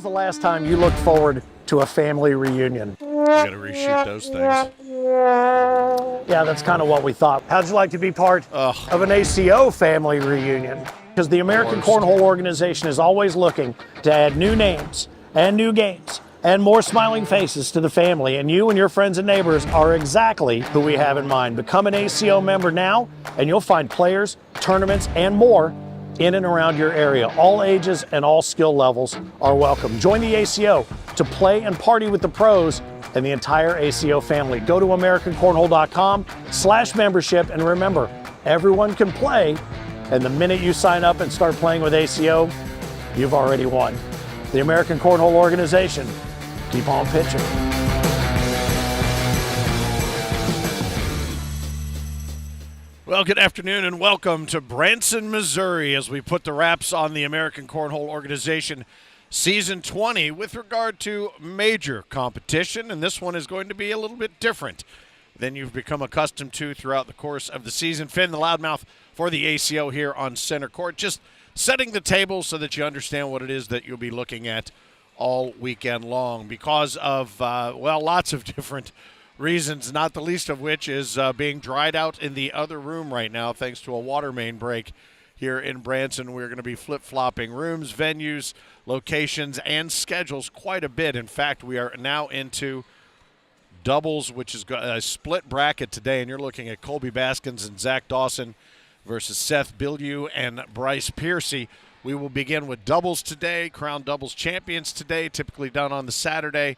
was the last time you looked forward to a family reunion? You gotta reshoot those things. Yeah, that's kind of what we thought. How'd you like to be part of an ACO family reunion? Because the American Cornhole Organization is always looking to add new names and new games and more smiling faces to the family, and you and your friends and neighbors are exactly who we have in mind. Become an ACO member now, and you'll find players, tournaments, and more in and around your area. All ages and all skill levels are welcome. Join the ACO to play and party with the pros and the entire ACO family. Go to AmericanCornhole.com/membership, and remember, everyone can play, and the minute you sign up and start playing with ACO, you've already won. The American Cornhole Organization, keep on pitching. Well, good afternoon and welcome to Branson, Missouri, as we put the wraps on the American Cornhole Organization Season 20 with regard to major competition, and this one is going to be a little bit different than you've become accustomed to throughout the course of the season. Finn, the loudmouth for the ACO here on center court, just setting the table so that you understand what it is that you'll be looking at all weekend long because of, lots of different reasons, not the least of which is being dried out in the other room right now thanks to a water main break here in Branson. We're going to be flip-flopping rooms, venues, locations, and schedules quite a bit. In fact, we are now into doubles, which is a split bracket today, and you're looking at Colby Baskins and Zach Dawson versus Seth Bilyeu and Bryce Piercy. We will begin with doubles today, crown doubles champions today, typically done on the Saturday,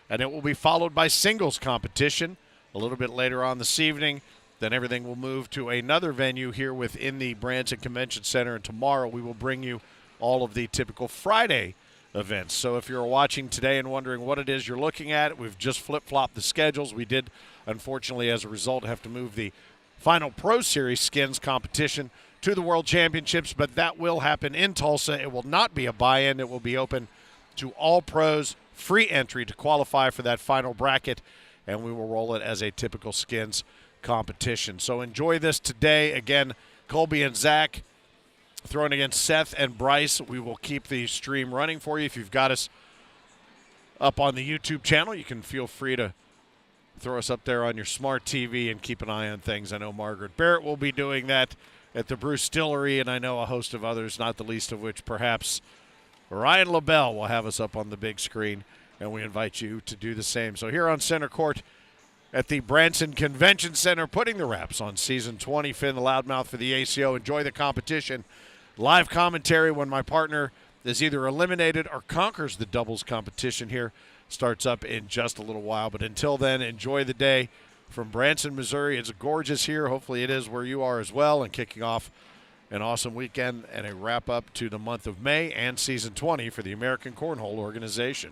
and it will be followed by singles competition a little bit later on this evening. Then everything will move to another venue here within the Branson Convention Center, and tomorrow we will bring you all of the typical Friday events. So if you're watching today and wondering what it is you're looking at, we've just flip-flopped the schedules. We did, unfortunately, as a result, have to move the final Pro Series skins competition to the World Championships, but that will happen in Tulsa. It will not be a buy-in. It will be open to all pros, free entry to qualify for that final bracket, and we will roll it as a typical skins competition. So enjoy this today. Again, Colby and Zach throwing against Seth and Bryce. We will keep the stream running for you. If you've got us up on the YouTube channel, you can feel free to throw us up there on your smart TV and keep an eye on things. I know Margaret Barrett will be doing that at the Bruce Distillery, and I know a host of others, not the least of which perhaps Ryan LaBelle will have us up on the big screen, and we invite you to do the same. So here on center court at the Branson Convention Center, putting the wraps on Season 20, Finn the loudmouth for the ACO. Enjoy the competition. Live commentary when my partner is either eliminated or conquers the doubles competition here starts up in just a little while. But until then, enjoy the day from Branson, Missouri. It's gorgeous here. Hopefully it is where you are as well, and kicking off an awesome weekend and a wrap-up to the month of May and Season 20 for the American Cornhole Organization.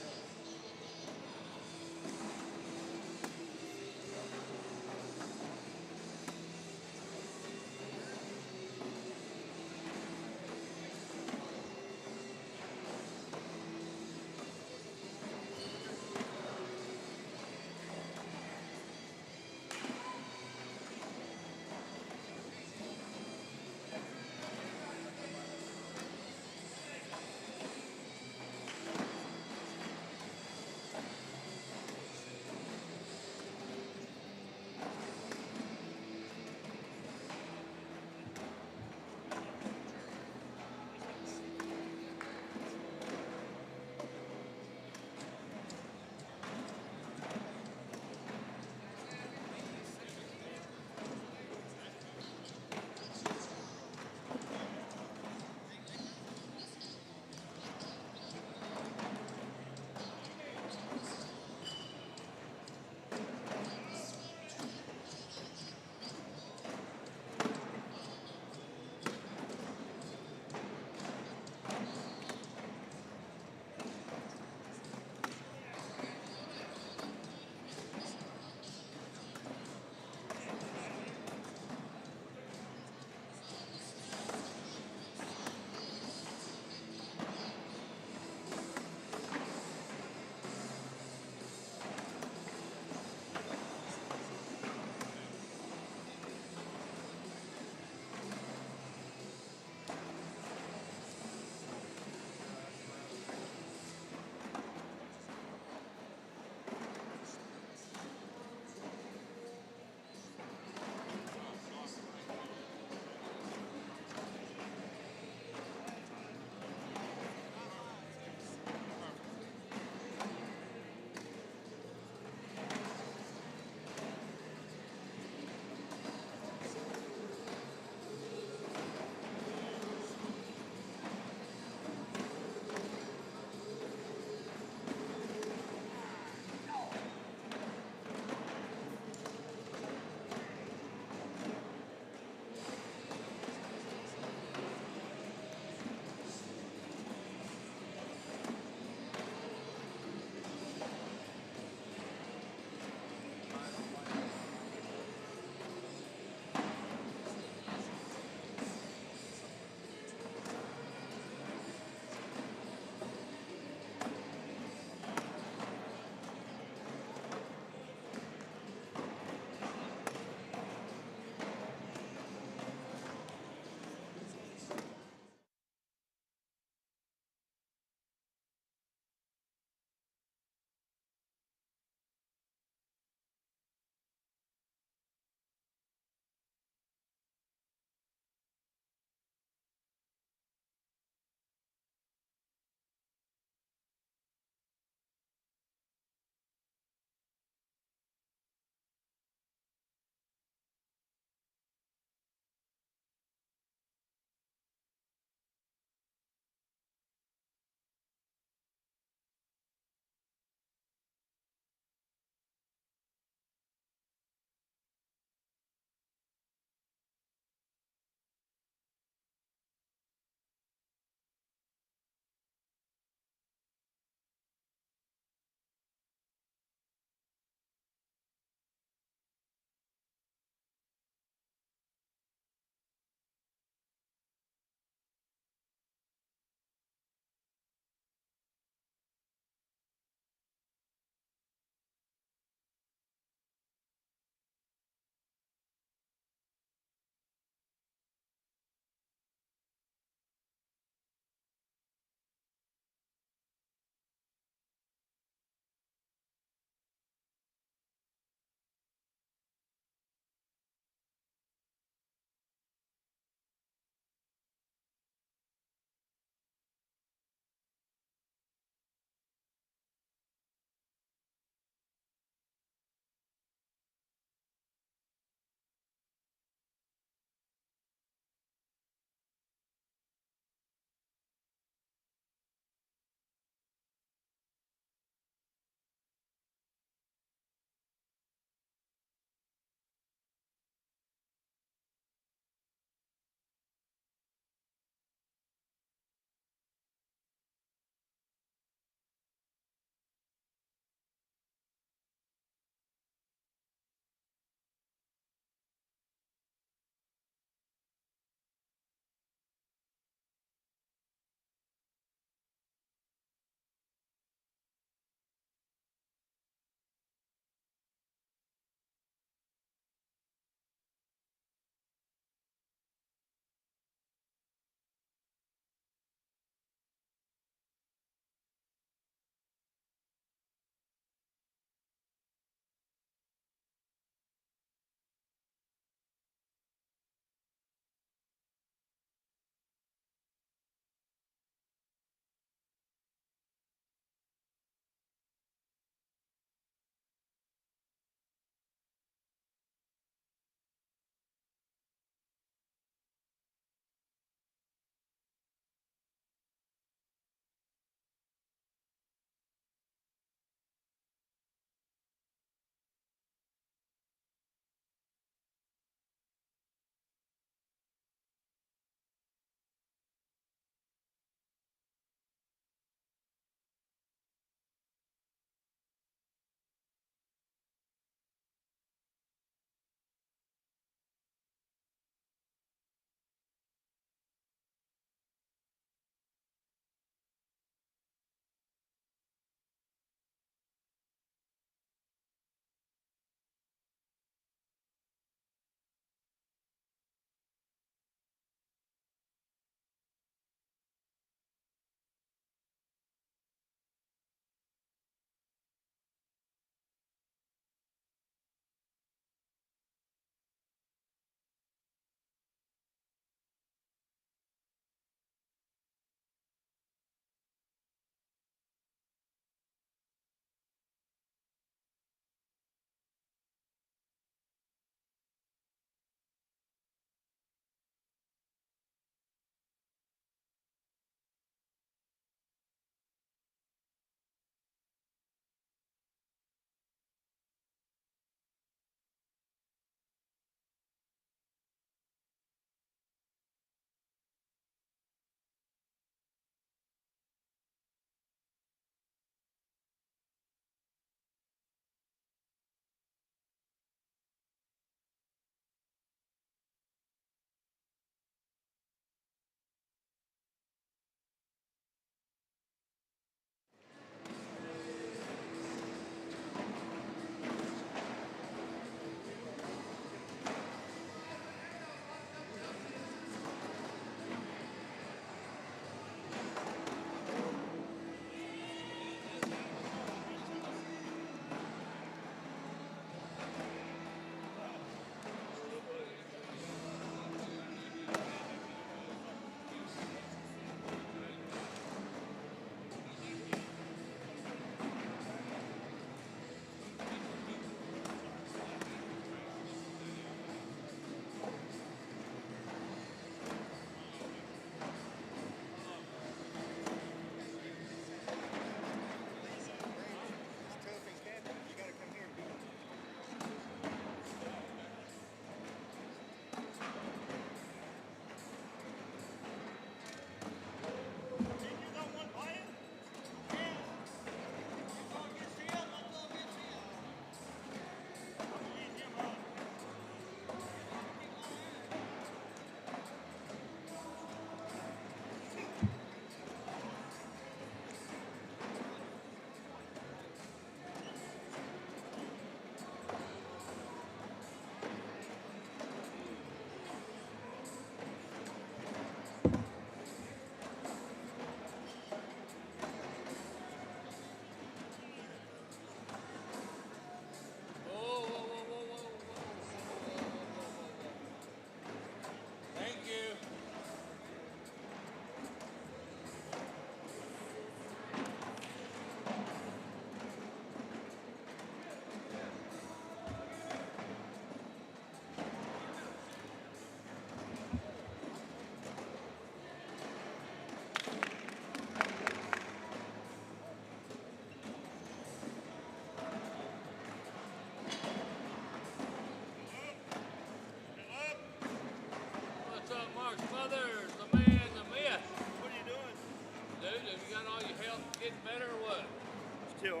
still,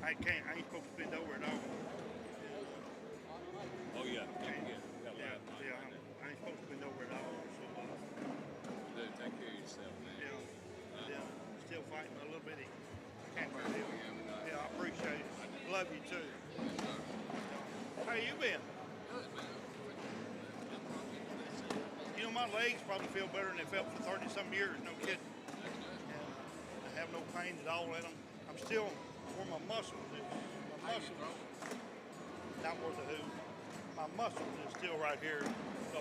I ain't supposed to bend over at all. Oh yeah, I ain't supposed to bend over at all. So, Dude, take care of yourself, man. Still fighting a little bitty cancer deal. Yeah, I appreciate it. Love you too. How you been? Good, man. You know, my legs probably feel better than they felt for 30-some years, no kidding. And I have no pain at all in them. I'm still where my muscles is. My muscles, not where the who. My muscles is still right here. So,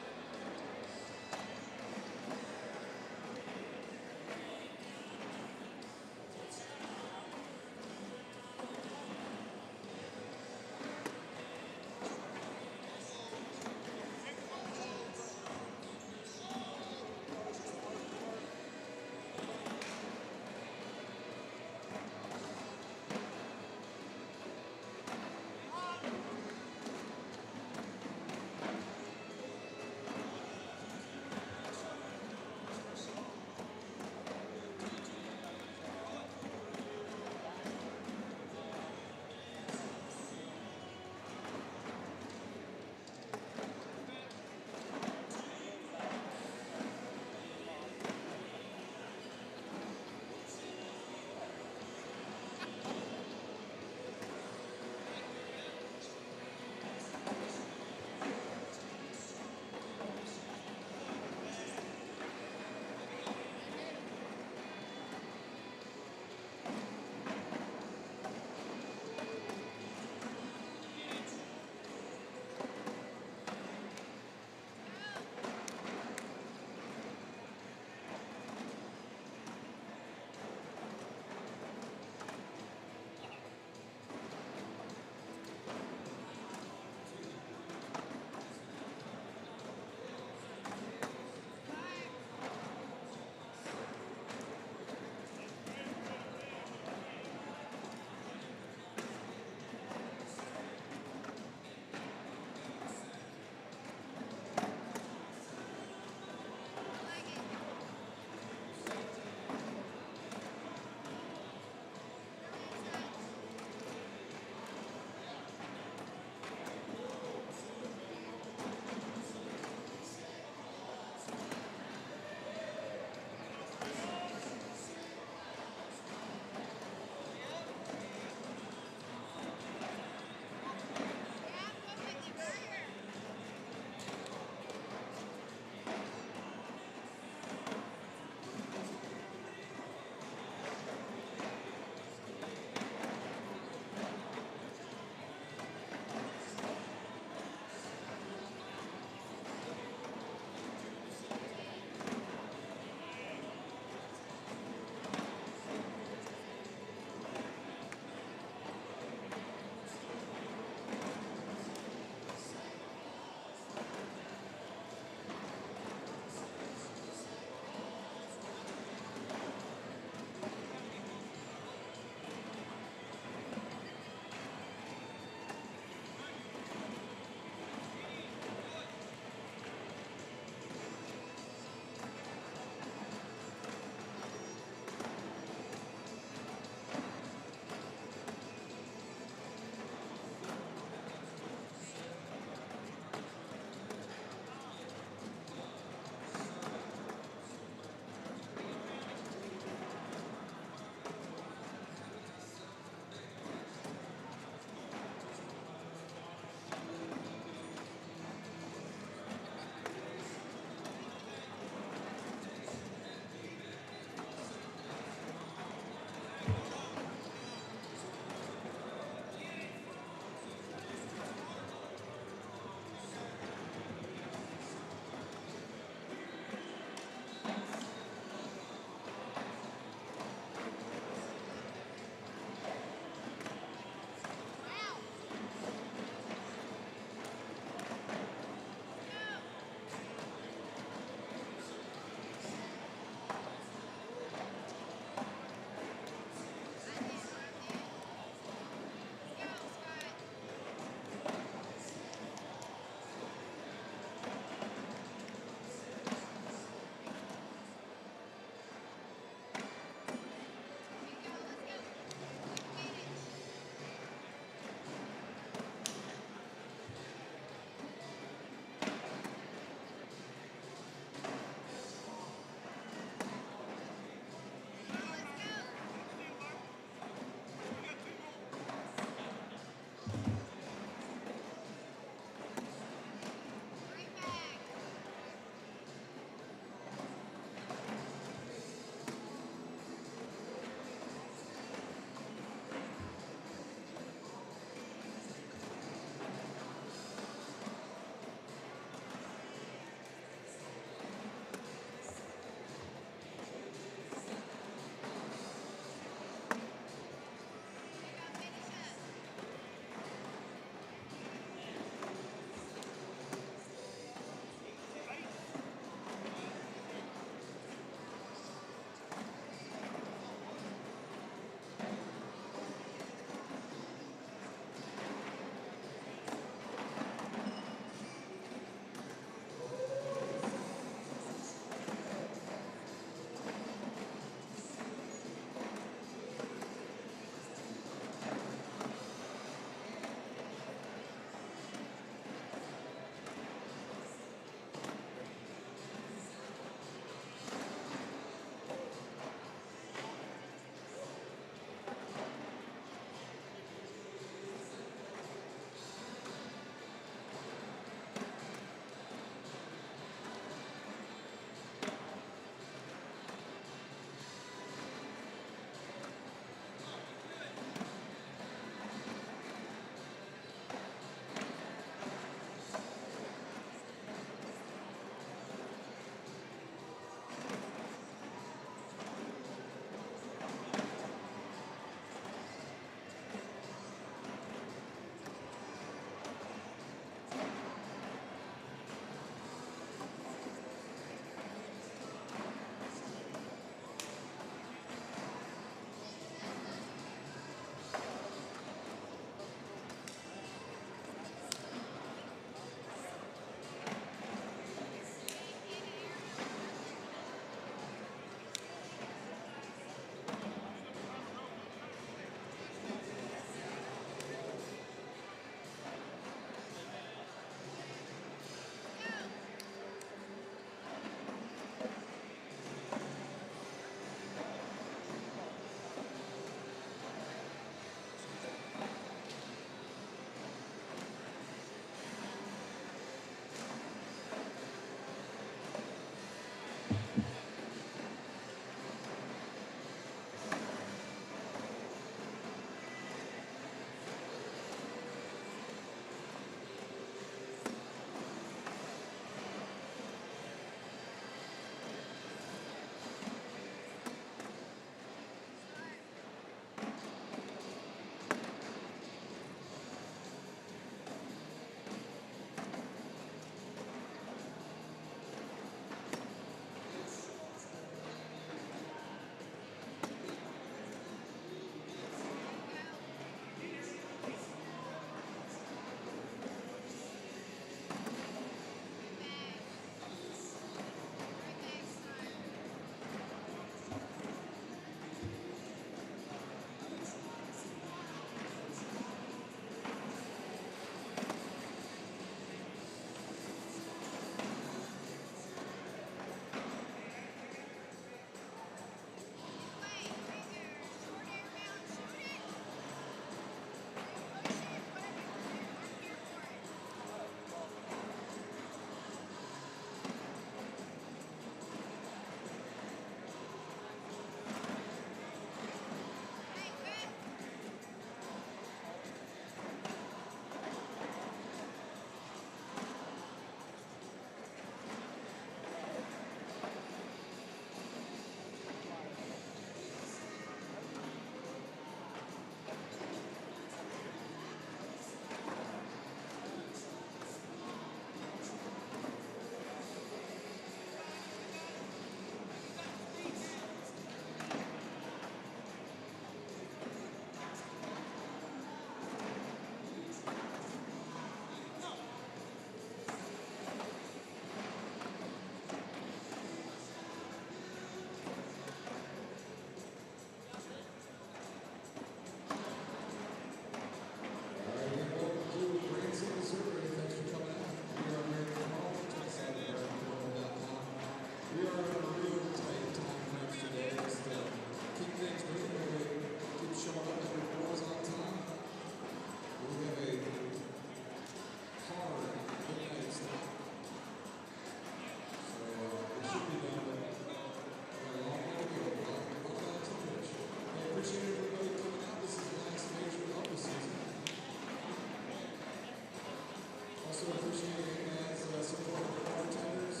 Also appreciate you guys supporting the bartenders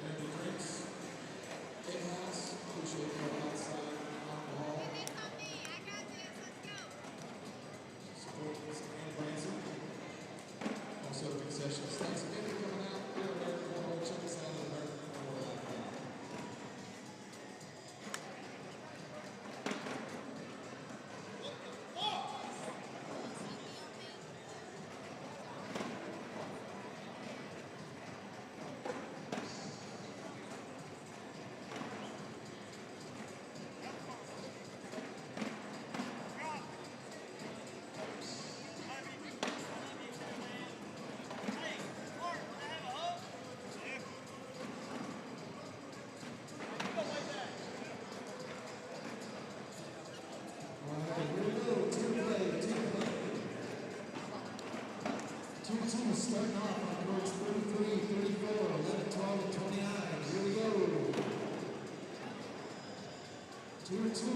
and the drinks. In-house, appreciate your outside alcohol. Support ACO Branson. Also the concessions. Thanks again for coming out. Here at American Cornhole. Check us out at AmericanCornhole.com. Starting off on course 33, 34, 11, 12, and 29. Here we go. 2-2.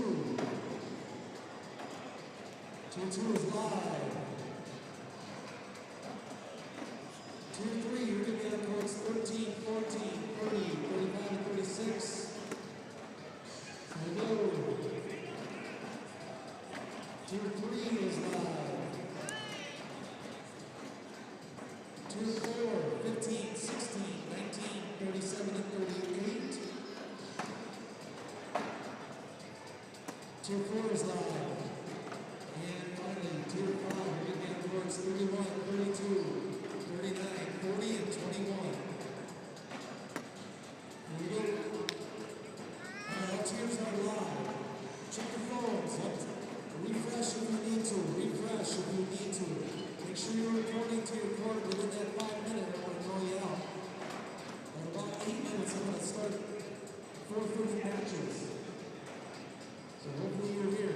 2-2 is live. 2-3, you're going to be on course 13, 14, 30, 35, and 36. Here we go. 2-3 is live. 2-4, 15, 16, 19, 37, and 38. 2-4 is live. And finally, 2-5, we're going to get towards 31, 32, 39, 40, and 21. Here we go. All cheers are live. Check your phones. Refresh if you need to. Refresh if you need to. Make sure you're recording to your card within that 5 minutes. I want to call you out. In about 8 minutes, I'm going to start 4:30 matches. So hopefully you're here.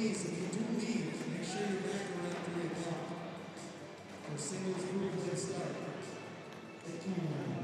please, if you do leave, make sure you're back around 3 o'clock. For singles group head start. Thank you.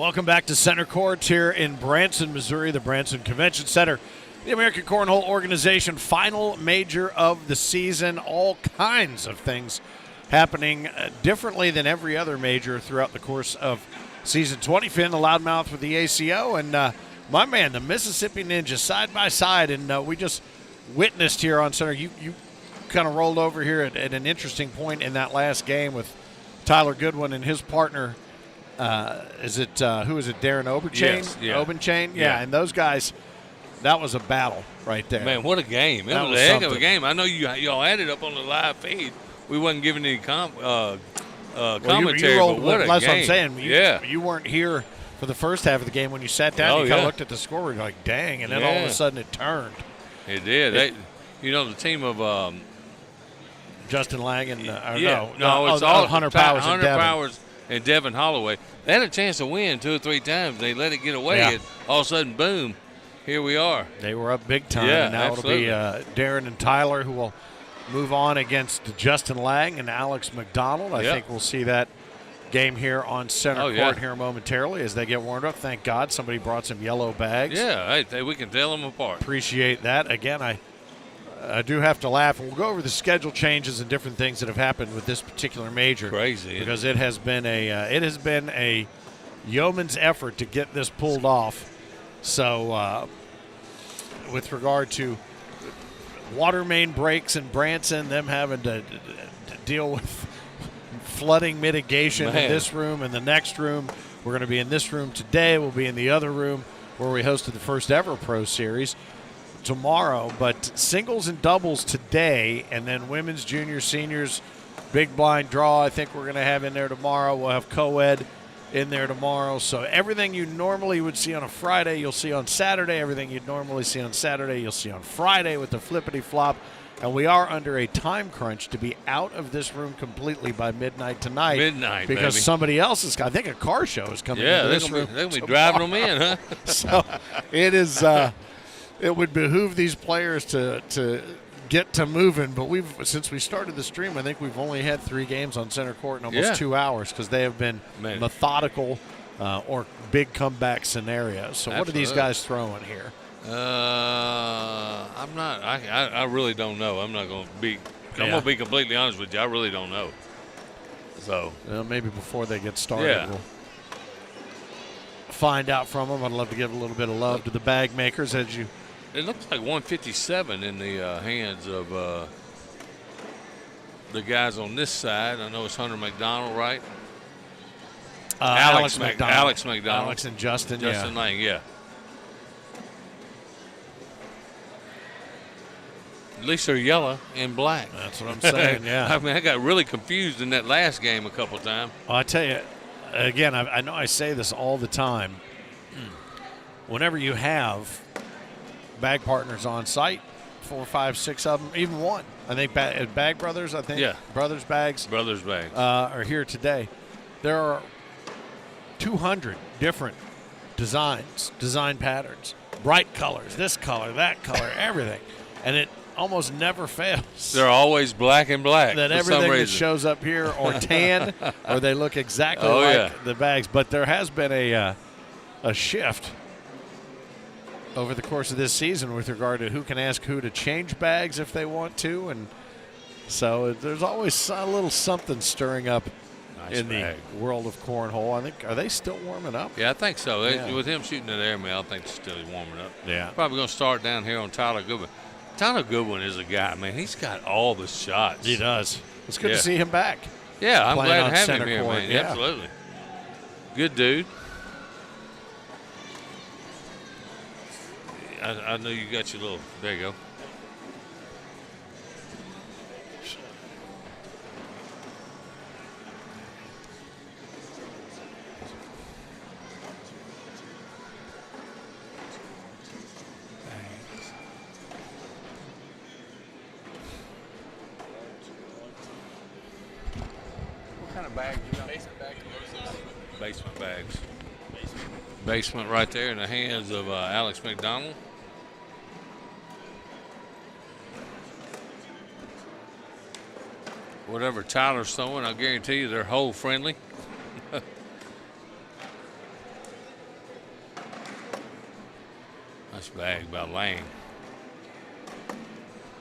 Welcome back to Center Court here in Branson, Missouri, the Branson Convention Center. The American Cornhole Organization final major of the season. All kinds of things happening differently than every other major throughout the course of season 20. Finn, the loudmouth with the ACO, and my man, the Mississippi Ninja, side by side. And we just witnessed here on Center. You kind of rolled over here at an interesting point in that last game with Tyler Goodwin and his partner. Who is it? Darren Oberchain? Yes, yeah. Obenchain? Yeah, and those guys, that was a battle right there. Man, what a game. It was a heck of a game. I know y'all had it up on the live feed. We wasn't giving any commentary, you rolled, but what a that's game. what I'm saying. You weren't here for the first half of the game. When you sat down, you kind of looked at the score, and you're like, dang, and then all of a sudden it turned. It did. The team of Justin Lang and it's all Hunter Powers Hunter Powers and Devin Holloway. They had a chance to win 2 or 3 times. They let it get away, and all of a sudden, boom, here we are. They were up big time, Yeah, and now absolutely. it'll be Darren and Tyler who will move on against Justin Lang and Alex McDonald. I think we'll see that game here on Center Court here momentarily as they get warmed up. Thank God somebody brought some yellow bags. Yeah, we can tell them apart. Appreciate that. Again, I do have to laugh, and we'll go over the schedule changes and different things that have happened with this particular major. Crazy, because it has been a yeoman's effort to get this pulled off. So, with regard to water main breaks in Branson, them having to deal with flooding mitigation in this room and the next room. We're going to be in this room today. We'll be in the other room where we hosted the first ever Pro Series tomorrow, but singles and doubles today, and then women's, juniors, seniors, big blind draw I think we're going to have in there tomorrow. We'll have co-ed in there tomorrow. So everything you normally would see on a Friday, you'll see on Saturday. Everything you'd normally see on Saturday, you'll see on Friday with the flippity-flop. And we are under a time crunch to be out of this room completely by midnight tonight. Because baby. Somebody else is, I think a car show is coming into this room. They're going to be driving them in, huh? So it is... it would behoove these players to get to moving, but since we started the stream, I think we've only had 3 games on Center Court in almost 2 hours because they have been methodical or big comeback scenarios. So what are these guys throwing here? I'm not. I really don't know. I'm not going to be. I'm going to be completely honest with you. I really don't know. So maybe before they get started, we'll find out from them. I'd love to give a little bit of love to the bag makers as you. It looks like 157 in the hands of the guys on this side. I know it's Hunter McDonald, right? Alex McDonald. Alex McDonald. Alex and Justin. Justin Lang, yeah. At least they're yellow and black. That's what I'm saying, yeah. I mean, I got really confused in that last game a couple of times. Well, I tell you, again, I know I say this all the time. Whenever you have bag partners on site, 4, 5, 6 of them, even one. I think Bag Brothers, Brothers Bags. Brothers Bags. Are here today. There are 200 different design patterns, bright colors, this color, that color, everything. And it almost never fails. They're always black and black. That for everything some that reason. shows up here or tan or they look exactly like the bags. But there has been a shift over the course of this season with regard to who can ask who to change bags if they want to. And so there's always a little something stirring up in the world of cornhole. I think, are they still warming up? Yeah, I think so. With him shooting that airmail, I think it's still warming up. Yeah. Probably going to start down here on Tyler Goodwin. Tyler Goodwin is a guy, man. He's got all the shots. He does. It's good to see him back. Yeah, I'm glad to have him Center here, Court. man. Yeah. Absolutely. Good dude. I know you got your little, there you go. What kind of bags you got? Basement bags. Basement bags. Basement right there in the hands of Alex McDonald. Whatever Tyler's throwing, I guarantee you they're hole friendly. Nice bag by Lang.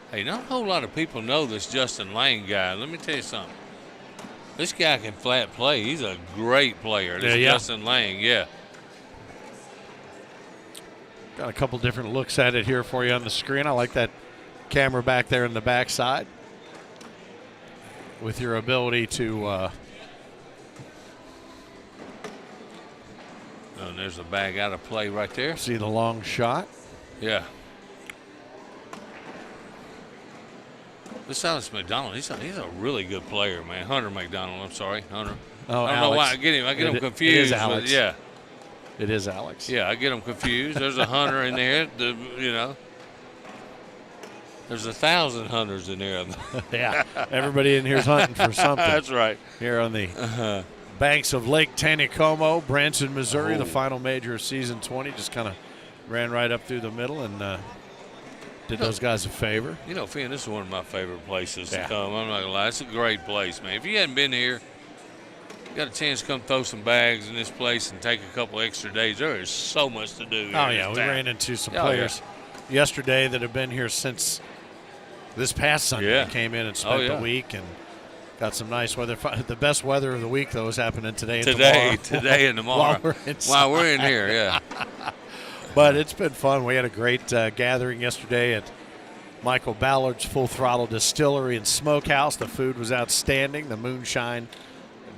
Hey, not a whole lot of people know this Justin Lang guy. Let me tell you something. This guy can flat play. He's a great player. This Justin Lang, yeah. Got a couple different looks at it here for you on the screen. I like that camera back there in the backside with your ability to. And there's a bag out of play right there. See the long shot. Yeah. This Alex McDonald, he's a really good player, man. Hunter McDonald, I'm sorry, Hunter. Oh, I don't know why I get him confused. It is Alex. Yeah. It is Alex. Yeah, I get him confused. There's a Hunter in there, There's 1,000 hunters in there. Yeah, everybody in here's hunting for something. That's right. Here on the banks of Lake Taneycomo, Branson, Missouri, the final major of season 20. Just kind of ran right up through the middle and did those guys a favor. Finn, this is one of my favorite places to come. I'm not going to lie. It's a great place, man. If you hadn't been here, you got a chance to come throw some bags in this place and take a couple extra days. There is so much to do. Oh, yeah. We ran into some players yesterday that have been here since this past Sunday. Yeah. Came in and spent the week and got some nice weather. The best weather of the week, though, is happening today and tomorrow. Today and tomorrow. While we're in here, yeah. But it's been fun. We had a great gathering yesterday at Michael Ballard's Full Throttle Distillery and Smokehouse. The food was outstanding. The moonshine,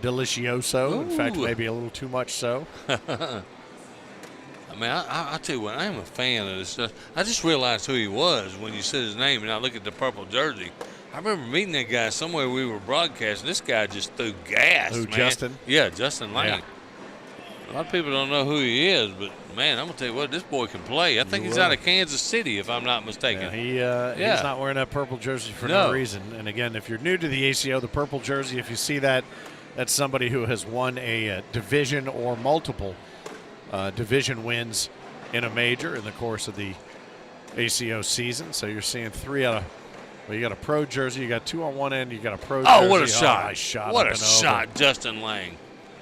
delicioso. Ooh. In fact, maybe a little too much so. I mean, I'll tell you what, I am a fan of this stuff. I just realized who he was when you said his name, and I look at the purple jersey. I remember meeting that guy somewhere we were broadcasting. This guy just threw gas, Who, man. Justin? Yeah, Justin Lang. Yeah. A lot of people don't know who he is, but, man, I'm going to tell you what, this boy can play. I think he's out of Kansas City, if I'm not mistaken. Yeah, he's not wearing that purple jersey for no reason. And, again, if you're new to the ACO, the purple jersey, if you see that, that's somebody who has won a division or multiple division wins in a major in the course of the ACO season. So you're seeing 3 out of – well, you got a pro jersey. You got 2 on one end. You got a pro jersey. Oh, what a shot. Nice shot. What a shot, Justin Lang.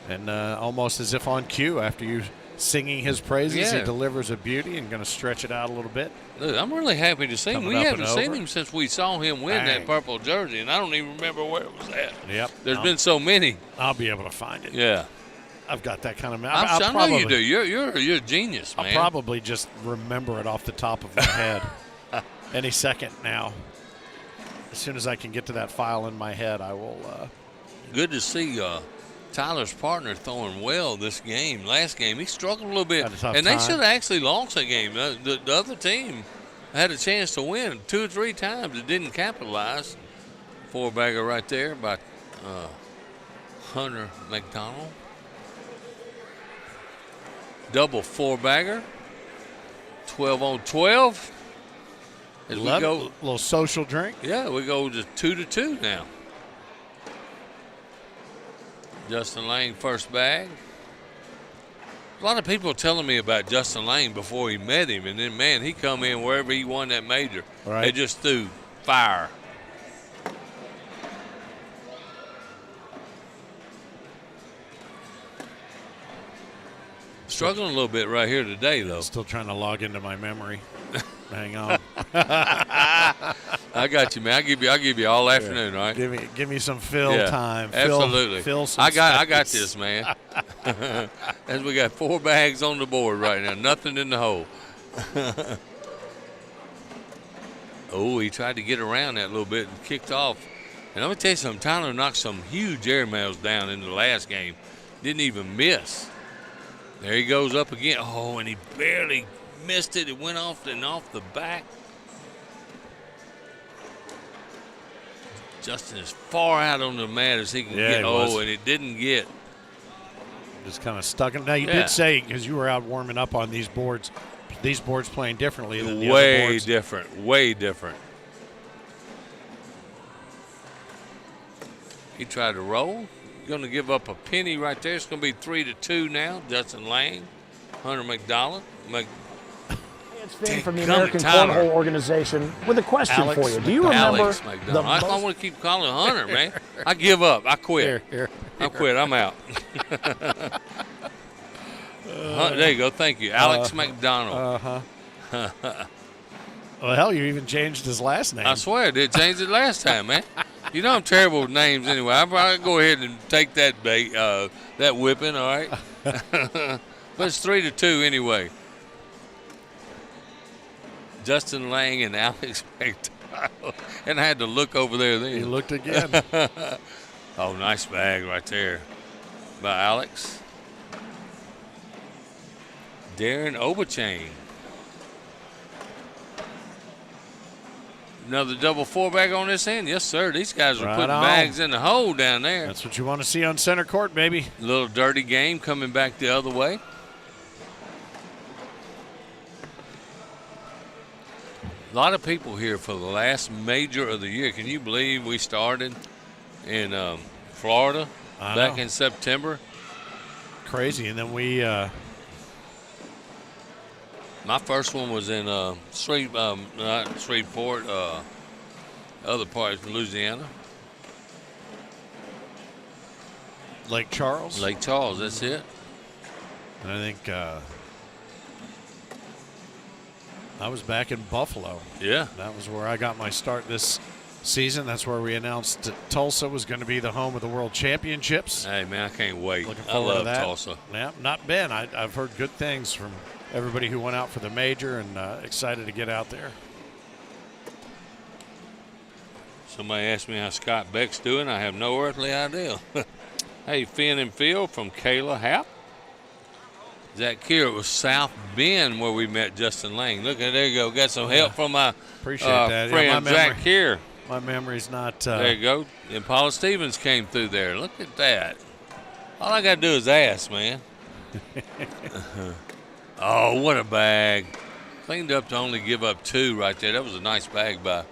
And almost as if on cue, after you singing his praises, he delivers a beauty and going to stretch it out a little bit. Look, I'm really happy to see him. We haven't seen him since we saw him win that purple jersey, and I don't even remember where it was at. Yep. There's been so many. I'll be able to find it. Yeah. I've got that kind of. I know you do. You're a genius, man. I'll probably just remember it off the top of my head any second now. As soon as I can get to that file in my head, I will. Good to see Tyler's partner throwing well this game. Last game, he struggled a little bit. And they should have actually lost that game. The other team had a chance to win 2 or 3 times. It didn't capitalize. 4-bagger right there by Hunter McDonald. Double 4-bagger. 12 on 12. As we go, a little social drink. Yeah, we go to 2-2 now. Justin Lang first bag. A lot of people telling me about Justin Lang before he met him, and then, man, he come in wherever he won that major. Right. They just threw fire. Struggling a little bit right here today, though. Still trying to log into my memory. Hang on. I got you, man. I'll give you all afternoon, all right? Give me some fill time. Absolutely. Fill some I got this, man. As we got 4 bags on the board right now, nothing in the hole. Oh, he tried to get around that a little bit and kicked off. And I'm gonna tell you something. Tyler knocked some huge air mails down in the last game. Didn't even miss. There he goes up again. Oh, and he barely missed it. It went off the back. Justin is far out on the mat as he can get. Oh, and it didn't get. Just kind of stuck in. Now, you did say, because you were out warming up on these boards playing differently than the other boards. Way different. He tried to roll. Going to give up a penny right there. It's going to be 3-2 now. Justin Lang, Hunter McDonald. It's Finn from the American Cornhole Organization with a question for you. Do you remember I want to keep calling Hunter, man. I give up. I quit. Here. I quit. I'm out. There you go. Thank you. Alex McDonald. Well, hell, you even changed his last name. I swear I did change it last time, man. You know I'm terrible with names anyway. I'll probably go ahead and take that that whipping, all right? But it's 3-2 anyway. Justin Lang and Alex McDonald. And I had to look over there then. You looked again. Oh, nice bag right there by Alex. Darren Oberchain. Another double 4-bag on this end. Yes, sir. These guys are putting bags in the hole down there. That's what you want to see on center court, baby. A little dirty game coming back the other way. A lot of people here for the last major of the year. Can you believe we started in Florida back in September? Crazy. And then we my first one was in not Shreveport, other parts of Louisiana. Lake Charles. Lake Charles, that's it. And I think I was back in Buffalo. Yeah. That was where I got my start this season. That's where we announced that Tulsa was going to be the home of the World Championships. Hey, man, I can't wait. Looking I forward love to that. Tulsa. Yeah, not been. I've heard good things from everybody who went out for the major, and excited to get out there. Somebody asked me how Scott Beck's doing. I have no earthly idea. Hey, Finn and Phil from Kayla Happ. Zach here, it was South Bend where we met Justin Lang. Look, there you go. Got some help from my Appreciate that. friend Zach here. My memory's not. There you go. And Paula Stevens came through there. Look at that. All I got to do is ask, man. Oh, what a bag. Cleaned up to only give up 2 right there. That was a nice bag by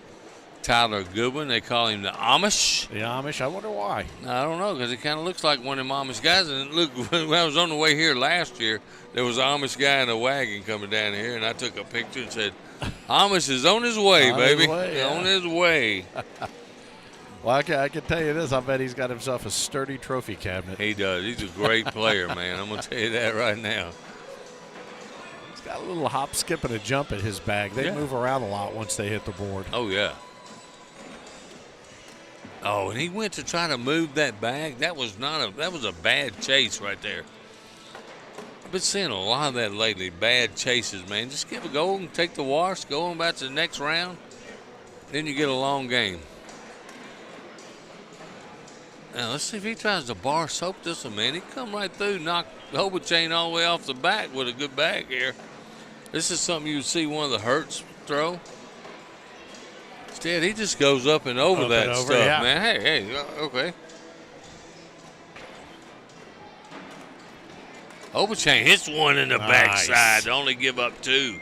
Tyler Goodwin. They call him the Amish. The Amish, I wonder why. I don't know, because he kind of looks like one of them Amish guys. And look, when I was on the way here last year, there was an Amish guy in a wagon coming down here, and I took a picture and said, Amish is on his way, baby. On his way. Well, I can tell you this. I bet he's got himself a sturdy trophy cabinet. He does. He's a great player, man. I'm going to tell you that right now. He's got a little hop, skip, and a jump at his bag. They move around a lot once they hit the board. Oh, yeah. Oh, and he went to try to move that bag. That was a bad chase right there. I've been seeing a lot of that lately, bad chases, man. Just give a go and take the wash, go on back to the next round. Then you get a long game. Now, let's see if he tries to bar soap this one, man. He come right through, knock the Hoba chain all the way off the back with a good bag here. This is something you would see one of the Hertz throw. Instead, he just goes up and over that stuff, man. Hey, okay. Overchain hits one in the backside to only give up 2.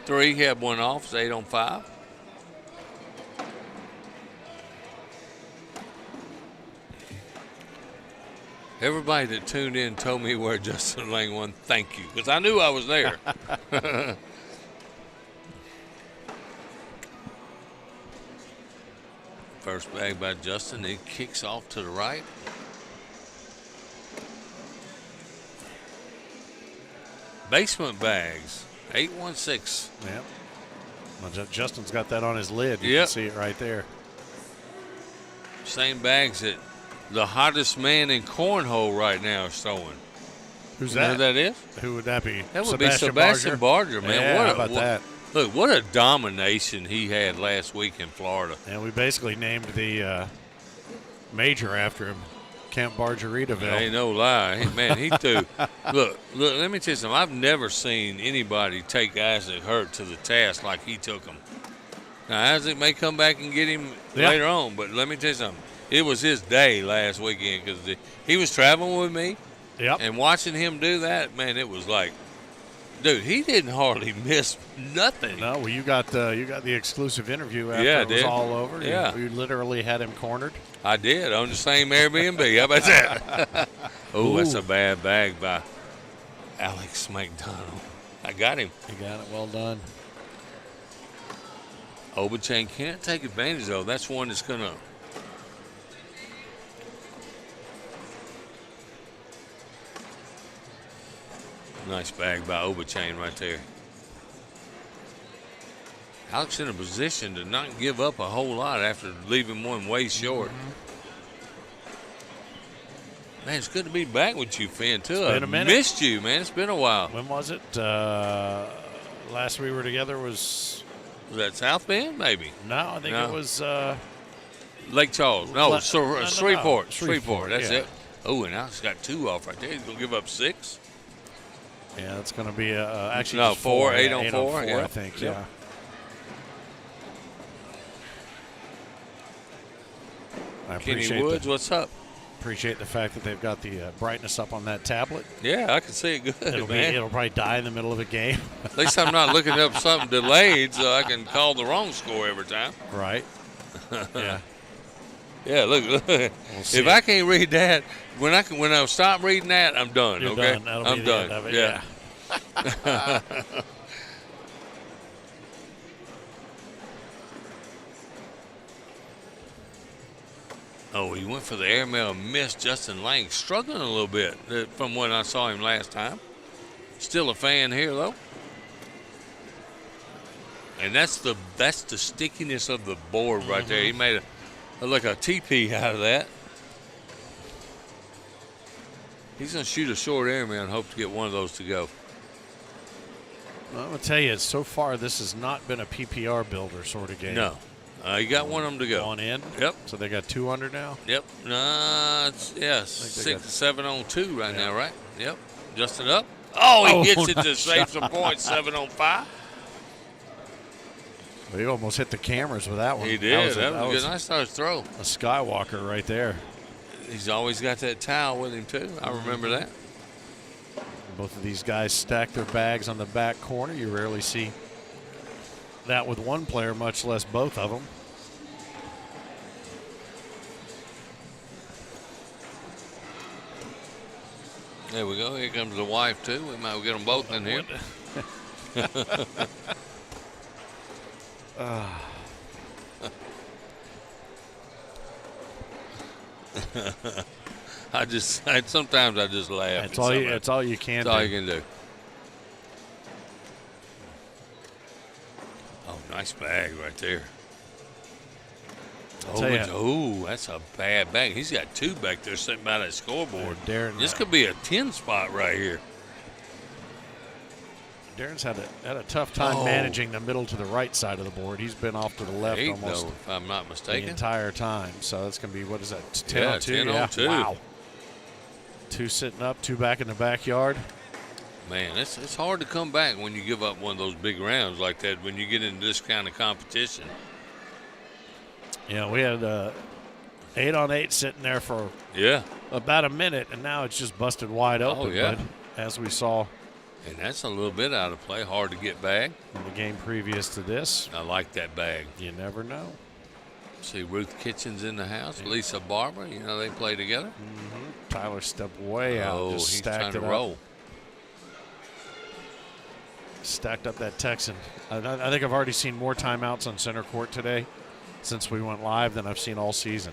3, he had one off. It's 8 on 5. Everybody that tuned in told me where Justin Lang won. Thank you, because I knew I was there. First bag by Justin. He kicks off to the right. Basement bags, 816. Yeah. Well, Justin's got that on his lid. You can see it right there. Same bags that the hottest man in cornhole right now is throwing. Who's you know that? Who that is? Who would that be? That would be Sebastian Barger, man. Yeah, how about that? Look, what a domination he had last week in Florida. And we basically named the major after him, Camp Bargeritaville. Ain't no lie. Hey, man, he threw. Look, let me tell you something. I've never seen anybody take Isaac Hurt to the task like he took him. Now, Isaac may come back and get him later on, but let me tell you something. It was his day last weekend because he was traveling with me. Yep. And watching him do that, man, it was like, dude, he didn't hardly miss nothing. No, well, you got the exclusive interview after it was all over. Yeah. You literally had him cornered. I did on the same Airbnb. How about that? Oh, that's a bad bag by Alex McDonald. I got him. You got it. Well done. Oberchain can't take advantage, though. That's one that's going to. Nice bag by Oberchain right there. Alex in a position to not give up a whole lot after leaving one way short. Man, it's good to be back with you, Finn, too. It's been a I minute. missed you, man. It's been a while. When was it? Last we were together was Was that South Bend, maybe? no, I think No. it was Lake Charles. No, no. Shreveport. Shreveport, That's yeah. it. Oh, and Alex got 2 off right there. He's going to give up 6. yeah, that's going to be actually No, just 4, 8 yeah, on 8 4, I yep. think. Yep. Yeah. I Kenny appreciate Woods, what's up? appreciate the fact that they've got the brightness up on that tablet. Yeah, I can see it good, man. It'll probably die in the middle of a game. At least I'm not looking up something delayed so I can call the wrong score every time. Right. Yeah. Yeah, look. see If I can't read that, when I stop reading that, I'm done. You're okay, done. That'll I'm be the done. end of it. Yeah. Oh, he went for the airmail, missed. Justin Lang struggling a little bit from when I saw him last time. Still a fan here though. And that's the stickiness of the board right there. He made like a TP out of that. He's going to shoot a short airmail and hope to get one of those to go. Well, I'm going to tell you, so far this has not been a PPR builder sort of game. No. He got one of them to go. One in. Yep. So they got 2 under now. Yep. Yes. they 6 got- 7 on 2 right now, right? Yep. Justin up. Oh, he gets it to nice save some points. 7 on 5. He almost hit the cameras with that one. He did. That That was a a good. Nice started throw. Skywalker right there. He's always got that towel with him too. I remember that. Both of these guys stack their bags on the back corner. You rarely see that with one player, much less both of them. There we go. Here comes the wife too. We might get them both in here. Sometimes I just laugh. That's all you. That's all you can That's all do. you can do. Oh, nice bag right there. That's a bad bag. He's got 2 back there sitting by that scoreboard. Darren, This could be a 10 spot right here. Darren's had a tough time managing the middle to the right side of the board. He's been off to the left 8, almost though, if I'm not the mistaken. entire time. So that's going to be, what is that, 10 Yeah, on 2? 10 on 2. Wow. 2 sitting up, 2 back in the backyard. Man, it's hard to come back when you give up one of those big rounds like that when you get into this kind of competition. Yeah, we had 8 on 8 sitting there for about a minute, and now it's just busted wide open. Oh, yeah. But as we saw And that's a little bit out of play. Hard to get back. in the game previous to this, I like that bag. you never know. See Ruth Kitchens in the house. Lisa Barber, they play together. Tyler stepped way out, Oh, just he's stacked trying to it up. roll. Stacked up that Texan. I think I've already seen more timeouts on center court today since we went live than I've seen all season.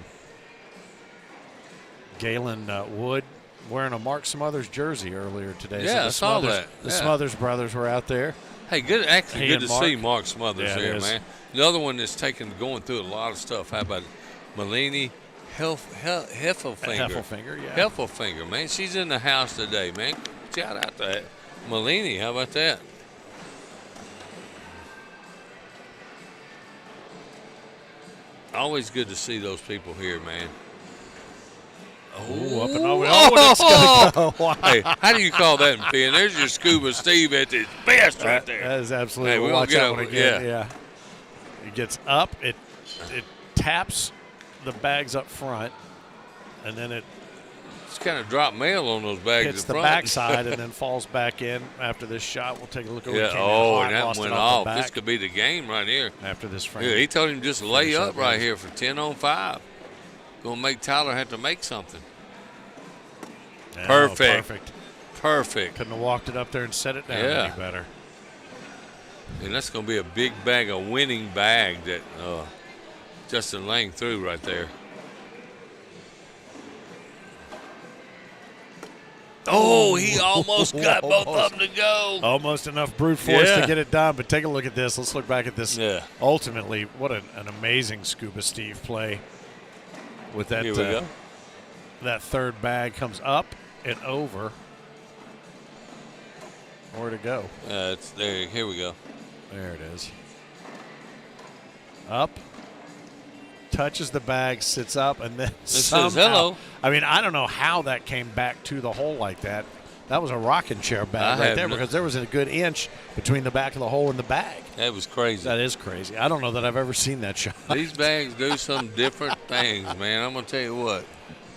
Galen Wood wearing a Mark Smothers jersey earlier today. Yeah, the I saw Smothers, that. The Yeah. Smothers brothers were out there. Hey, good He good and to see Mark. Mark Smothers Yeah, it here, is. man. The other one that's going through a lot of stuff. How about Melanie Heffelfinger? Heffelfinger, yeah. Heffelfinger, man. She's in the house today, man. Shout out to Melanie. How about that? Always good to see those people here, man. Ooh, up and over. Oh, it's going to go. Wow. Hey, how do you call that in Penn? There's your Scuba Steve at his best right there. That is absolutely. Hey, we'll we'll watch get that over- one again. yeah. Yeah. It gets up. It taps the bags up front, and then it It's kind of drop mail on those bags hits in the front. backside and then falls back in after this shot. We'll take a look at Yeah. what came Oh, in hot, and that lost it went off the off. This back could be the game right here. after this frame. Yeah, he told him just lay Finish up up, right guys. here for 10 on 5. Gonna make Tyler have to make something. Yeah, Perfect. Perfect. Perfect. Couldn't have walked it up there and set it down Yeah. any better. And that's gonna be a big bag, a winning bag that Justin Lang threw right there. Oh, he almost got both of them to go. Almost enough brute force Yeah. to get it done, but take a look at this. Let's look back at this. Yeah. Ultimately, what an amazing Scuba Steve play with that. Here we go. That third bag comes up and over. Where to go? It's there. Here we go. There it is. Up. Touches the bag, sits up, and then somehow, says hello. I mean, I don't know how that came back to the hole like that. That was a rocking chair bag right there because there was a good inch between the back of the hole and the bag. That was crazy. That is crazy. I don't know that I've ever seen that shot. These bags do some different things, man. I'm going to tell you what.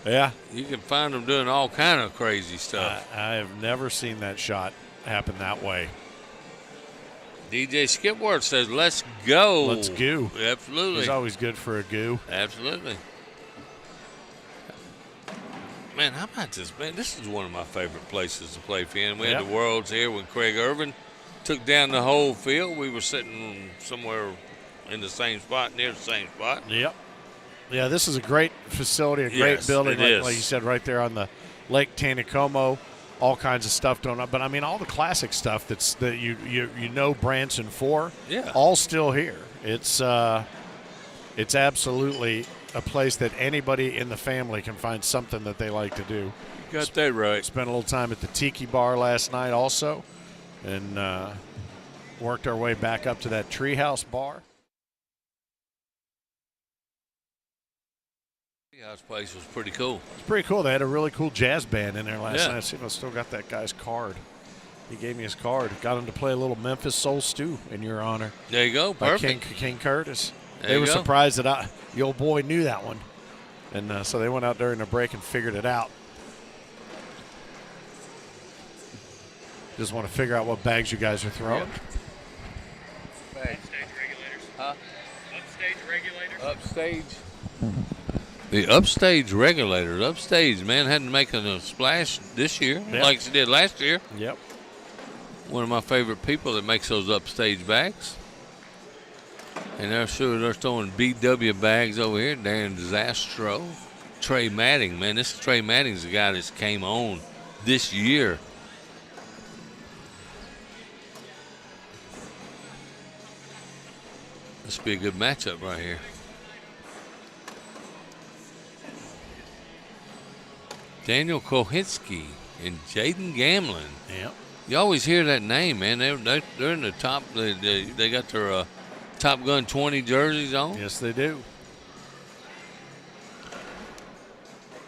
Yeah. You can find them doing all kind of crazy stuff. I have never seen that shot happen that way. DJ Skipworth says, let's go. Let's go. Absolutely. He's always good for a goo. Absolutely. Man, how about this, man? This is one of my favorite places to play, Finn. We had the Worlds here when Craig Irvin took down the whole field. We were sitting somewhere in the same spot, near the same spot. Yep. Yeah, this is a great facility, a great building, like you said, right there on the Lake Taneycomo. All kinds of stuff going on, but I mean, all the classic stuff that you know Branson for, all still here. It's absolutely a place that anybody in the family can find something that they like to do. Got that right. Spent a little time at the Tiki Bar last night also, and worked our way back up to that Treehouse Bar. Treehouse place was pretty cool. It's pretty cool. They had a really cool jazz band in there last Yeah. night. See if I still got that guy's card. He gave me his card. Got him to play a little Memphis Soul Stew in your honor. There you go. By Perfect. King Curtis. There They you were go. surprised that the old boy knew that one. And so they went out during the break and figured it out. Just want to figure out what bags you guys are throwing. Upstage regulators. Huh? Upstage regulators? Upstage. The upstage regulators. Upstage, man, hadn't making a splash this year like she did last year. Yep. One of my favorite people that makes those upstage bags. And they're throwing BW bags over here. Darren Zastro. Trey Matting, man. This Trey Matting's the guy that came on this year. This will be a good matchup right here. Daniel Kohinski and Jaden Gamlin. Yep. You always hear that name, man. They're in the top. They got their Top Gun 20 jerseys on. Yes, they do.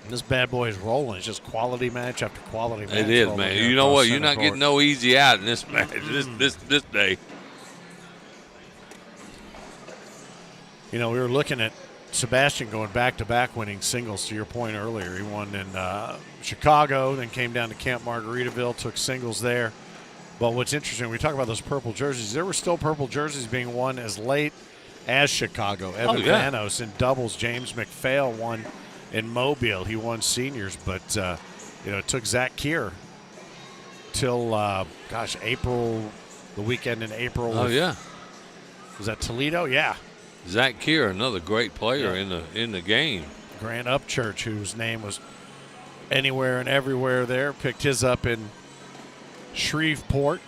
This bad boy is rolling. It's just quality match after quality match. It is, man. You know what? You're not getting no easy out in this match this day. You know, we were looking at Sebastian going back-to-back winning singles, to your point earlier. He won in Chicago, then came down to Camp Margaritaville, took singles there. But what's interesting, we talk about those purple jerseys. There were still purple jerseys being won as late as Chicago. Evan Vanos in doubles. James McPhail won in Mobile. He won seniors, but, it took Zach Keir till, April, the weekend in April. Oh, yeah. Was that Toledo? Yeah. Zach Keir, another great player in the game. Grant Upchurch, whose name was anywhere and everywhere there, picked his up in Shreveport.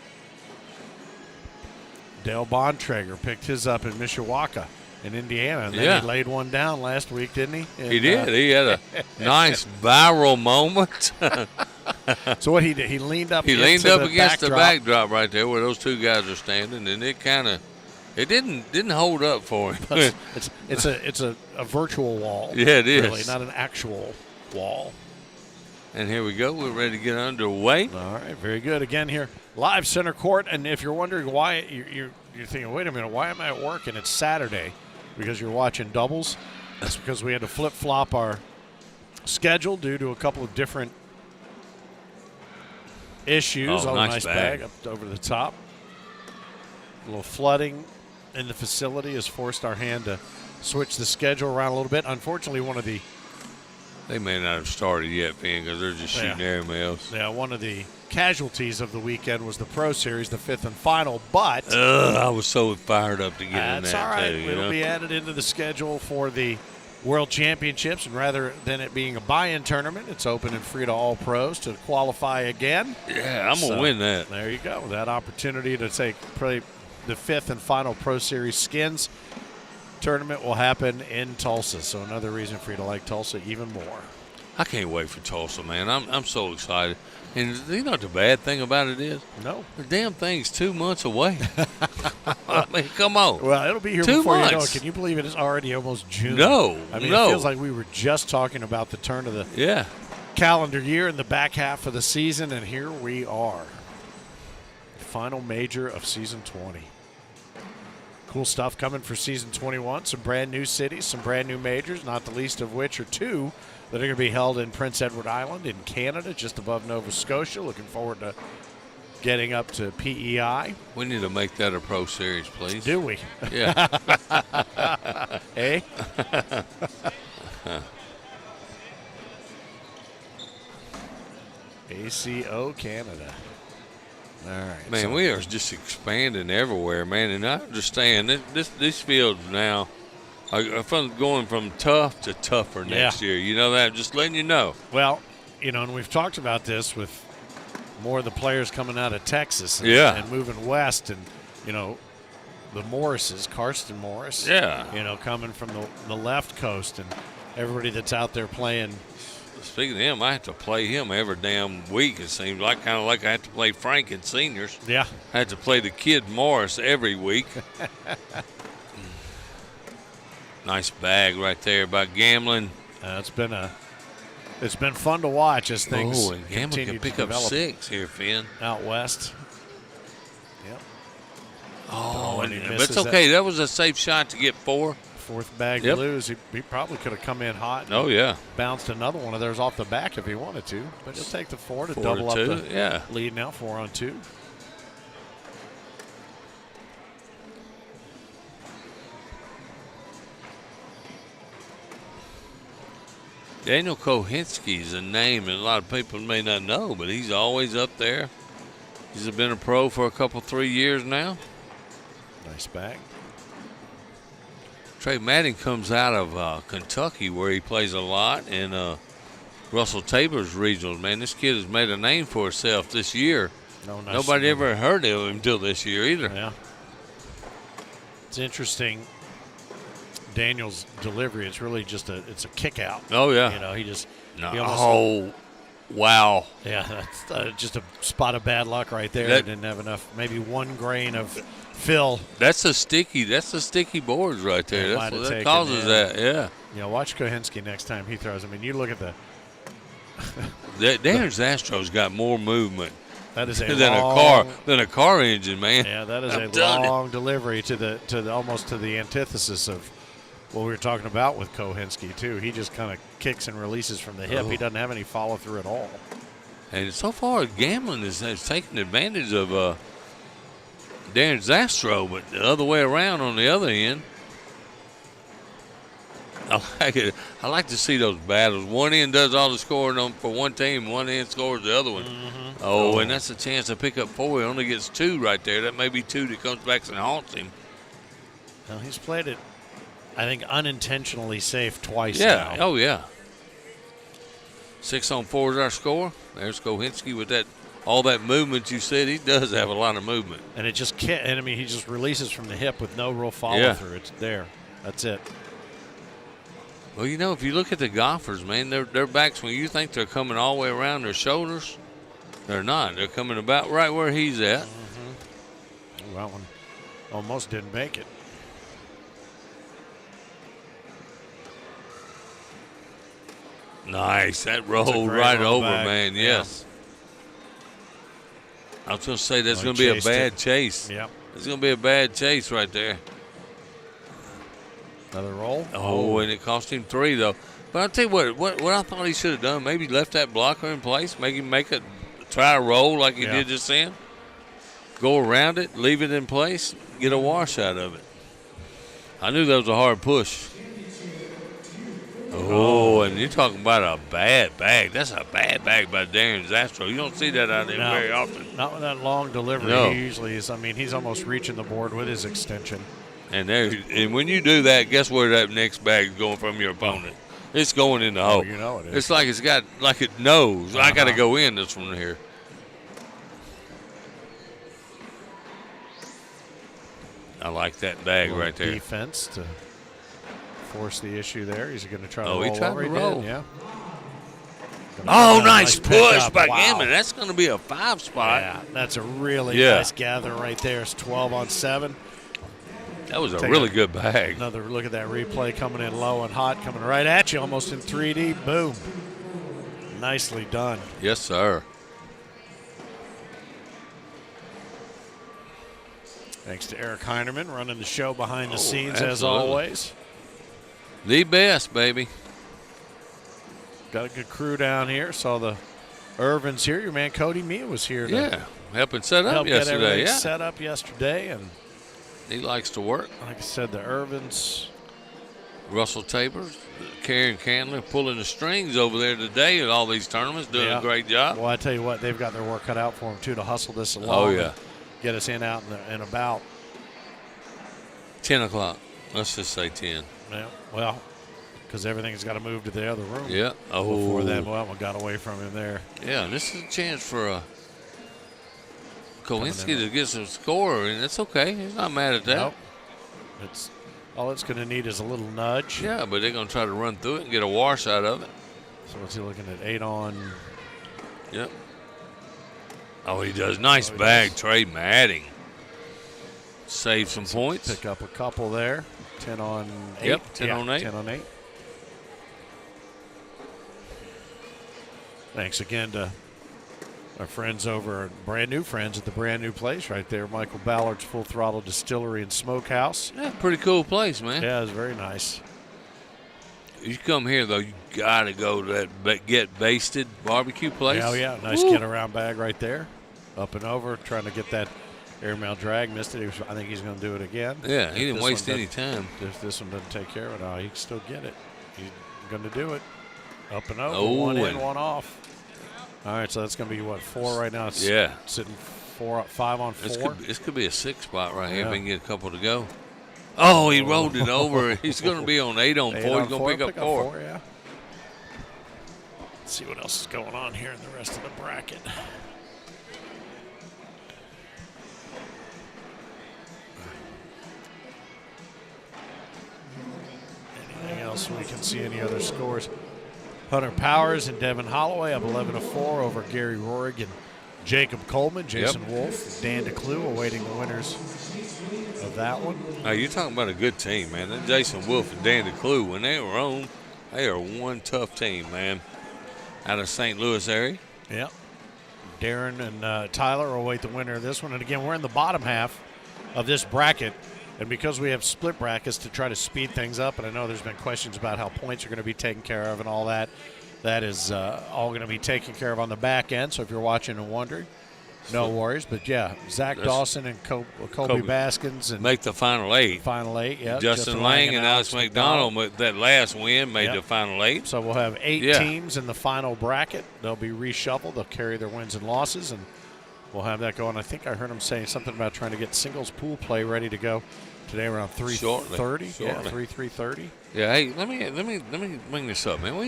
Dale Bontrager picked his up in Mishawaka in Indiana. And then he laid one down last week, didn't he? And, he did. He had a nice viral moment. So what he did, he leaned up. He leaned up against the backdrop right there where those two guys are standing, and it didn't hold up for him. it's a virtual wall. Yeah, it is. Really, not an actual wall. And here we go. We're ready to get underway. All right, very good. Again here, live center court. And if you're wondering why, you're thinking, wait a minute, why am I at work? And it's Saturday because you're watching doubles. That's because we had to flip-flop our schedule due to a couple of different issues. Oh, nice bag up over the top. A little flooding in the facility has forced our hand to switch the schedule around a little bit. Unfortunately, They may not have started yet, Finn, because they're just shooting airmails. Yeah, one of the casualties of the weekend was the Pro Series, the fifth and final. But I was so fired up to get in that. That's all right. Too, It'll be added into the schedule for the World Championships, and rather than it being a buy-in tournament, it's open and free to all pros to qualify again. Yeah, I'm going to win that. There you go. That opportunity to take probably the 5th and final Pro Series Skins tournament will happen in Tulsa. So another reason for you to like Tulsa even more. I can't wait for Tulsa, man. I'm so excited. And you know what the bad thing about it is? No. The damn thing's 2 months away. I mean, come on. Well, it'll be here 2 before months. you know it. Can you believe it is already almost June? No, I mean, no. it feels like we were just talking about the turn of the Yeah. calendar year in the back half of the season, and here we are. Final major of season 20. Cool stuff coming for season 21. Some brand new cities, some brand new majors, not the least of which are 2 that are going to be held in Prince Edward Island in Canada, just above Nova Scotia. Looking forward to getting up to PEI. We need to make that a Pro Series, please. Do we? Yeah. Eh? ACO Canada. All right. Man, we are just expanding everywhere, man. And I understand these fields now are going from tough to tougher next year. You know that? I'm just letting you know. Well, you know, and we've talked about this with more of the players coming out of Texas and moving west, and, you know, the Morrises, Karsten Morris, you know, coming from the left coast, and everybody that's out there playing. Speaking of him, I have to play him every damn week, it seems like. Kind of like I have to play Frank in seniors. Yeah. I have to play the kid Morris every week. Nice bag right there by Gambling. It's been fun to watch as things and Gambling continue can pick to up develop 6 here, Finn. out west. Yep. Oh, and he but misses it's okay. That was a safe shot to get 4. Fourth bag Yep. blues. He probably could have come in hot. And Oh, yeah. bounced another one of theirs off the back if he wanted to. But he'll take the 4 to 4 double to up 2, the lead now, 4-on-2. Daniel Kohinski is a name that a lot of people may not know, but he's always up there. He's been a pro for a couple, 3 years now. Nice bag. Trey Madden comes out of Kentucky, where he plays a lot, and Russell Tabor's regionals. Man, this kid has made a name for himself this year. No, nice. Nobody ever heard of him until this year either. Yeah. It's interesting. Daniel's delivery, it's really just it's a kick out. Oh, yeah. You know, he just. No. He almost, Oh, wow. yeah, that's just a spot of bad luck right there. He didn't have enough, maybe 1 grain of fill. That's the sticky boards right there. That's what that causes that, yeah. You know, watch Kohinski next time he throws. I mean, you look at the. Darren Zastro's got more movement That is than a car engine, man. Yeah, that is a long delivery to the almost to the antithesis of what we were talking about with Kohinski too. He just kind of kicks and releases from the hip. He doesn't have any follow through at all. And so far, Gambling has taken advantage of Darren Zastro, but the other way around on the other end. I like it. I like to see those battles. One end does all the scoring for one team, one end scores the other one. Mm-hmm. Oh, and that's a chance to pick up 4. He only gets 2 right there. That may be 2 that comes back and haunts him. Well, he's played it, I think, unintentionally safe twice Yeah. now. Oh, yeah. 6 on 4 is our score. There's Kohinski with that. All that movement you said. He does have a lot of movement. And it just can't. And I mean, he just releases from the hip with no real follow through. It's there. That's it. Well, you know, if you look at the golfers, man, their backs, when you think they're coming all the way around their shoulders, they're not. They're coming about right where he's at. Mm-hmm. That one almost didn't make it. Nice. That rolled right over, back. man. Yeah. Yes. I was going to say that's Oh, going to be a chased bad it. chase. Yep. It's going to be a bad chase right there. Another roll. Oh, and it cost him 3, though. But I'll tell you what I thought he should have done, maybe left that blocker in place, try a roll like he did just then. Go around it, leave it in place, get a wash out of it. I knew that was a hard push. Oh, and you're talking about a bad bag. That's a bad bag by Darren Zastro. You don't see that out there very often. Not with that long delivery. No. He usually is. I mean, he's almost reaching the board with his extension. And when you do that, guess where that next bag's going from your opponent? It's going in the hole. You know it is. It's like it knows. I got to go in this one here. I like that bag right there. Defense to force the issue there. He's going to try to Oh, he roll tried over. to He roll. did, yeah. Oh, nice push pickup. by Wow. Gammon. That's going to be a 5 spot. Yeah, that's a really Yeah. nice gather right there. It's 12 on 7. That was a Take really good bag. Another look at that replay coming in low and hot, coming right at you, almost in 3D. Boom. Nicely done. Yes, sir. Thanks to Eric Heinerman running the show behind the scenes as absolutely. always. The best, baby. Got a good crew down here. Saw the Irvins here. Your man Cody Mia was here to Yeah. Helping set up help get yesterday. everything Yeah. set up yesterday. And He likes to work. like I said, the Irvins. Russell Tabor, Karen Candler pulling the strings over there today at all these tournaments, doing Yeah. a great job. Well, I tell you what, they've got their work cut out for them, too, to hustle this along. Oh, yeah. And get us in, out, and about. 10 o'clock. Let's just say 10. Yeah, well, because everything's got to move to the other room. Yeah. Oh. Before then, well, we got away from him there. Yeah, this is a chance for Kowinski to get some score, and it's okay. He's not mad at that. Nope. All it's going to need is a little nudge. Yeah, but they're going to try to run through it and get a wash out of it. So what's he looking at? 8 on. Yep. Oh, he does. Nice bag, Trey Madding. Save some points. Pick up a couple there. 10 on 8. Yep, 10 on 8. 10 on 8. Thanks again to our friends over, brand new friends at the brand new place right there, Michael Ballard's Full Throttle Distillery and Smokehouse. Yeah, pretty cool place, man. Yeah, it's very nice. You come here, though, you got to go to that Get Basted barbecue place. Oh, yeah, nice Woo. get around bag right there. Up and over, trying to get that airmail drag. Missed it. I think he's going to do it again. Yeah, he If didn't this waste one any doesn't- time. If this one doesn't take care of it, he can still get it. He's going to do it. Up and over, Oh, one in, and- one off. All right, so that's going to be, 4 right now? It's Yeah. sitting 5 on 4. This could be a 6 spot right here Yeah. if we can get a couple to go. Oh, he rolled it over. He's going to be on 8 on 4. 8 He's on going 4, to pick up 4. Yeah. Let's see what else is going on here in the rest of the bracket. Anything else we can see? Any other scores? Hunter Powers and Devin Holloway up 11-4 over Gary Rorig and Jacob Coleman. Jason Wolf, Dan DeClue awaiting the winners of that one. Now, you're talking about a good team, man. That Jason Wolf and Dan DeClue, when they were on, they are one tough team, man, out of St. Louis area. Yep. Darren and Tyler await the winner of this one. And again, we're in the bottom half of this bracket. And because we have split brackets to try to speed things up, and I know there's been questions about how points are going to be taken care of and all that, that is all going to be taken care of on the back end. So if you're watching and wondering, no worries. But, yeah, Zach Dawson and Kobe Baskins and make the final 8. Final 8, yeah. Justin Lang and Alex McDonald with that last win made the final 8. So we'll have 8 Yeah. teams in the final bracket. They'll be reshuffled. They'll carry their wins and losses, and we'll have that going. I think I heard him saying something about trying to get singles pool play ready to go today around 3:30. Yeah, 3:30. Yeah, hey, let me bring this up, man. What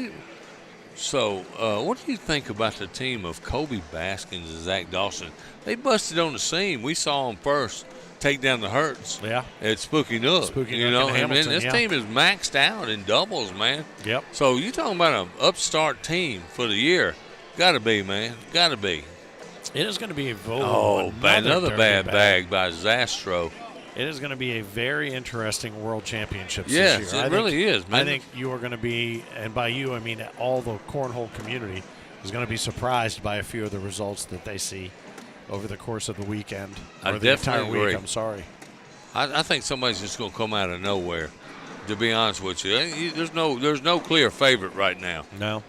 do you think about the team of Kobe Baskins and Zach Dawson? They busted on the scene. We saw them first take down the Hurts. Yeah. At Spooky Nook. Spooky you Nook know, in and Hamilton, this yeah. team is maxed out in doubles, man. Yep. So you talking about an upstart team for the year? Got to be, man. Got to be. It is going to be Another bad bag by Zastro. It is going to be a very interesting World Championships Yes, this year. it really is, man. I think you are going to be, and by you I mean all the cornhole community, is going to be surprised by a few of the results that they see over the course of the weekend. I or the entire definitely week, agree. I'm sorry. I think somebody's just going to come out of nowhere. To be honest with you, there's no clear favorite right now. No,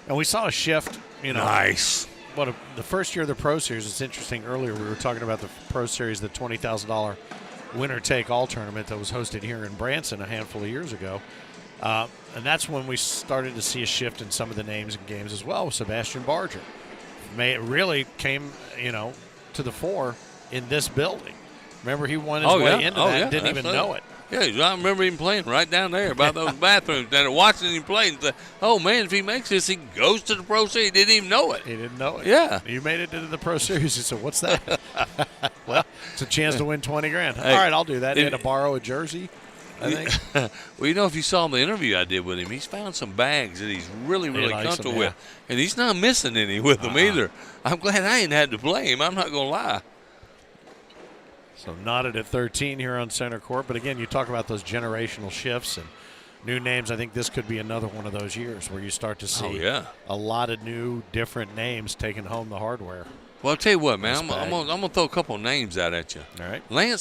and we saw a shift. Nice. The first year of the Pro Series. It's interesting. Earlier we were talking about the Pro Series, the $20,000 winner-take-all tournament that was hosted here in Branson a handful of years ago, and that's when we started to see a shift in some of the names and games as well. Sebastian Barger, it really came to the fore in this building. Remember, he won his way into that and didn't even know it. Yeah, I remember him playing right down there by those bathrooms. And watching him play and say, oh, man, if he makes this, he goes to the Pro Series. He didn't even know it. He didn't know it. Yeah. You made it into the Pro Series. He said, what's that? Well, it's a chance to win 20 grand. Hey, all right, I'll do that. And to borrow a jersey, I think. Well, you know, if you saw the interview I did with him, he's found some bags that he's really, really comfortable with. And he's not missing any with them either. I'm glad I ain't had to play him. I'm not going to lie. So knotted at 13 here on center court. But, again, you talk about those generational shifts and new names. I think this could be another one of those years where you start to see a lot of new, different names taking home the hardware. Well, I'll tell you what, man. I'm gonna throw a couple of names out at you. All right. Grant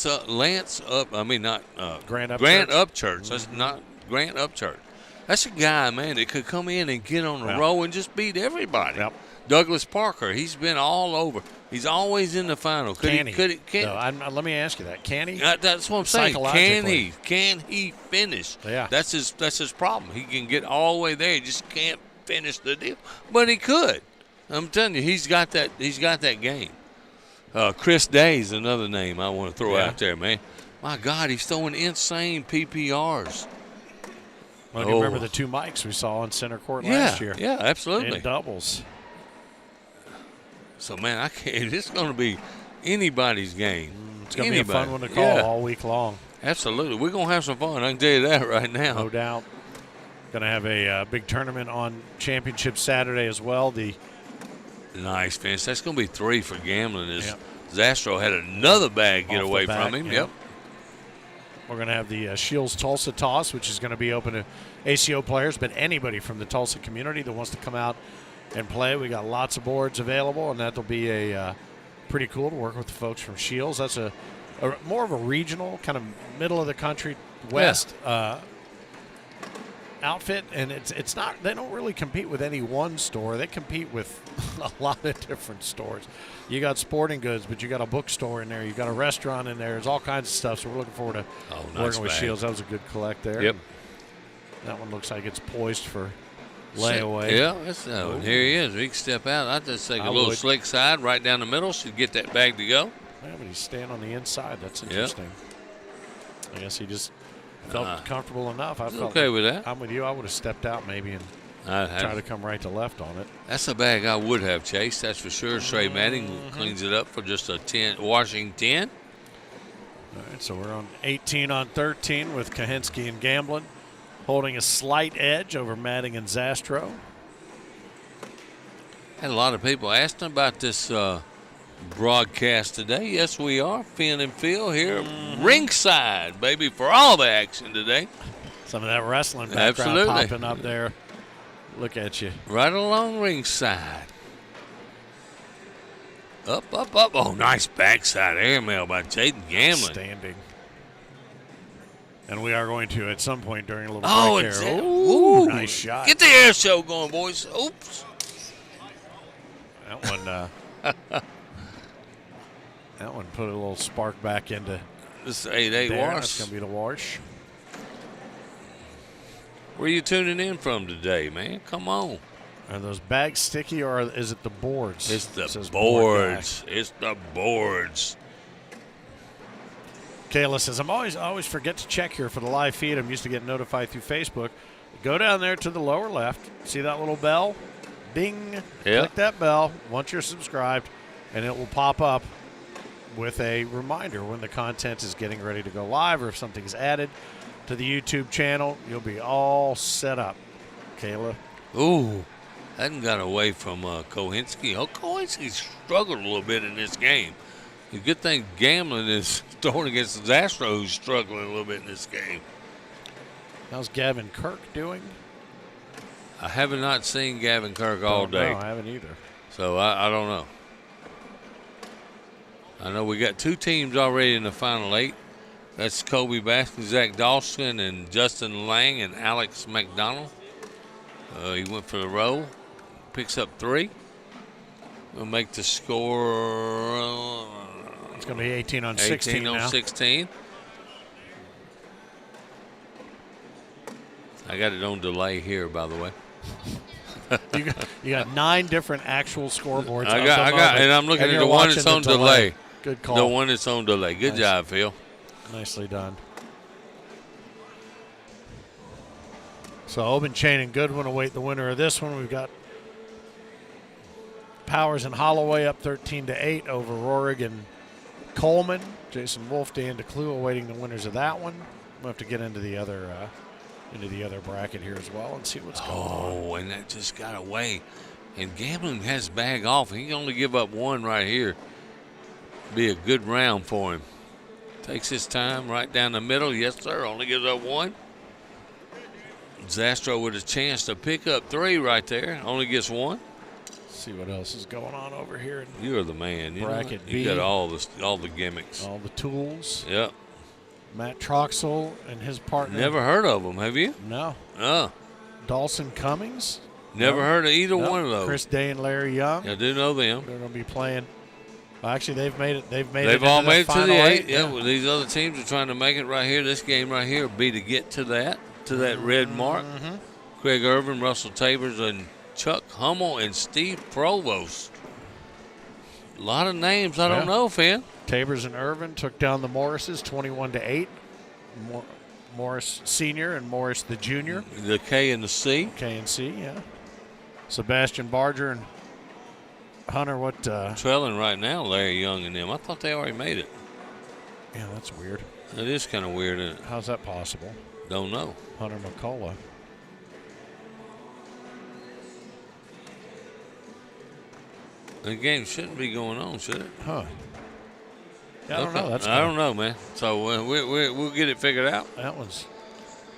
Upchurch. That's not Grant Upchurch. That's a guy, man, that could come in and get on a roll and just beat everybody. Yep. Douglas Parker, he's been all over. He's always in the final. Let me ask you that. Can he? That's what I'm saying. Can he finish? Yeah. That's his problem. He can get all the way there. He just can't finish the deal. But he could. I'm telling you, he's got that game. Chris Day's another name I want to throw out there, man. My God, he's throwing insane PPRs. Well, you remember the two mics we saw on center court last year? Yeah, absolutely. In doubles. So, man, I can't. It's going to be anybody's game. It's going to be a fun one to call all week long. Absolutely. We're going to have some fun. I can tell you that right now. No doubt. Going to have a big tournament on Championship Saturday as well. Nice finish. That's going to be 3 for gambling. Zastro had another bag get away from him. Yep. We're going to have the Shields Tulsa toss, which is going to be open to ACO players, but anybody from the Tulsa community that wants to come out and play. We got lots of boards available, and that'll be a pretty cool to work with the folks from Shields. That's a more of a regional, kind of middle of the country, west outfit, and it's not. They don't really compete with any one store. They compete with a lot of different stores. You got sporting goods, but you got a bookstore in there. You got a restaurant in there. There's all kinds of stuff. So we're looking forward to working with Shields. That was a good collect there. Yep. That one looks like it's poised for layaway. Yeah, here he is. He can step out. I just take a little slick side right down the middle. Should get that bag to go. Yeah, but he's staying on the inside. That's interesting. I guess he just felt comfortable enough. I felt okay with that. I'm with you. I would have stepped out maybe and try to come right to left on it. That's a bag I would have chased. That's for sure. Trey Manning cleans it up for just a 10, washing 10. All right, so we're on 18 on 13 with Kahinsky and Gamblin holding a slight edge over Manning and Zastro. Had a lot of people asking about this broadcast today. Yes, we are. Finn and Phil here ringside, baby, for all the action today. Some of that wrestling background popping up there. Look at you. Right along ringside. Up. Oh, nice backside airmail by Jaden Gamblin. Standing. And we are going to, at some point during a little break here. Ooh, nice shot. Get the air show going, boys. Oops. That one, that one put a little spark back into this 8-8 wash. That's going to be the wash. Where are you tuning in from today, man? Come on. Are those bags sticky, or is it the boards? It's the boards. It's the boards. Kayla says, I always forget to check here for the live feed. I'm used to getting notified through Facebook. Go down there to the lower left. See that little bell? Ding. Yep. Click that bell once you're subscribed, and it will pop up with a reminder when the content is getting ready to go live, or if something's added to the YouTube channel. You'll be all set up, Kayla. Ooh, hadn't got away from Kohinski. Kohinski struggled a little bit in this game. The good thing Gamblin is throwing against Zastro, who's struggling a little bit in this game. How's Gavin Kirk doing? I have not seen Gavin Kirk all day. No, I haven't either. So I don't know. I know we got 2 teams already in the Final 8. That's Kobe Baskin, Zach Dawson, and Justin Lang and Alex McDonald. He went for the roll. Picks up 3. We'll make the score. It's going to be 18 on 16 18 on now. 16. I got it on delay here, by the way. you got 9 different actual scoreboards. I got, and I'm looking at the one that's on delay. Good call. The one that's on delay. Good job, Phil. Nicely done. So Obenchain and Goodwin await the winner of this one. We've got Powers and Holloway up 13-8 over Rohrig and Coleman. Jason Wolf, Dan DeClue awaiting the winners of that one. We'll have to get into the other bracket here as well and see what's going on. Oh, and that just got away. And Gambling has bag off. He can only give up one right here. Be a good round for him. Takes his time right down the middle. Yes, sir. Only gives up one. Zastro with a chance to pick up 3 right there. Only gets 1. See what else is going on over here. You're the man. Bracket B. You got all the gimmicks. All the tools. Yep. Matt Troxel and his partner. Never heard of them, have you? No. Oh. Dawson Cummings. Never heard of either one of those. Chris Day and Larry Young. I do know them. They're going to be playing. Well, actually, they've made it. They've all made it to the 8. Yeah. Yeah. Well, these other teams are trying to make it right here. This game right here will be to get to that red mark. Mm-hmm. Craig Irvin, Russell Tabers, and Chuck Hummel and Steve Provost. A lot of names I don't know, Finn. Tabers and Irvin took down the Morrises 21-8. Morris Sr. and Morris the Jr. The K and the C. K and C, yeah. Sebastian Barger and Hunter, what? Trailing right now, Larry Young and them. I thought they already made it. Yeah, that's weird. It is kind of weird, isn't it? How's that possible? Don't know. Hunter McCullough. The game shouldn't be going on, should it? Huh. Yeah, I don't know. I don't know, man. So we'll get it figured out. That one's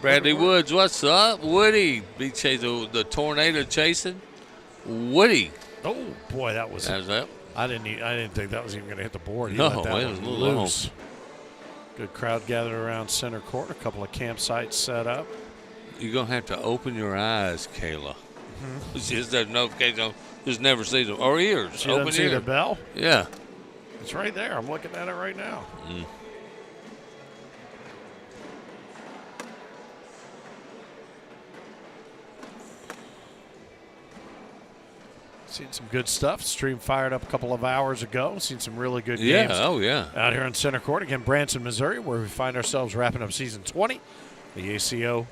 Bradley Woods, what's up? Woody, be chasing the tornado chasing. Woody. Oh boy, that was. How's that? I didn't think that was even going to hit the board. He No, let that it was one a little loose. Good crowd gathered around center court. A couple of campsites set up. You're gonna have to open your eyes, Kayla. It's just that notification. Just never see them or ears. She Open doesn't see ears. the bell. Yeah. It's right there. I'm looking at it right now. Seen some good stuff. Stream fired up a couple of hours ago. Seen some really good games. Oh yeah. Out here in center court again, Branson, Missouri, where we find ourselves wrapping up season 20. The ACO.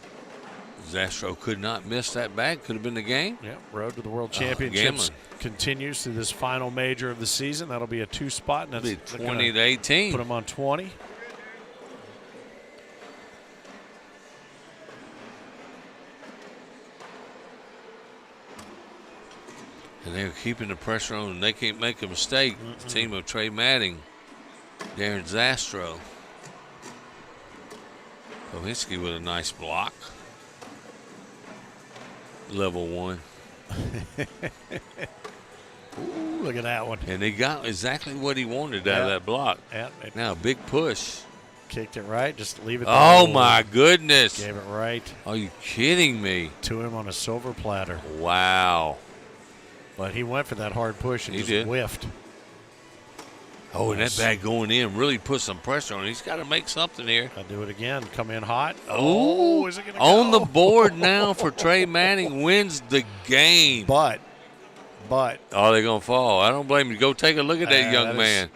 Zastro could not miss that bag. Could have been the game. Yeah, road to the World Championships continues through this final major of the season. That'll be a 2-spot. And It'll be 20-18. Put them on 20. And they're keeping the pressure on, and they can't make a mistake. The team of Trey Matting, Darren Zastro. Kohinski with a nice block. Level 1. Ooh, look at that one. And he got exactly what he wanted out of that block. Yeah, Now a big push. kicked it right. Just leave it there. Oh, my goodness. Gave it right Are you kidding me? to him on a silver platter. Wow. But he went for that hard push and He just did. whiffed. Oh, and that bag going in really put some pressure on him. He's got to make something here. I'll do it again. Come in hot. Oh, is it gonna on go? the board now for Trey Manning, wins the game. But. Oh, they're going to fall. I don't blame you. Go take a look at that young man.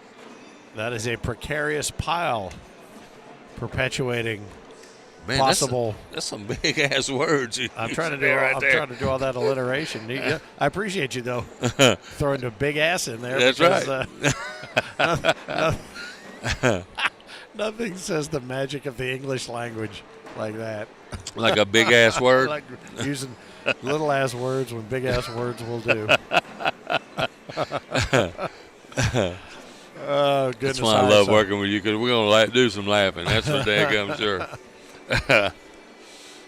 That is a precarious pile perpetuating Man, possible. That's some big ass words. I'm trying to do. Right I'm there. trying to do all that alliteration. I appreciate you though, throwing the big ass in there. That's because, right. Nothing says the magic of the English language like that. Like a big ass word. Like using little ass words when big ass words will do. Oh goodness! That's why I love working with you, because we're going to do some laughing. That's for daggum sure.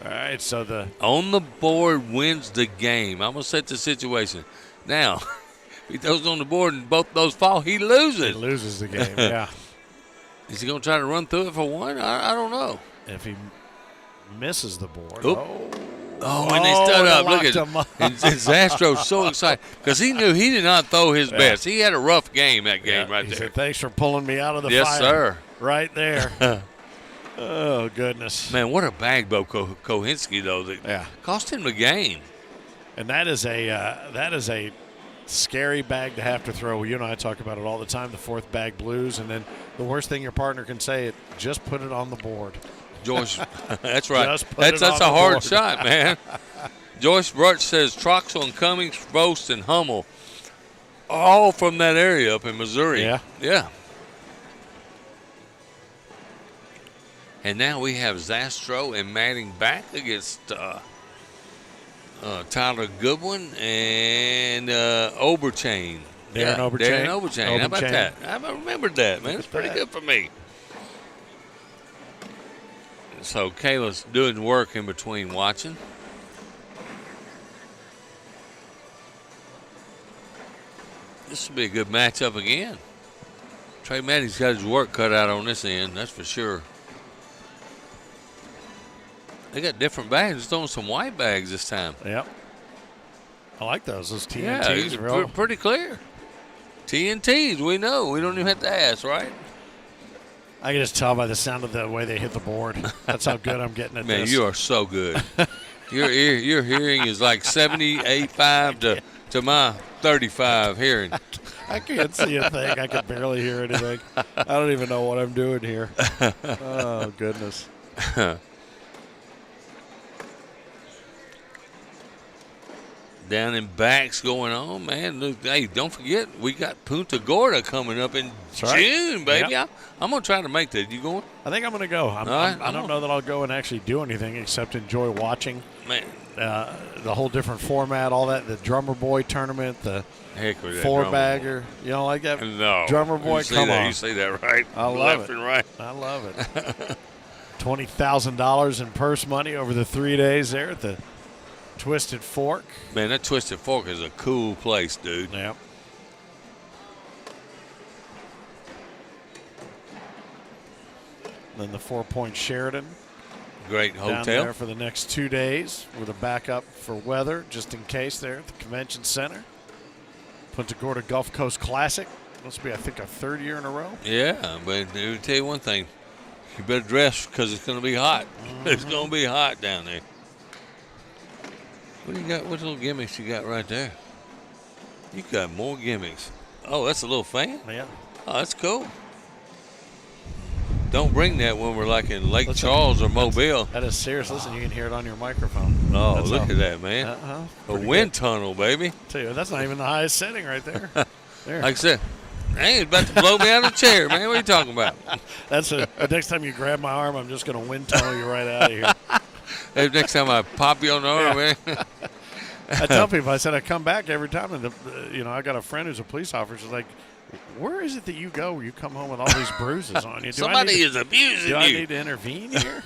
All right, so the On the board wins the game. I'm going to set the situation. Now, if he throws on the board and both those fall, he loses. he loses the game. Yeah, Is he going to try to run through it for one? I don't know. if he misses the board. Oop. Oh, and they Oh, stood they up. Look locked at him up. and Zastro's so excited because he knew he did not throw his best. He had a rough game that game right he there. said, "Thanks for pulling me out of the Yes, fire." sir. Right there. Oh goodness. Man, what a bag by Kohinski though that cost him the game. And that is a scary bag to have to throw. You and I talk about it all the time. The fourth bag blues, and then the worst thing your partner can say, just put it on the board. Joyce, that's right. Just put That's it on a the hard board. shot, man. Joyce Brutch says Troxel and Cummings, Boast, and Hummel, all from that area up in Missouri. Yeah. Yeah. And now we have Zastro and Manning back against Tyler Goodwin and Oberchain. Darren Oberchain. Darren Oberchain. How about Oberchain. that? I remembered that, man. It's pretty good for me. So Kayla's doing work in between watching. This will be a good matchup again. Trey Matty's got his work cut out on this end, that's for sure. They got different bags. They're throwing some white bags this time. Yep. I like those. Those TNTs. Yeah, it's real. pretty clear. TNTs, we know. We don't even have to ask, right? I can just tell by the sound of the way they hit the board. That's how good I'm getting at Man, this. you are so good. Your hearing is like 78.5 to my 35 hearing. I can't see a thing. I can barely hear anything. I don't even know what I'm doing here. Oh, goodness. Down in backs going on, man. Look, hey, don't forget, we got Punta Gorda coming up in right. June, baby. Yep. I'm going to try to make that. You going? I think I'm going to go. I don't know that I'll go and actually do anything except enjoy watching Man, the whole different format, all that, the Drummer Boy tournament, the heck with that four-bagger. You don't like that? No. Drummer Boy, You see come that, on. You see that right? I love Left it. and right. I love it. $20,000 in purse money over the 3 days there at the Twisted Fork. Man, that Twisted Fork is a cool place, dude. Yep. Then the 4 Point Sheridan Great down hotel. there for the next 2 days with a backup for weather just in case there at the convention center. Punta Gorda Gulf Coast Classic. Must be, I think, our third year in a row. Yeah, but let me tell you one thing. You better dress because it's going to be hot. It's going to be hot down there. What do you got? What little gimmicks you got right there? You got more gimmicks. Oh, that's a little fan? Yeah. Oh, that's cool. Don't bring that when we're like in Lake Listen, Charles or Mobile. That is serious. Listen, you can hear it on your microphone. Oh, That's look how- at that, man. Uh-huh. A Pretty wind tunnel, baby. good. Tell you, that's not even the highest setting right there. There. Like I said, dang, it's about to blow me out of the chair, man. What are you talking about? That's the next time you grab my arm, I'm just going to wind tunnel you right out of here. Hey, next time I pop you on the arm, man. I tell people, I said I come back every time, and I got a friend who's a police officer. She's like, "Where is it that you go where you come home with all these bruises on you? Somebody is abusing Do I you. need to intervene here?"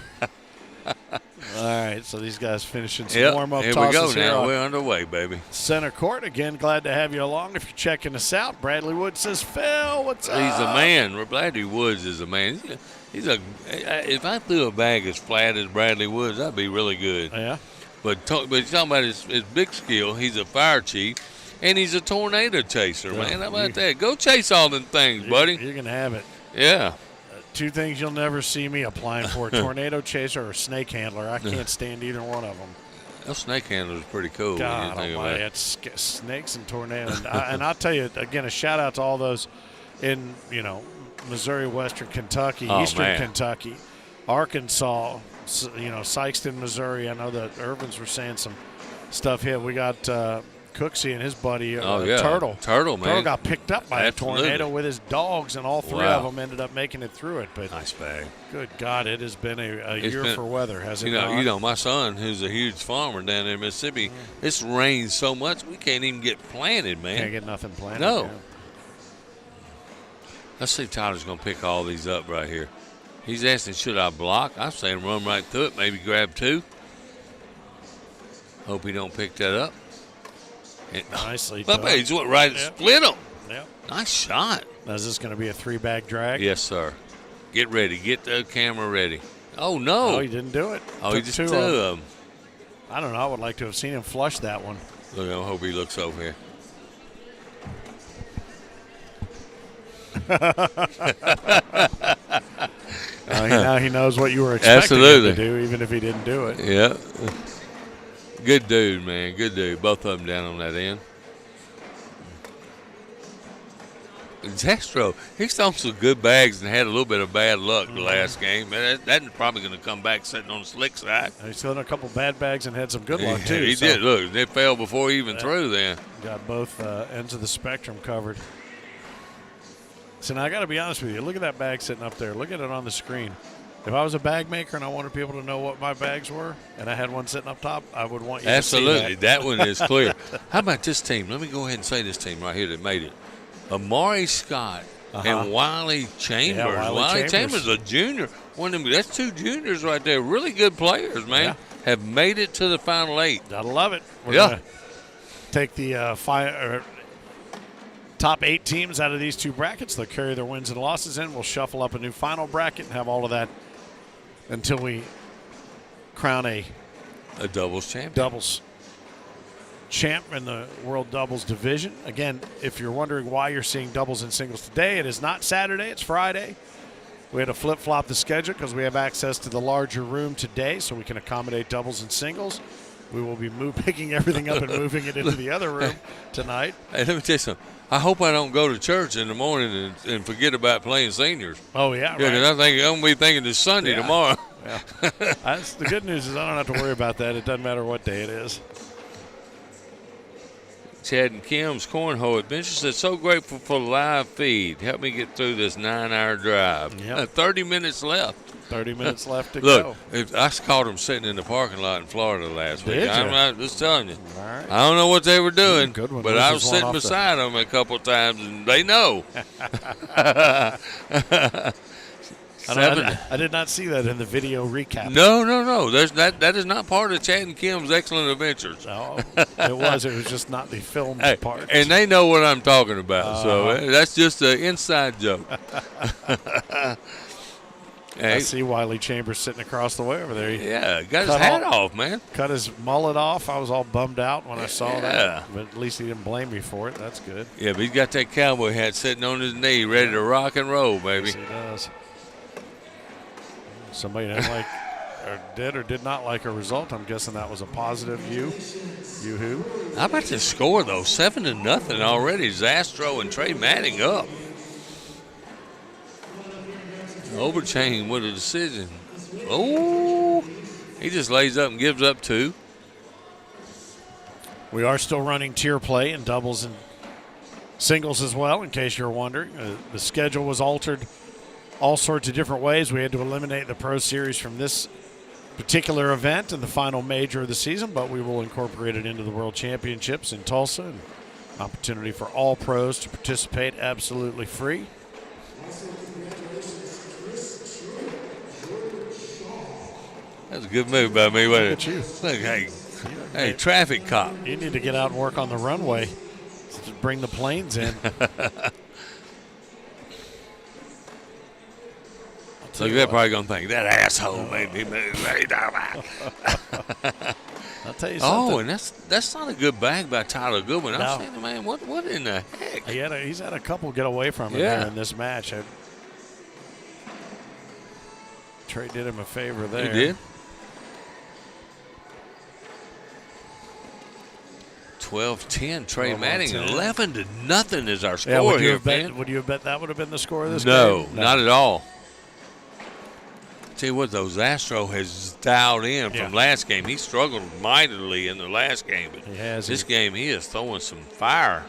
All right, so these guys finishing some warm-up Here we tosses go here now. on We're underway, baby. Center Court. Again, glad to have you along. If you're checking us out, Bradley Wood says, "Phil, what's up?" He's a man. Bradley Woods is a man. If I threw a bag as flat as Bradley Woods, that'd be really good. Yeah. But you're talking about his big skill. He's a fire chief, and he's a tornado chaser, Yeah, man. How about that? Go chase all them things, buddy. You're going to have it. Yeah. Two things you'll never see me applying for: tornado chaser or snake handler. I can't stand either one of them. That snake handler is pretty cool. God when you think almighty, about it. it's snakes and tornadoes. And I'll tell you, again, a shout-out to all those in, Missouri, Western Kentucky, Oh, Eastern man. Kentucky, Arkansas, Sikeston, Missouri. I know that Irvins were saying some stuff here. We got Cooksey and his buddy, Turtle. Turtle, man. Turtle got picked up by Absolutely. a tornado with his dogs, and all three Wow. of them ended up making it through it. But Nice bag. good God, it has been a year been- for weather, hasn't You it? know, not? my son, who's a huge farmer down there in Mississippi, it's rained so much we can't even get planted, man. Can't get nothing planted. No. yeah. Let's see if Tyler's going to pick all these up right here. He's asking, should I block? I'm saying run right through it, maybe grab two. Hope he don't pick that up. And, Nicely but done. he just went right and Yep. split them. Yep. Nice shot. Now, is this going to be a three-bag drag? Yes, sir. Get ready. Get the camera ready. Oh, no. Oh, he didn't do it. Oh, he Took just two two of 'em. of them. I don't know. I would like to have seen him flush that one. Look, I hope he looks over here. Now he knows what you were expecting him Absolutely. to do, even if he didn't do it. Yeah. Good dude, man. Good dude. Both of them down on that end. Zastro, he's thrown some good bags and had a little bit of bad luck the last game. That's probably going to come back sitting on the slick side. He's thrown a couple bad bags and had some good luck, too. He so did. Look, they fell before he even threw then. got both ends of the spectrum covered. So now I got to be honest with you. Look at that bag sitting up there. Look at it on the screen. If I was a bag maker and I wanted people to know what my bags were, and I had one sitting up top, I would want you Absolutely. to see that. That one is clear. How about this team? Let me go ahead and say this team right here that made it. Amari Scott and Wiley Chambers. Yeah, Wiley Chambers, a junior. One of them, that's two juniors right there. Really good players, man. Yeah. Have made it to the Final Eight. Gotta love it. We're Yeah. gonna take the top 8 teams out of these 2 brackets. They'll carry their wins and losses in. We'll shuffle up a new final bracket and have all of that until we crown a doubles champion. doubles champ in the World Doubles Division. Again, if you're wondering why you're seeing doubles and singles today, it is not Saturday, it's Friday. We had to flip-flop the schedule because we have access to the larger room today so we can accommodate doubles and singles. We will be picking everything up and moving it into the other room tonight. Hey, let me tell you something. I hope I don't go to church in the morning and forget about playing seniors. Oh, yeah, Yeah, because I'm going to be thinking it's Sunday tomorrow. Yeah. That's the good news is I don't have to worry about that. It doesn't matter what day it is. Chad and Kim's Cornhole Adventure said, so grateful for the live feed. Help me get through this 9-hour drive. Yep. 30 minutes left. 30 minutes left to Look, go. I caught them sitting in the parking lot in Florida last week. Did I'm ya? not just telling you. All right. I don't know what they were doing, Good one. but Those I is was one sitting off the- beside them a couple of times, and they know. I did not see that in the video recap. No. That is not part of Chad and Kim's Excellent Adventures. No, it was just not the filmed Hey, part. and they know what I'm talking about, so that's just an inside joke. I see Wiley Chambers sitting across the way over there. He Yeah, got his hat off, man. cut his mullet off. I was all bummed out when I saw Yeah. that, but at least he didn't blame me for it. That's good. Yeah, but he's got that cowboy hat sitting on his knee, ready to rock and roll, baby. Yes, he does. Somebody didn't like, or did not like a result. I'm guessing that was a positive view. You-hoo. How about the score, though? 7-0 already. Zastro and Trey Manning up. Overchain with a decision. Oh, he just lays up and gives up 2. We are still running tier play in doubles and singles as well, in case you're wondering. The schedule was altered all sorts of different ways. We had to eliminate the Pro Series from this particular event and the final major of the season, but we will incorporate it into the World Championships in Tulsa. And opportunity for all pros to participate, absolutely free. That's a good move by me. Look at you. Look, hey, traffic cop. You need to get out and work on the runway to bring the planes in. Look, they're probably going to think, that asshole made me move. I'll tell you something. Oh, and that's not a good bag by Tyler Goodwin. No. I'm saying, man, what in the heck? He's had a couple get away from him Yeah. there in this match. Trey did him a favor there. He did. 12-10, Trey 12 on Manning. 10. 11-0 is our score Yeah, would you here, have bet? man. Would you have bet that would have been the score of this No, game? not at all. Tell you what, though, Zastro has dialed in from last game. He struggled mightily in the last game, but He has. this game he is throwing some fire.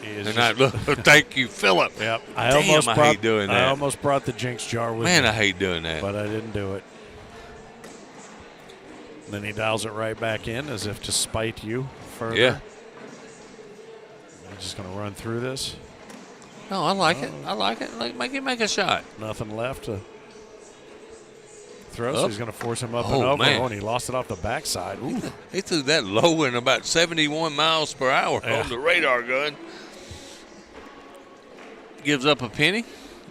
He is And just- thank you, Philip. Yep. I hate doing I that. almost brought the jinx jar with Man, me, I hate doing that. but I didn't do it. Then he dials it right back in as if to spite you further. Yeah. I'm just going to run through this. No, I like it. I like it. Make a shot. Nothing left to throw, so Up. he's going to force him up Oh, and over. man. Oh, and he lost it off the backside. Ooh. He threw that low in about 71 miles per hour Yeah. on the radar gun. Gives up a penny,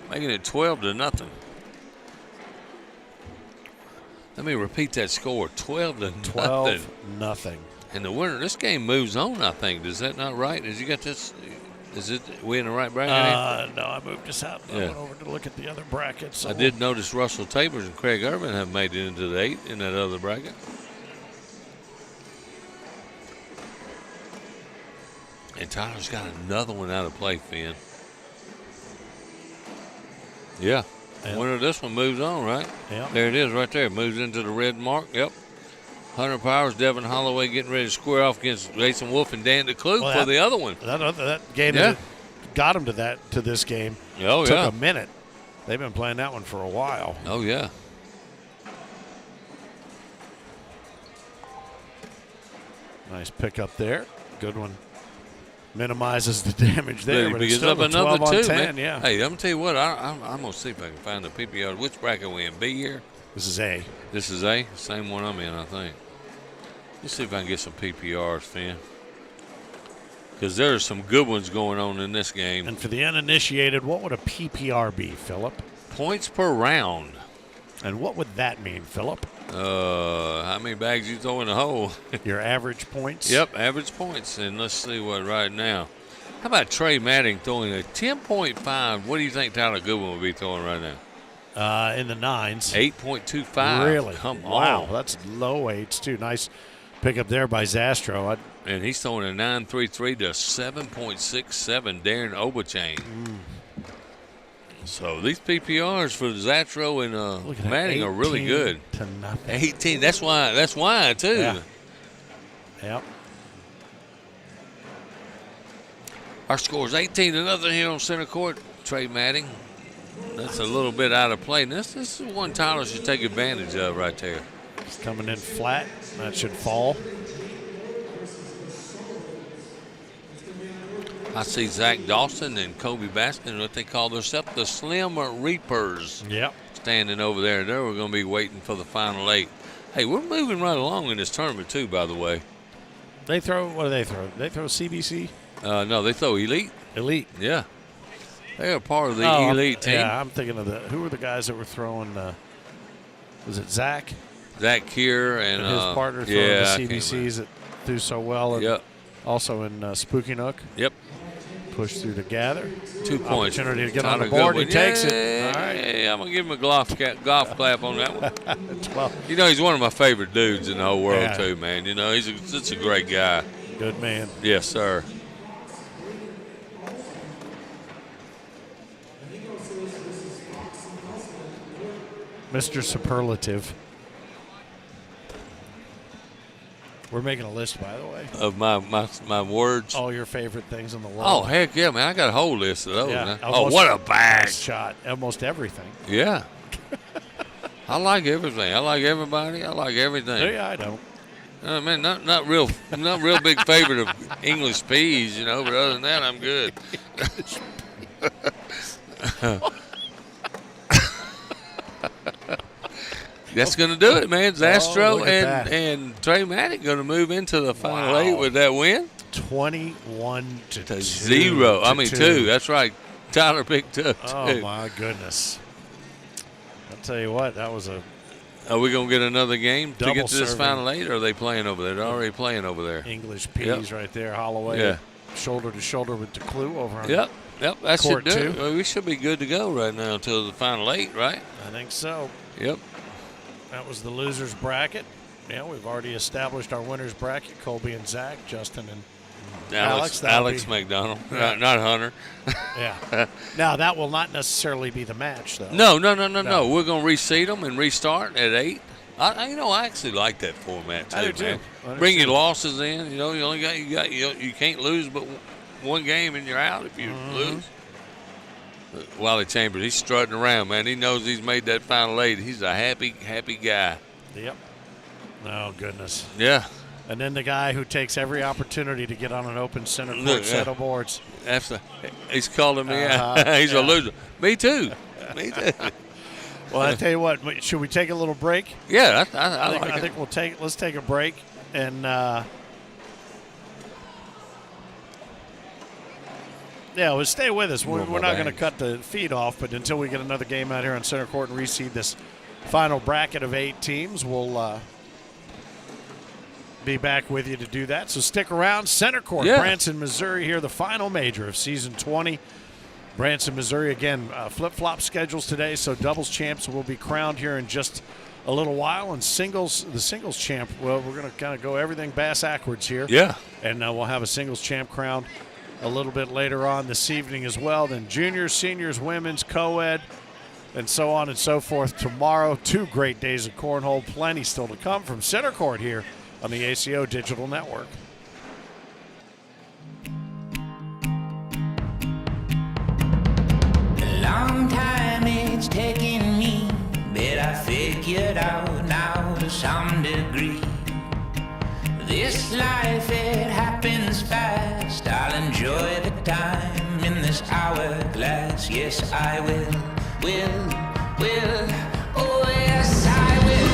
making it 12-0. Let me repeat that score: 12-0. 12-0. And the winner. This game moves on. I think. Is that not right? Is you got this? Is it we in the right bracket? No, I moved us out. I Yeah. went over to look at the other brackets. So I did notice Russell Tabers and Craig Urban have made it into the 8 in that other bracket. And Tyler's got another one out of play, Finn. Yeah. Yep. Winner of this one moves on, right? Yep. There it is right there. Moves into the red mark. Yep. Hunter Powers, Devin Holloway getting ready to square off against Jason Wolf and Dan DeClue for the other one. That game got him to this game. Oh, Took a minute. They've been playing that one for a while. Oh, yeah. Nice pickup there. Good one. Minimizes the damage there. But Because it's still up a another 12 on 2, 10, man. yeah. Hey, I'm going to tell you what. I'm going to see if I can find the PPR. Which bracket we in? B here? This is A. This is A? Same one I'm in, I think. Let's see if I can get some PPRs, Finn. Because there are some good ones going on in this game. And for the uninitiated, what would a PPR be, Philip? Points per round. And what would that mean, Philip? How many bags you throw in the hole? Your average points? Yep, average points. And let's see what right now. How about Trey Matting throwing a 10.5? What do you think Tyler Goodwin would be throwing right now? In the 9s. 8.25. Really? Come on. Wow, that's low 8s, too. Nice pickup there by Zastro. And he's throwing a 9.33 to 7.67, Darren Oberchain. So these PPRs for Zastro and Matting are really good. To nothing. 18. That's why too. Yeah. Yep. Our score is 18-0 here on center court. Trey Matting. That's a little bit out of play. And this is one Tyler should take advantage of right there. It's coming in flat. That should fall. I see Zach Dawson and Kobe Baskin, what they call themselves, the Slim Reapers. Yep. Standing over there. There we're going to be waiting for the final 8. Hey, we're moving right along in this tournament too, by the way. They throw, what do they throw? They throw CBC? No, they throw Elite. Elite. Yeah. They are part of the Elite team. Yeah, I'm thinking of who were the guys that were throwing, was it Zach? Zach Keir and his partner throwing the CBCs that do so well. And also in Spooky Nook. Yep. Push through to gather. 2 points. Opportunity to get Tyler on the board. He Goodwin. takes it. All right. Hey, I'm going to give him a golf clap on that one. 12. You know, he's one of my favorite dudes in the whole world, Yeah. too, man. You know, he's such a great guy. Good man. Yes, sir. Mr. Superlative. We're making a list, by the way. Of my words. All your favorite things in the world. Oh, heck yeah, man. I got a whole list of those. Yeah, Man. Oh, what a bag. Shot. Almost everything. Yeah. I like everything. I like everybody. I like everything. Yeah, I don't. Man, not real big favorite of English peas, you know, but other than that, I'm good. That's going to do it, man. Zastro and Trey Matting going to move into the final 8 with that win. 21 to 0. I mean, 2. That's right. Tyler picked up 2. Oh, my goodness. I'll tell you what, that was a Are we going to get another game to get to this serving. final 8, or are they playing over there? They're already playing over there. English peas right there. Holloway shoulder to shoulder with DeClue over on Yep, that should court do it. 2. Well, we should be good to go right now until the final 8, right? I think so. Yep. That was the losers bracket. Yeah, we've already established our winners bracket. Colby and Zach, Justin and Alex McDonald, not Hunter. Yeah. Now, that will not necessarily be the match, though. No. We're going to reseed them and restart at 8. I actually like that format too, I do man. too. Bring your losses in. You know, you can't lose but one game and you're out if you lose. Wally Chambers, he's strutting around, man. He knows he's made that final 8. He's a happy guy. Yep. Oh, goodness. Yeah. And then the guy who takes every opportunity to get on an open center court set of boards. He's calling me out. He's a loser. Me too. Well, I tell you what, should we take a little break? Yeah, I think let's take a break and we'll stay with us. We're not going to cut the feed off, but until we get another game out here on center court and reseed this final bracket of 8 teams, we'll be back with you to do that. So stick around. Center court, Branson, Missouri here, the final major of season 20. Branson, Missouri, again, flip-flop schedules today, so doubles champs will be crowned here in just a little while. And the singles champ, well, we're going to kind of go everything bass-ackwards here. Yeah. And we'll have a singles champ crowned a little bit later on this evening as well. Then juniors, seniors, women's, co-ed, and so on and so forth tomorrow. 2 great days of cornhole, plenty still to come from center court here on the ACO Digital Network. A long time it's taken me, but I figured out now to some degree. This life, it happens fast. I'll enjoy the time in this hourglass. Yes, I will. Oh, yes, I will.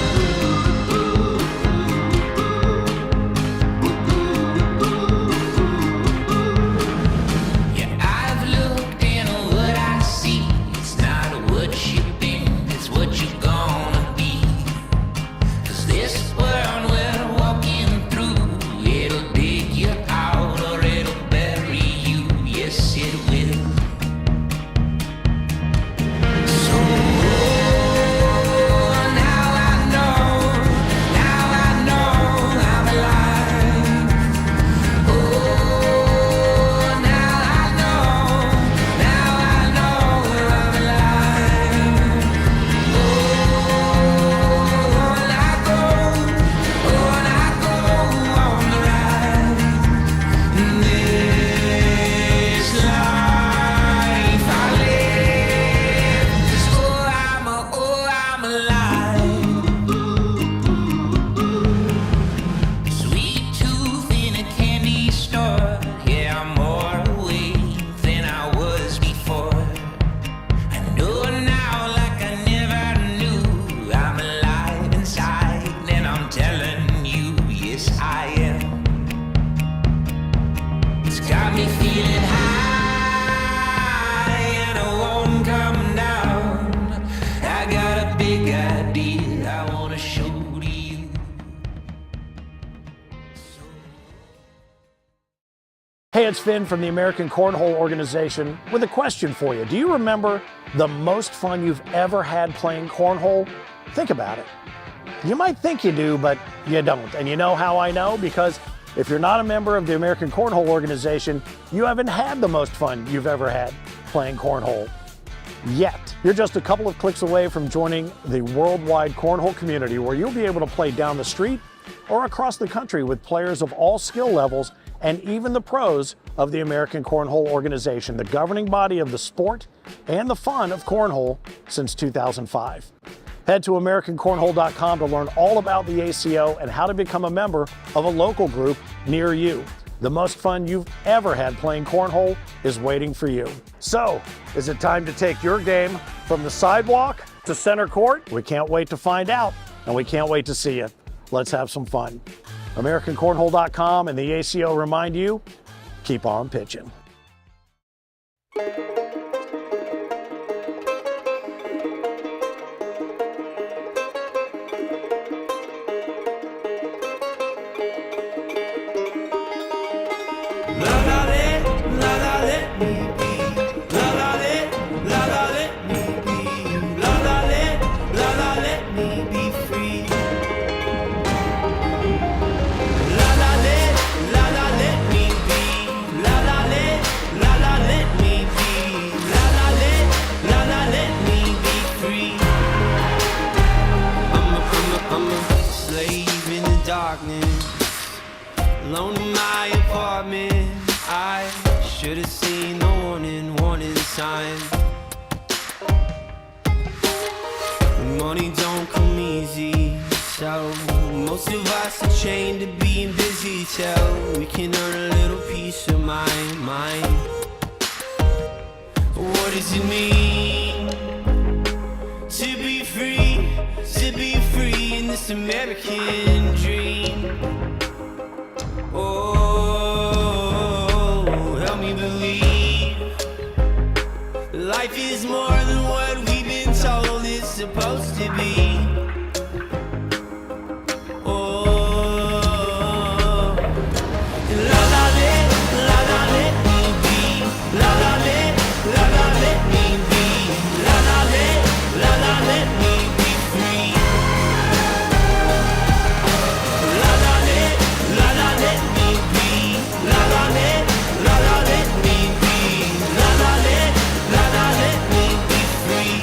Yeah, I've looked and what I see, it's not what you've been, it's what you're gonna be. 'Cause this world we're walking through, it'll dig you out or it'll bury you. Yes, it will. So now I know I'm alive. Oh, now I know I'm alive. And I go on the ride. This life I live, 'cause I'm alive. Sweet tooth in a candy store, yeah, I'm more awake than I was before. I know now like I never knew, I'm alive inside, and I'm telling you, yes I am. It's got me feeling high, and I won't come down. I got a big idea I wanna show to you. Hey, it's Finn from the American Cornhole Organization with a question for you. Do you remember the most fun you've ever had playing cornhole? Think about it. You might think you do, but you don't. And you know how I know? Because if you're not a member of the American Cornhole Organization, you haven't had the most fun you've ever had playing cornhole yet. You're just a couple of clicks away from joining the worldwide cornhole community, where you'll be able to play down the street or across the country with players of all skill levels and even the pros of the American Cornhole Organization, the governing body of the sport and the fun of cornhole since 2005. Head to AmericanCornhole.com to learn all about the ACO and how to become a member of a local group near you. The most fun you've ever had playing cornhole is waiting for you. So, is it time to take your game from the sidewalk to center court? We can't wait to find out, and we can't wait to see you. Let's have some fun. AmericanCornhole.com and the ACO remind you, keep on pitching. Alone in my apartment, I should have seen the warning sign. Money don't come easy, so most of us are chained to being busy till we can earn a little piece of my mind. What does it mean to be free in this American dream? Oh, help me believe life is more than what we've been told it's supposed to be. Oh, la la let me be, la la let me be, la let me be free. La la let me be, la la let me be, la la let me be free.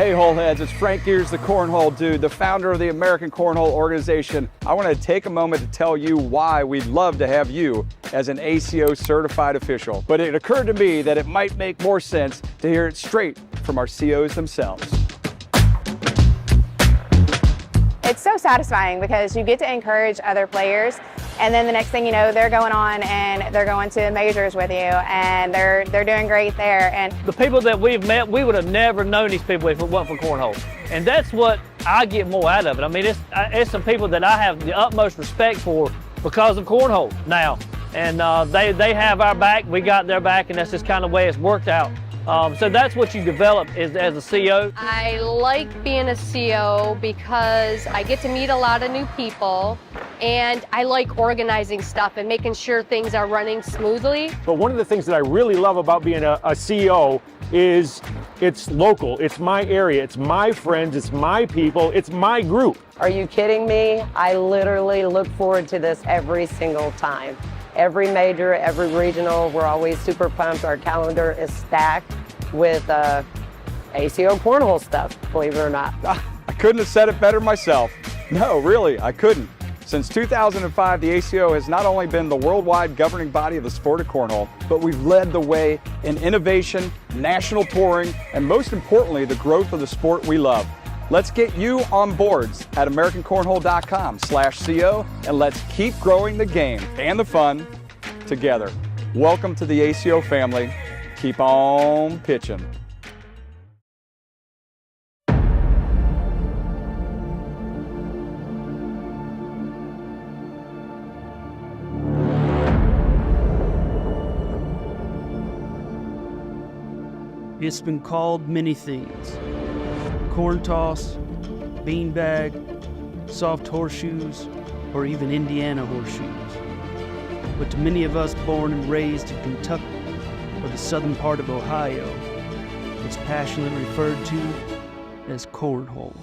Hey, Holeheads, it's Frank Gears, the Cornhole Dude, the founder of the American Cornhole Organization. I want to take a moment to tell you why we'd love to have you as an ACO certified official. But it occurred to me that it might make more sense to hear it straight from our COs themselves. It's so satisfying because you get to encourage other players, and then the next thing you know, they're going on and they're going to majors with you, and they're doing great there. And the people that we've met, we would have never known these people if it wasn't for cornhole. And that's what I get more out of it. I mean, it's some people that I have the utmost respect for because of cornhole now. And they have our back, we got their back, and that's just kind of the way it's worked out. So that's what you develop as a CO. I like being a CO because I get to meet a lot of new people, and I like organizing stuff and making sure things are running smoothly. But one of the things that I really love about being a CO is it's local, it's my area, it's my friends, it's my people, it's my group. Are you kidding me? I literally look forward to this every single time. Every major, every regional, we're always super pumped. Our calendar is stacked with ACO cornhole stuff, believe it or not. I couldn't have said it better myself. No, really, I couldn't. Since 2005, the ACO has not only been the worldwide governing body of the sport of cornhole, but we've led the way in innovation, national touring, and most importantly, the growth of the sport we love. Let's get you on boards at AmericanCornhole.com/CO, and let's keep growing the game and the fun together. Welcome to the ACO family. Keep on pitching. It's been called many things. Corn toss, beanbag, soft horseshoes, or even Indiana horseshoes. But to many of us born and raised in Kentucky or the southern part of Ohio, it's passionately referred to as cornhole.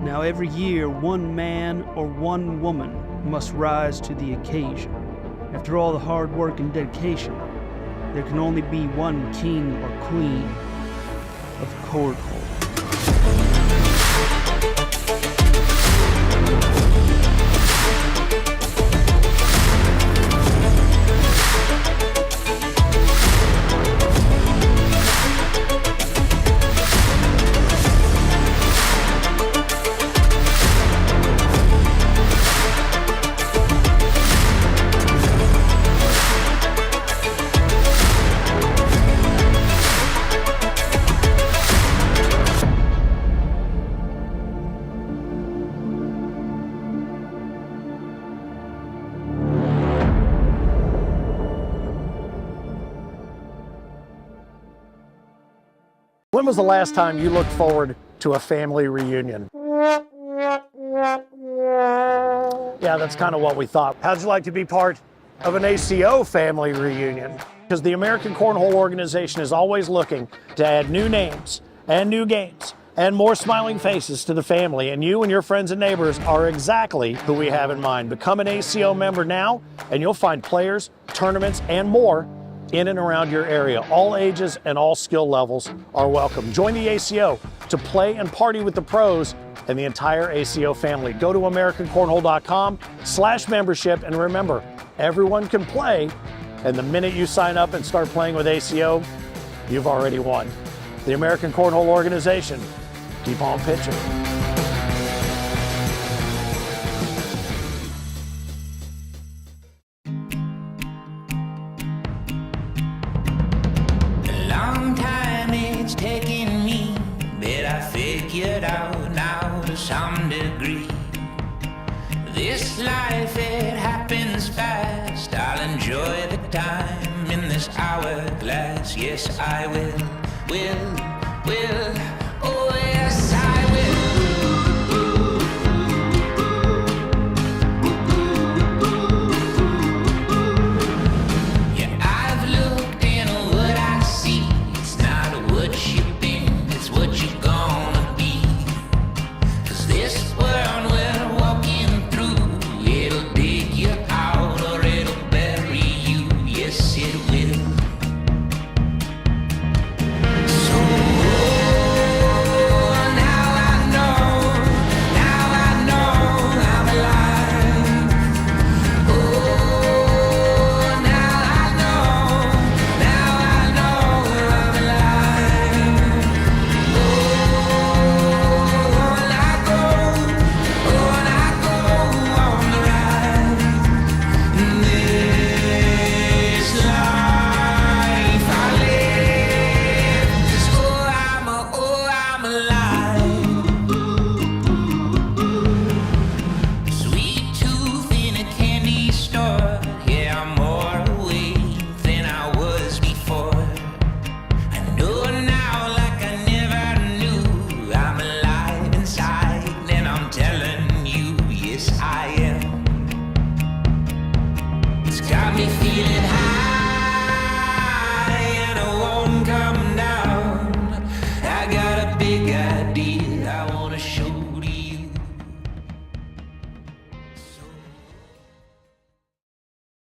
Now every year, one man or one woman must rise to the occasion. After all the hard work and dedication, there can only be one king or queen of cornhole. When was the last time you looked forward to a family reunion? Yeah, that's kind of what we thought. How'd you like to be part of an ACO family reunion? Because the American Cornhole Organization is always looking to add new names and new games and more smiling faces to the family, and you and your friends and neighbors are exactly who we have in mind. Become an ACO member now, and you'll find players, tournaments, and more in and around your area. All ages and all skill levels are welcome. Join the ACO to play and party with the pros and the entire ACO family. Go to AmericanCornhole.com/membership, and remember, everyone can play, and the minute you sign up and start playing with ACO, you've already won. The American Cornhole Organization, keep on pitching. Figured out now to some degree. This life, it happens fast. I'll enjoy the time in this hourglass. Yes, I will. will, oh yes I will. Yeah, I've looked and what I see, it's not what you've been, it's what you're gonna be. 'Cause this world we're walking through, it'll dig you out or it'll bury you, yes it will.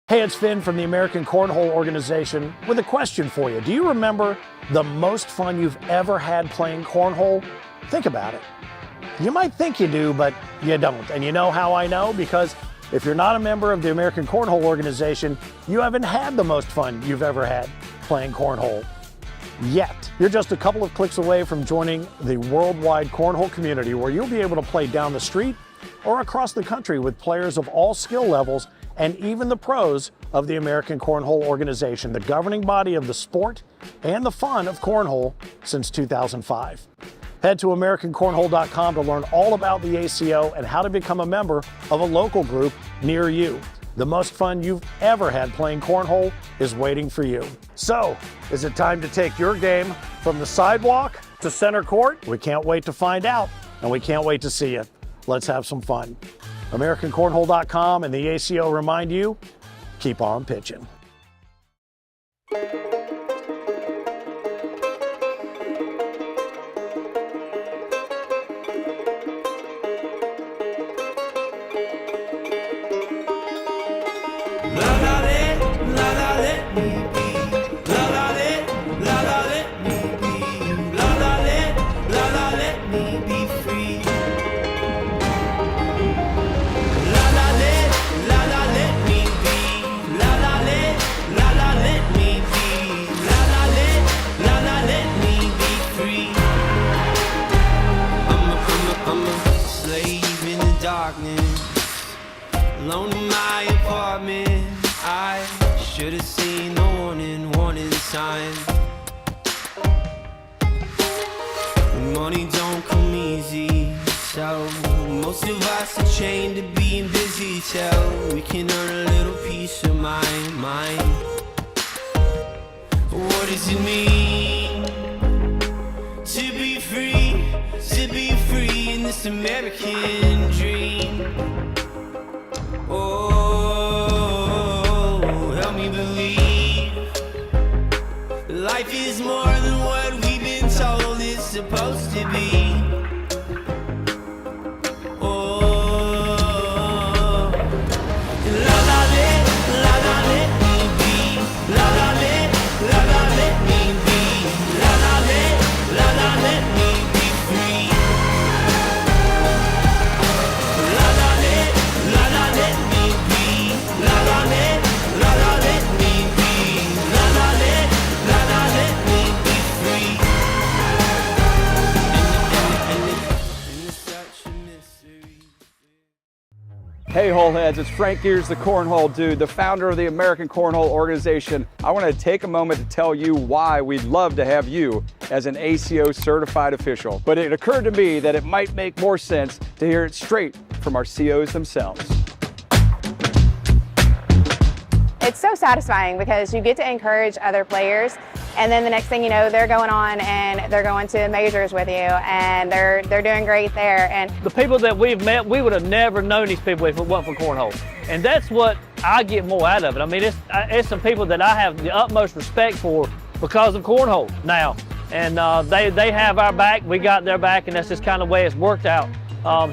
Hey, it's Finn from the American Cornhole Organization with a question for you. Do you remember the most fun you've ever had playing cornhole? Think about it. You might think you do, but you don't. And you know how I know? Because if you're not a member of the American Cornhole Organization, you haven't had the most fun you've ever had playing cornhole yet. You're just a couple of clicks away from joining the worldwide cornhole community, where you'll be able to play down the street or across the country with players of all skill levels and even the pros of the American Cornhole Organization, the governing body of the sport and the fun of cornhole since 2005. Head to AmericanCornhole.com to learn all about the ACO and how to become a member of a local group near you. The most fun you've ever had playing cornhole is waiting for you. So, is it time to take your game from the sidewalk to center court? We can't wait to find out, and we can't wait to see you. Let's have some fun. AmericanCornhole.com and the ACO remind you, keep on pitching. Alone in my apartment, I should have seen the warning sign. Money don't come easy, so most of us are chained to being busy till we can earn a little peace of mind. What does it mean to be free in this American dream? Oh, help me believe life is more than what we've been told it's supposed to be. Oh, la la let me be. La la let me be. La let me be free. La la let me be. La la let me be. La la let me be free. And it's such a mystery. Hey Holeheads, it's Frank Gears, the Cornhole Dude, the founder of the American Cornhole Organization. I want to take a moment to tell you why we'd love to have you as an ACO certified official. But it occurred to me that it might make more sense to hear it straight from our COs themselves. It's so satisfying because you get to encourage other players, And then the next thing you know, they're going on and they're going to majors with you, and they're doing great there. And the people that we've met, we would have never known these people if it wasn't for cornhole. And that's what I get more out of it. I mean, it's some people that I have the utmost respect for because of cornhole now. And they have our back, we got their back, and that's just kind of the way it's worked out.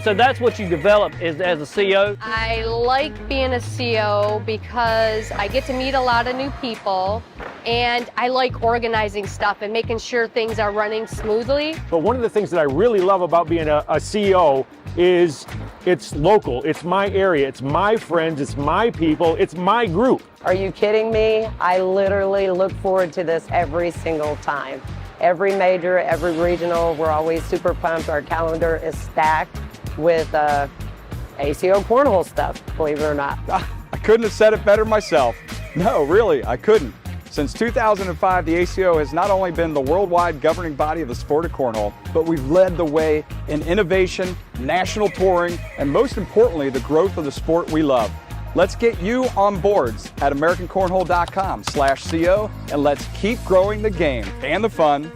So that's what you develop as a CO. I like being a CO because I get to meet a lot of new people, and I like organizing stuff and making sure things are running smoothly. But one of the things that I really love about being a CEO is it's local, it's my area, it's my friends, it's my people, it's my group. Are you kidding me? I literally look forward to this every single time. Every major, every regional, we're always super pumped. Our calendar is stacked with ACO cornhole stuff, believe it or not. I couldn't have said it better myself. No, really, I couldn't. Since 2005, the ACO has not only been the worldwide governing body of the sport of cornhole, but we've led the way in innovation, national touring, and most importantly, the growth of the sport we love. Let's get you on boards at AmericanCornhole.com/CO, and let's keep growing the game and the fun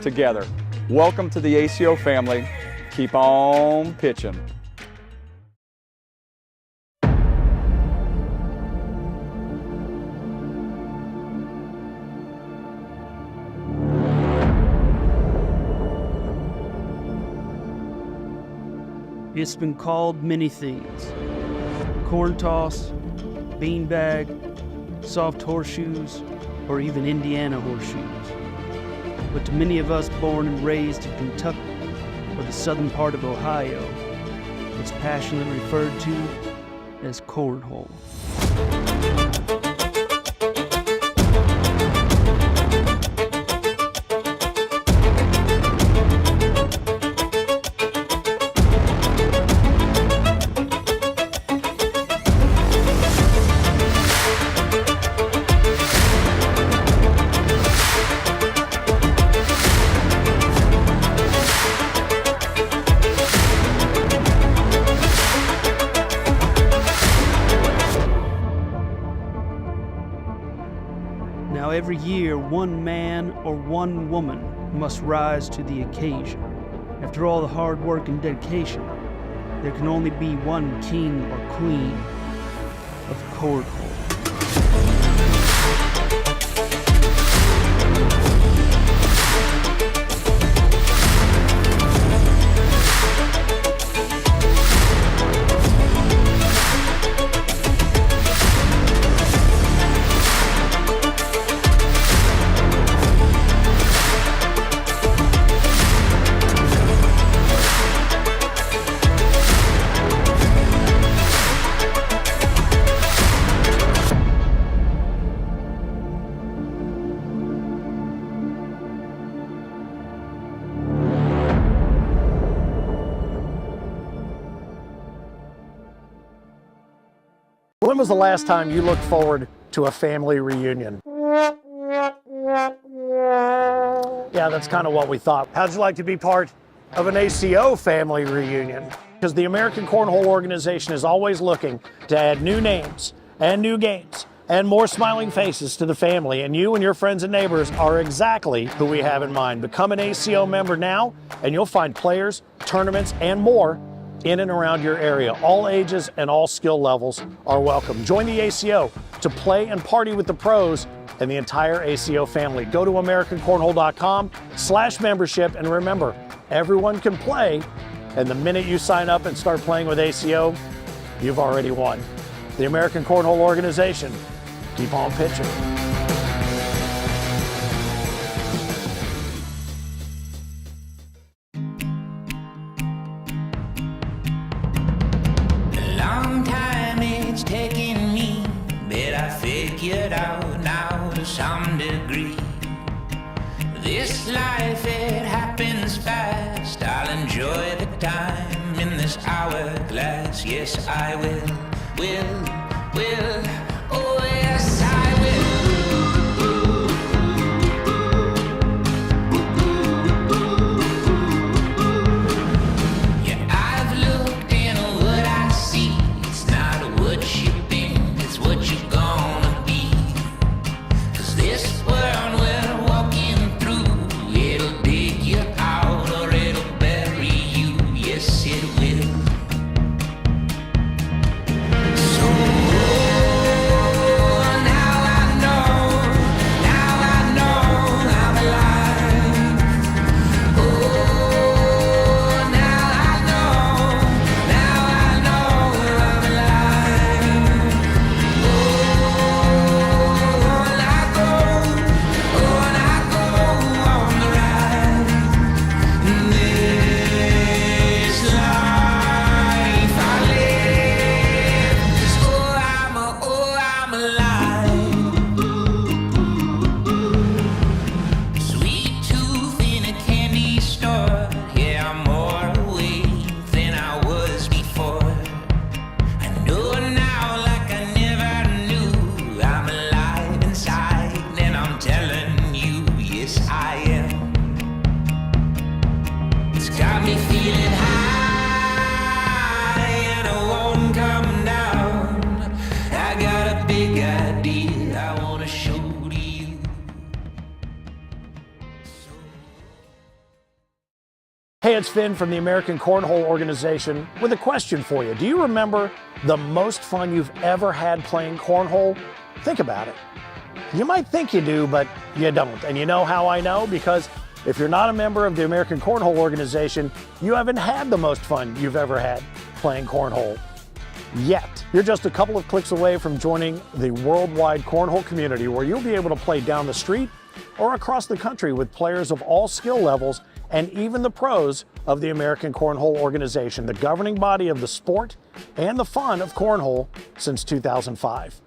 together. Welcome to the ACO family. Keep on pitching. It's been called many things. Corn toss, beanbag, soft horseshoes, or even Indiana horseshoes. But to many of us born and raised in Kentucky or the southern part of Ohio, it's passionately referred to as cornhole. Now every year, one man or one woman must rise to the occasion. After all the hard work and dedication, there can only be one king or queen of cornhole. When was the last time you looked forward to a family reunion? Yeah, that's kind of what we thought. How'd you like to be part of an ACO family reunion? Because the American Cornhole Organization is always looking to add new names and new games and more smiling faces to the family, and you and your friends and neighbors are exactly who we have in mind. Become an ACO member now, and you'll find players, tournaments, and more in and around your area. All ages and all skill levels are welcome. Join the ACO to play and party with the pros and the entire ACO family. Go to AmericanCornhole.com/membership, and remember, everyone can play, and the minute you sign up and start playing with ACO, you've already won. The American Cornhole Organization, keep on pitching. Some degree. This life, it happens fast. I'll enjoy the time in this hourglass. Yes, I will. Oh, yes, I will. Yeah, I've looked in what I see. It's not what you think, it's what you're gonna be. This world we're walking Hey, it's Finn from the American Cornhole Organization with a question for you. Do you remember the most fun you've ever had playing cornhole? Think about it. You might think you do, but you don't. And you know how I know? Because if you're not a member of the American Cornhole Organization, you haven't had the most fun you've ever had playing cornhole yet. You're just a couple of clicks away from joining the worldwide cornhole community, where you'll be able to play down the street or across the country with players of all skill levels and even the pros of the American Cornhole Organization, the governing body of the sport and the fun of cornhole since 2005.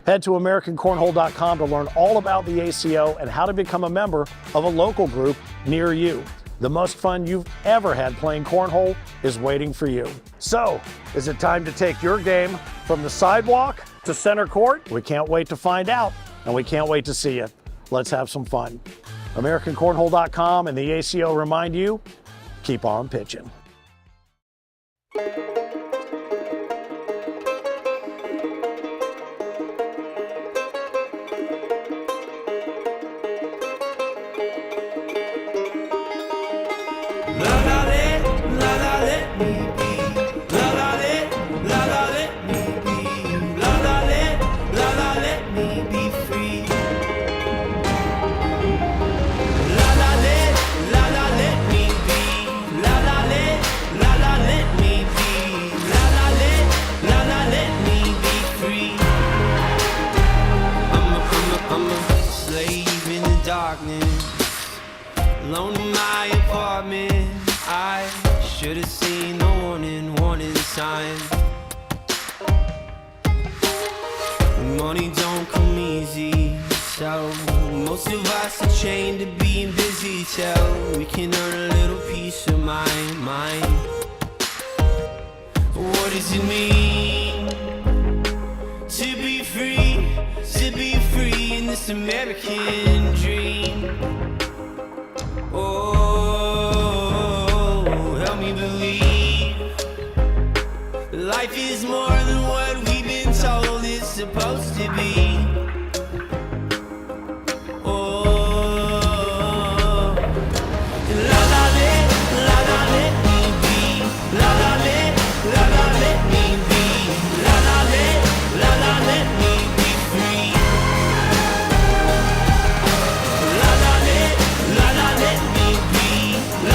Head to AmericanCornhole.com to learn all about the ACO and how to become a member of a local group near you. The most fun you've ever had playing cornhole is waiting for you. So, is it time to take your game from the sidewalk to center court? We can't wait to find out, and we can't wait to see you. Let's have some fun. AmericanCornhole.com and the ACO remind you, keep on pitching. Alone in my apartment, I should have seen the warning sign. Money don't come easy, so most of us are chained to being busy till we can earn a little piece of my mind. What does it mean to be free, in this American dream? Oh, help me believe life is more than what we've been told it's supposed to be. Oh, la la let me be. La la let me be. La la let me be free. La la let me be.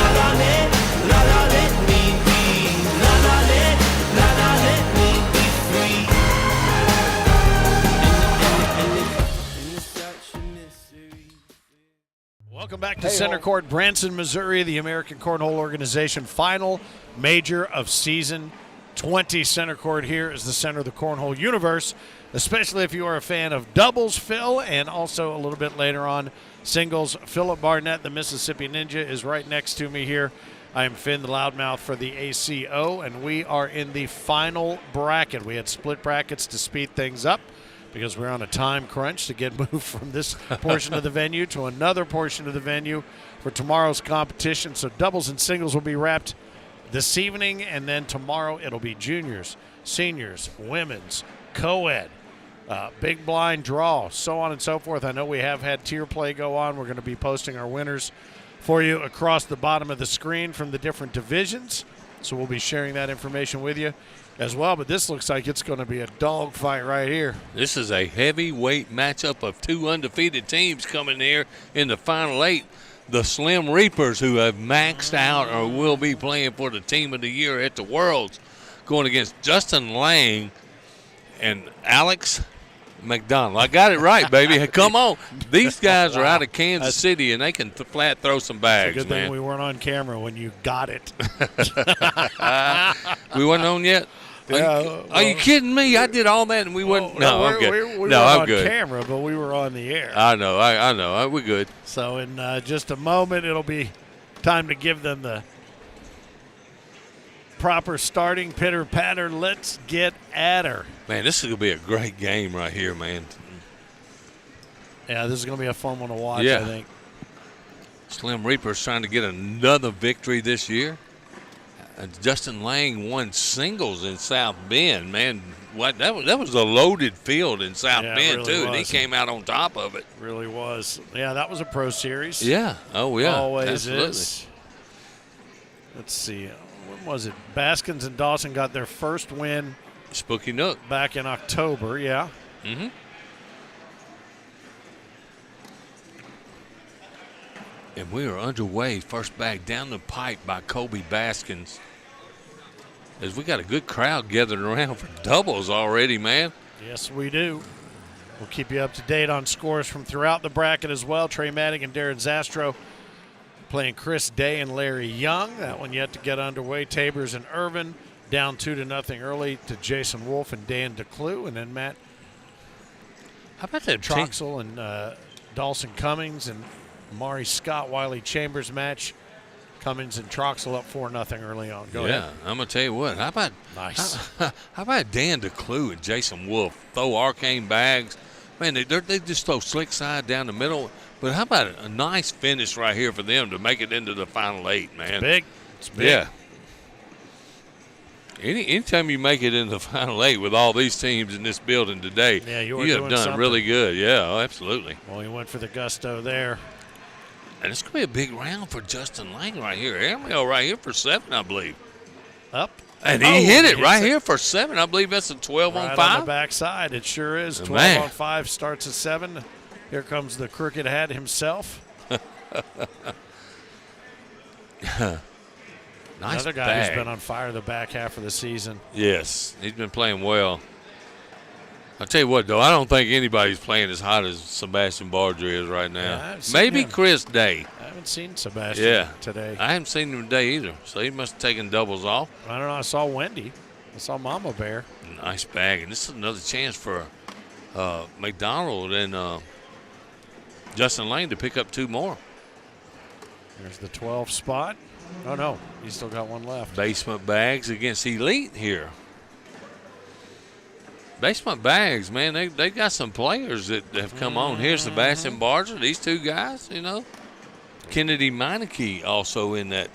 La la let me be. La la let me be free. And it's such a mystery. Welcome back to Center Court, Branson, Missouri, the American Cornhole Organization final major of season 20. Center Court here is the center of the cornhole universe, especially if you are a fan of doubles, Phil, and also a little bit later on singles. Philip Barnett, the Mississippi Ninja, is right next to me here. I am Finn, the loudmouth for the ACO, and we are in the final bracket. We had split brackets to speed things up because we're on a time crunch to get moved from this portion of the venue to another portion of the venue for tomorrow's competition. So doubles and singles will be wrapped this evening, and then tomorrow it'll be juniors, seniors, women's, co-ed, big blind draw, so on and so forth. I know we have had tier play go on. We're going to be posting our winners for you across the bottom of the screen from the different divisions. So we'll be sharing that information with you as well. But this looks like it's going to be a dog fight right here. This is a heavyweight matchup of two undefeated teams coming here in the final 8. The Slim Reapers, who have maxed out or will be playing for the team of the year at the Worlds, going against Justin Lang and Alex McDonald. I got it right, baby. Come on. These guys are out of Kansas City, and they can flat throw some bags, it's a good man. thing we weren't on camera when you got it. We weren't on yet? Are you kidding me? I did all that, and we wouldn't. No, I'm good. We no, were I'm on good. camera, but we were on the air. I know. I know. We're good. So in just a moment, it'll be time to give them the proper starting pitter-patter. Let's get at her. Man, this is going to be a great game right here, man. Yeah, this is going to be a fun one to watch, Yeah. I think. Slim Reaper's trying to get another victory this year. Justin Lang won singles in South Bend, man. What that was a loaded field in South Bend, really too, and he was. came out on top of it. Really was. Yeah, that was a pro series. Yeah. Oh, yeah. Always Absolutely. is. let's see, when was it? Baskins and Dawson got their first win. Spooky Nook. Back in October, yeah. Mm-hmm. And we are underway. First bag down the pipe by Kobe Baskins. As we got a good crowd gathered around for doubles already, man. Yes, we do. We'll keep you up to date on scores from throughout the bracket as well. Trey Maddock and Darren Zastro playing Chris Day and Larry Young. That one yet to get underway. Tabers and Irvin down 2-0 early to Jason Wolf and Dan DeClue. And then Matt, how about that Troxel and Dawson Cummings and Maury Scott Wiley Chambers match. Cummings and Troxel up 4-0 early on. Go ahead. I'm gonna tell you what. How about how about Dan DeClue and Jason Wolf throw arcane bags? Man, they just throw slick side down the middle. But how about a nice finish right here for them to make it into the final 8, man? It's big. It's big. Yeah. Anytime you make it into the final 8 with all these teams in this building today, yeah, you have done something really good. Yeah, absolutely. Well, he went for the gusto there. And it's going to be a big round for Justin Lang right here. Airmail right here for 7, I believe. Up. And he hit it right here for 7. I believe that's a 12 on 5. On the backside, it sure is. 12 on 5 starts at 7. Here comes the crooked hat himself. Nice Another guy bag. who's been on fire the back half of the season. Yes, he's been playing well. I'll tell you what, though, I don't think anybody's playing as hot as Sebastian Barger is right now. Yeah, maybe Chris Day. I haven't seen Sebastian today. I haven't seen him today either, so he must have taken doubles off. I don't know. I saw Wendy. I saw Mama Bear. Nice bag, and this is another chance for McDonald and Justin Lane to pick up 2 more. There's the 12 spot. Oh, no. He's still got one left. Basement bags against Elite here. Basement bags, man, they got some players that have come on. Here's Sebastian Barger, these 2 guys, you know. Kennedy Meineke also in that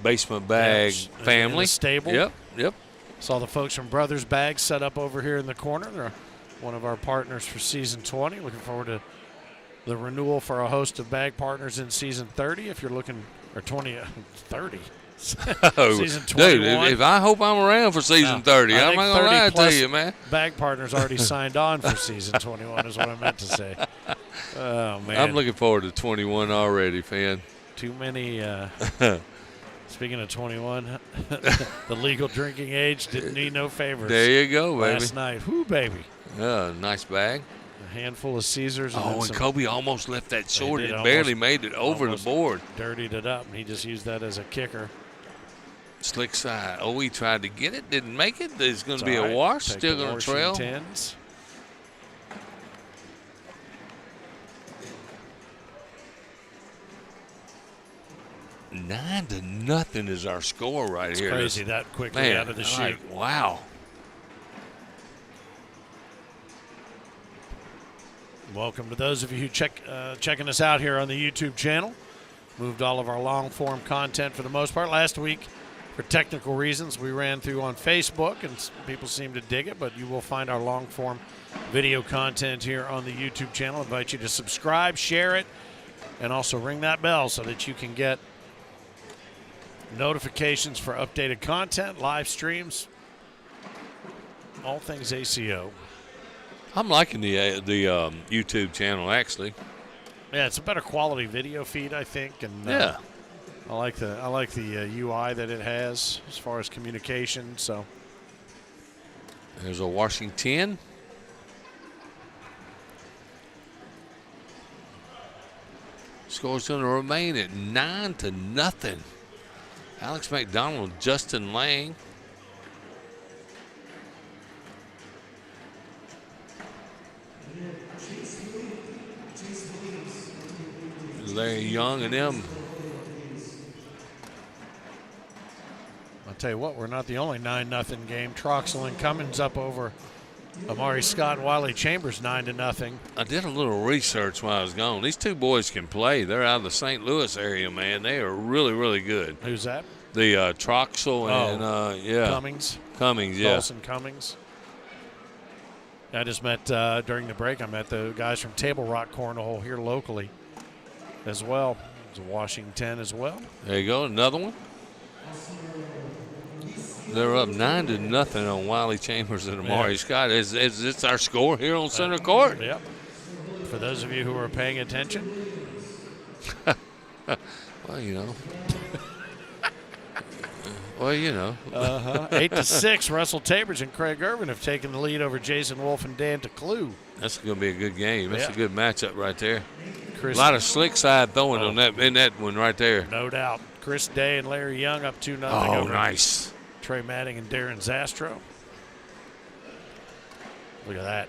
basement bag family. In the stable. Yep. Saw the folks from Brothers Bags set up over here in the corner. They're one of our partners for Season 20. Looking forward to the renewal for a host of bag partners in Season 30. If you're looking, or 30. Season 21. Dude, if I hope I'm around for Season 30, I'm not going to lie to you, man. Bag partners already signed on for Season 21 is what I meant to say. Oh, man. I'm looking forward to 21 already, fan. Too many. Speaking of 21, the legal drinking age didn't need no favors. There you go, baby. Last night. Whoo, baby. Nice bag. A handful of Caesars. And Kobe almost left that short. It barely made it over the board. Dirtied it up, and he just used that as a kicker. Slick side. Oh, he tried to get it. Didn't make it. There's going to be a wash. Still going to trail. 10s. Nine to nothing is our score right here. Crazy that quickly out of the chute. Wow. Welcome to those of you who checking us out here on the YouTube channel. Moved all of our long-form content for the most part. Last week, for technical reasons, we ran through on Facebook, and people seem to dig it, but you will find our long-form video content here on the YouTube channel. I invite you to subscribe, share it, and also ring that bell so that you can get notifications for updated content, live streams, all things ACO. I'm liking the YouTube channel, actually. Yeah, it's a better quality video feed, I think, and yeah, I like the UI that it has as far as communication. So there's a Washington. Score's going to remain at 9-0. Alex McDonald, Justin Lang. Larry Young and them. I'll tell you what, we're not the only 9-0 game. Troxel and Cummins up over Amari Scott and Wiley Chambers 9-0. I did a little research while I was gone. These 2 boys can play. They're out of the St. Louis area, man. They are really, really good. Who's that? The Troxel and Cummings. Cummings, yeah. Dawson Cummings. I just met during the break. I met the guys from Table Rock Cornhole here locally as well. It's Washington as well. There you go, another one. They're up 9-0 on Wiley Chambers and Amari Scott. It's our score here on center court. Yep. For those of you who are paying attention. Well, you know. Well, you know. 8-6, Russell Tabridge and Craig Irvin have taken the lead over Jason Wolf and Dan DeClue. That's going to be a good game. That's a good matchup right there. Chris, a lot of slick side throwing on that in that one right there. No doubt. Chris Day and Larry Young up 2-0. Oh, over nice. Trey Manning and Darren Zastro. Look at that.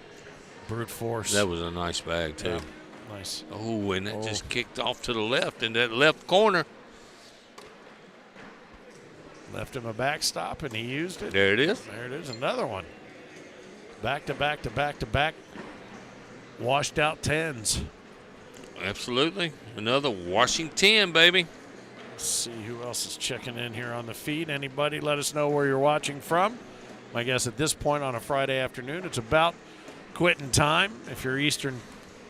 Brute force. That was a nice bag, too. Yeah, nice. Oh, and that just kicked off to the left in that left corner. Left him a backstop, and he used it. There it is. There it is, another one. Back to back to back to back. Washed out 10s. Absolutely. Another Washington, baby. Let's see who else is checking in here on the feed. Anybody, let us know where you're watching from. My guess at this point on a Friday afternoon, it's about quitting time if you're Eastern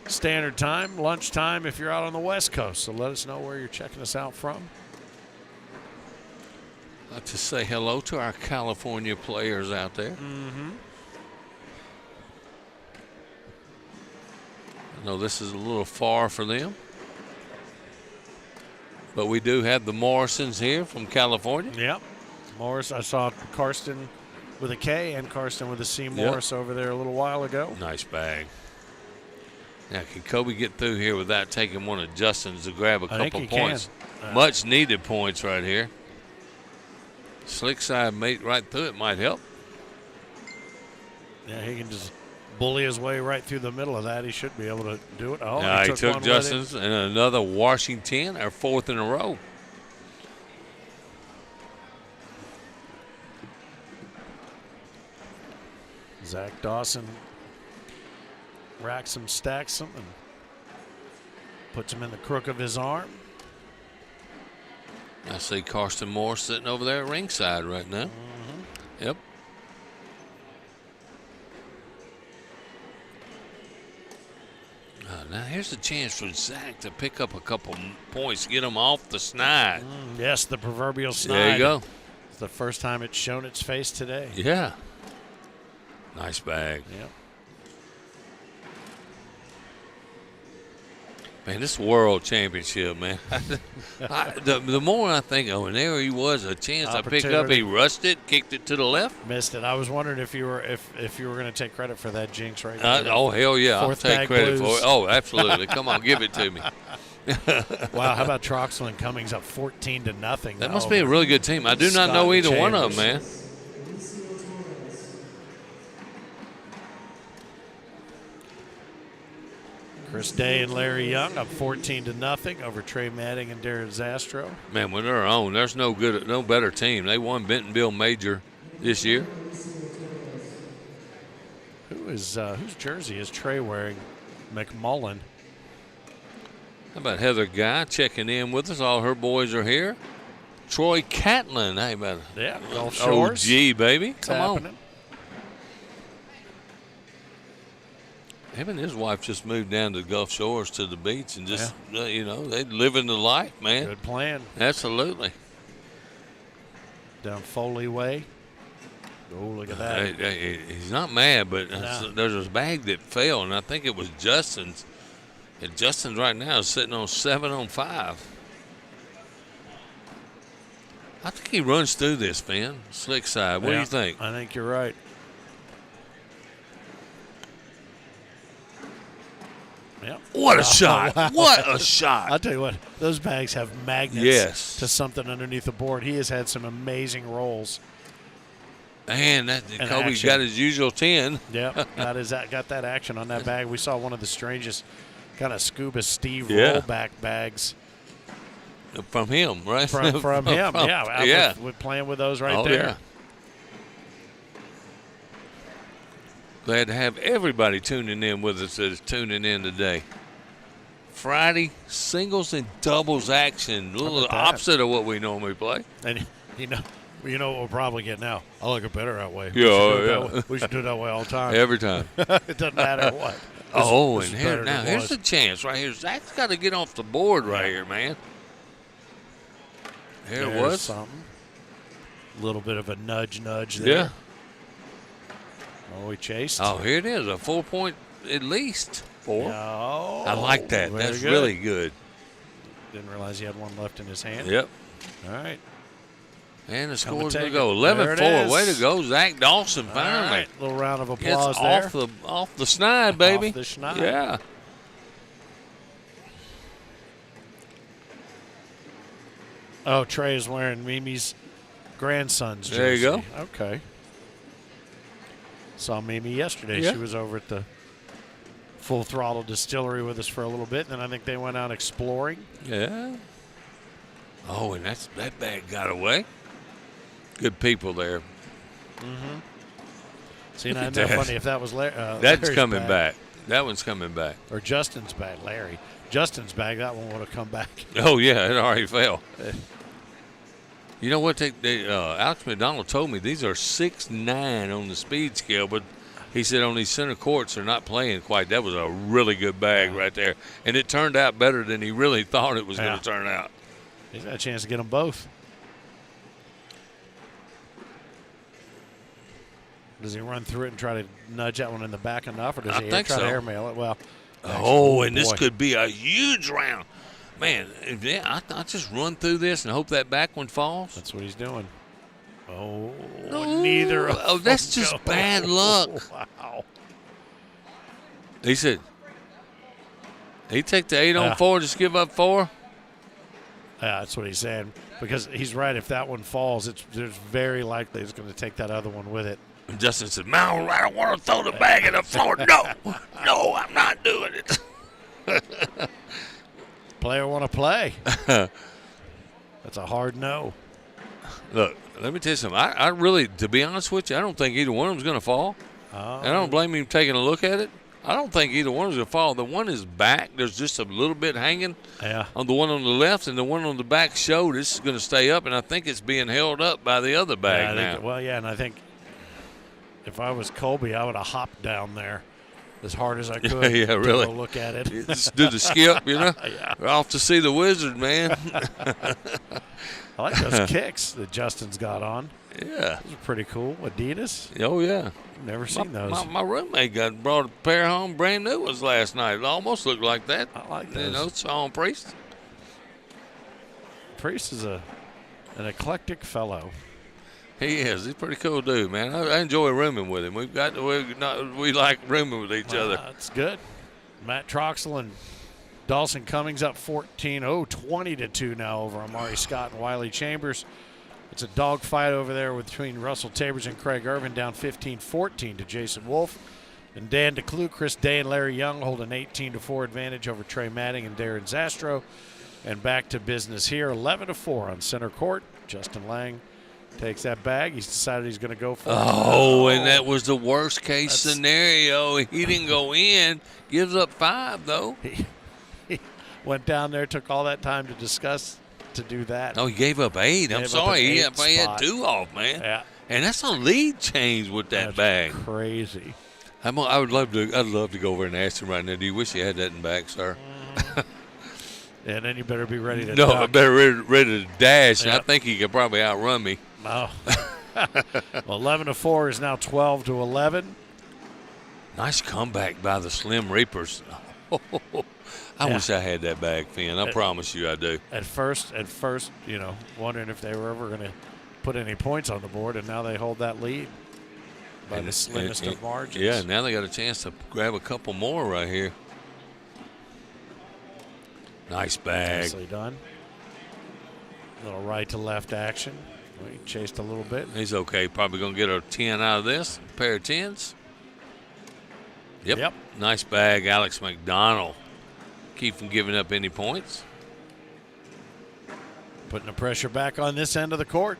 Standard Time, lunchtime if you're out on the West Coast. So let us know where you're checking us out from. I'd like to say hello to our California players out there. Mm-hmm. I know this is a little far for them. But we do have the Morrisons here from California. Yep. Morris, I saw Karsten with a K and Karsten with a C. Morris over there a little while ago. Nice bag. Now, can Kobe get through here without taking one of Justin's to grab a couple points? Much needed points right here. Slick side mate right through it might help. Yeah, he can just bully his way right through the middle of that. He should be able to do it. Oh, he took Justin's and another Washington, our fourth in a row. Zach Dawson racks him, stacks him, and puts him in the crook of his arm. I see Karsten Moore sitting over there at ringside right now. Mm-hmm. Yep. Now here's a chance for Zach to pick up a couple points, get him off the snide. Yes, the proverbial snide. There you go. It's the first time it's shown its face today. Yeah. Nice bag. Yep. Man, this world championship, man. The more I think, oh, and there he was, a chance I picked up. He rushed it, kicked it to the left. Missed it. I was wondering if you were going to take credit for that jinx right there. Oh, hell yeah. I'll take credit for it. Oh, absolutely. Come on, give it to me. Wow, how about Troxel and Cummings up 14-0? That must be a really good team. I do not know either one of them, man. Chris Day and Larry Young up 14-0 over Trey Manning and Darren Zastro. Man, when they're on, there's no better team. They won Bentonville Major this year. Whose jersey is Trey wearing? McMullen. How about Heather Guy checking in with us? All her boys are here. Troy Catlin. Hey, man. Yeah, Gulf Shores. OG, baby. It's Come happening. on. Him and his wife just moved down to Gulf Shores to the beach and just, they living the life, man. Good plan. Absolutely. Down Foley Way. Oh, look at that. He's not mad, but there's a bag that fell, and I think it was Justin's. And Justin's right now is sitting on 7 on 5. I think he runs through this, Finn. Slick side. What do you think? I think you're right. Yep. What a shot. What a shot. I'll tell you what, those bags have magnets to something underneath the board. He has had some amazing rolls. And Kobe's got his usual 10. Yep, got that action on that bag. We saw one of the strangest kind of Scuba Steve rollback bags. From him, right? From him, yeah. We're playing with those right there. Yeah. Glad to have everybody tuning in with us that is tuning in today. Friday singles and doubles action, a little opposite of what we normally play. And you know what we'll probably get now. I like it better that way. We should do it that way all the time. Every time. It doesn't matter what. Here's the chance right here. Zach's got to get off the board right here, man. There it was. Something. A little bit of a nudge there. Yeah. Oh, he chased. Oh, here it is. A 4 point at least. 4. Oh, I like that. very That's good. really good. Didn't realize he had one left in his hand. Yep. All right. And the Come score's and going to take go it. There it 11-4. is. Way to go, Zach Dawson, All finally. right. Little round of It's applause there. off the snide, baby. Off the schneid. Yeah. Oh, Trey is wearing Mimi's grandson's jersey. There you go. Okay. Saw Mimi yesterday. Yeah. She was over at the Full Throttle Distillery with us for a little bit, and then I think they went out exploring. Yeah. Oh, and that bag got away. Good people there. Mm-hmm. See, now, Look isn't at that that. funny if that was That's Larry's coming bag. back. That one's coming back. Or Justin's bag, Larry. Justin's bag, that one would have come back. Oh, yeah, it already fell. You know what? Alex McDonald told me these are 6'9" on the speed scale, but he said on these center courts they're not playing quite. That was a really good bag right there. And it turned out better than he really thought it was going to turn out. He's got a chance to get them both. Does he run through it and try to nudge that one in the back enough, or does he think try to so. airmail it? Well, and this boy. could be a huge round. Man, I just run through this and hope that back one falls. That's what he's doing. Oh, No. neither of Oh, that's them just go. bad luck. Wow. He said, he take the 8 Yeah. on 4, just give up 4. Yeah, that's what he's saying. Because he's right. If that one falls, there's very likely it's going to take that other one with it. And Justin said, man, I don't want to throw the bag at the floor. No, I'm not doing it. Player want to play. That's a hard no. Look, let me tell you something. I really, to be honest with you, I don't think either one of them's going to fall. And I don't blame him taking a look at it. I don't think either one is going to fall. The one is back. There's just a little bit hanging on the one on the left, and the one on the back show. This is going to stay up, and I think it's being held up by the other bag now. And I think if I was Colby, I would have hopped down there as hard as I could Yeah, to really. go look at it. Just do the skip, you know? Yeah. We're off to see the wizard, man. I like those kicks that Justin's got on. Yeah. Those are pretty cool. Adidas. Oh, yeah. Never seen those. My roommate brought a pair home, brand new ones last night. It almost looked like that. I like You those. know, Sean Priest. Priest is an eclectic fellow. He is. He's a pretty cool dude, man. I enjoy rooming with him. We like rooming with each other. That's good. Matt Troxel and Dawson Cummings up 20-2 now over Amari Scott and Wiley Chambers. It's a dogfight over there between Russell Tabers and Craig Irvin, down 15-14 to Jason Wolf. And Dan DeClue, Chris Day, and Larry Young hold an 18-4 advantage over Trey Manning and Darren Zastro. And back to business here, 11-4 on center court. Justin Lang takes that bag. He's decided he's going to go for it. Oh, and that was the worst case scenario. He didn't go in. Gives up 5, though. He went down there, took all that time to discuss to do that. Oh, he gave up 8. I'm Gave up sorry. an He 8 had spot. 2 off, man. Yeah. And that's a lead change with that That's bag. crazy. I'd love to go over and ask him right now. Do you wish you had that in back, sir? And then you better be ready to No, duck. I better ready to dash. Yep. I think he could probably outrun me. Oh. Well, 11-4 is now 12-11. Nice comeback by the Slim Reapers. I wish I had that bag, Finn. I promise you I do. At first, wondering if they were ever going to put any points on the board, and now they hold that lead by the slimmest of margins. Yeah, now they got a chance to grab a couple more right here. Nice bag. Nicely done. Little right to left action. He chased a little bit. He's okay. Probably going to get a 10 out of this. A pair of 10s. Yep. Nice bag, Alex McDonald. Keep from giving up any points. Putting the pressure back on this end of the court.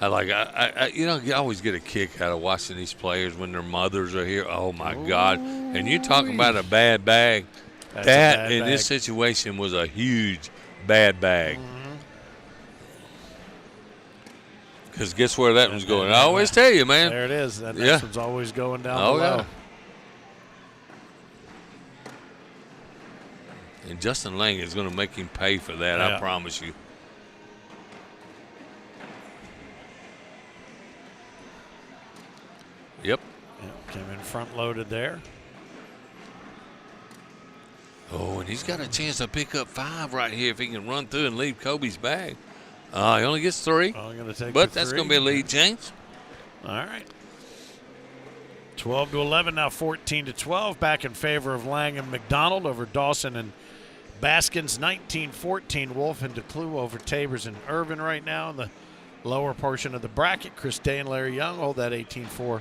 You always get a kick out of watching these players when their mothers are here. Oh, my God. And you talking about a bad bag. That's a bad in bag. this situation was a huge bad bag. Because guess where that one's going? I always tell you, man. There it is. That next one's always going down below. Yeah. And Justin Lang is going to make him pay for that, I promise you. Yep. Came in front loaded there. Oh, and he's got a chance to pick up 5 right here if he can run through and leave Kobe's bag. He only gets 3. Only gonna take but the that's 3. going to be a lead change. All right. 12-11, now 14-12. Back in favor of Lang and McDonald over Dawson and Baskins. 19-14. Wolf and DeClue over Tabors and Irvin right now in the lower portion of the bracket. Chris Day and Larry Young hold that 18-4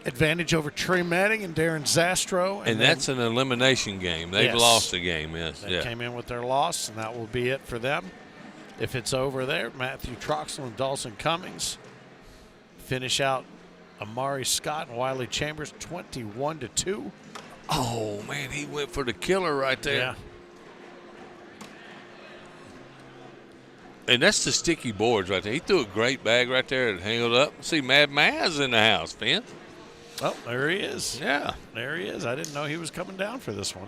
advantage over Trey Manning and Darren Zastro. And that's an elimination game. They've lost a game, yes. They came in with their loss, and that will be it for them. If it's over there, Matthew Troxel and Dawson Cummings finish out Amari Scott and Wiley Chambers 21-2. Oh, man, he went for the killer right there. Yeah. And that's the sticky boards right there. He threw a great bag right there and hung it up. See, Mad Maz in the house, Finn. Oh, there he is. Yeah. There he is. I didn't know he was coming down for this one.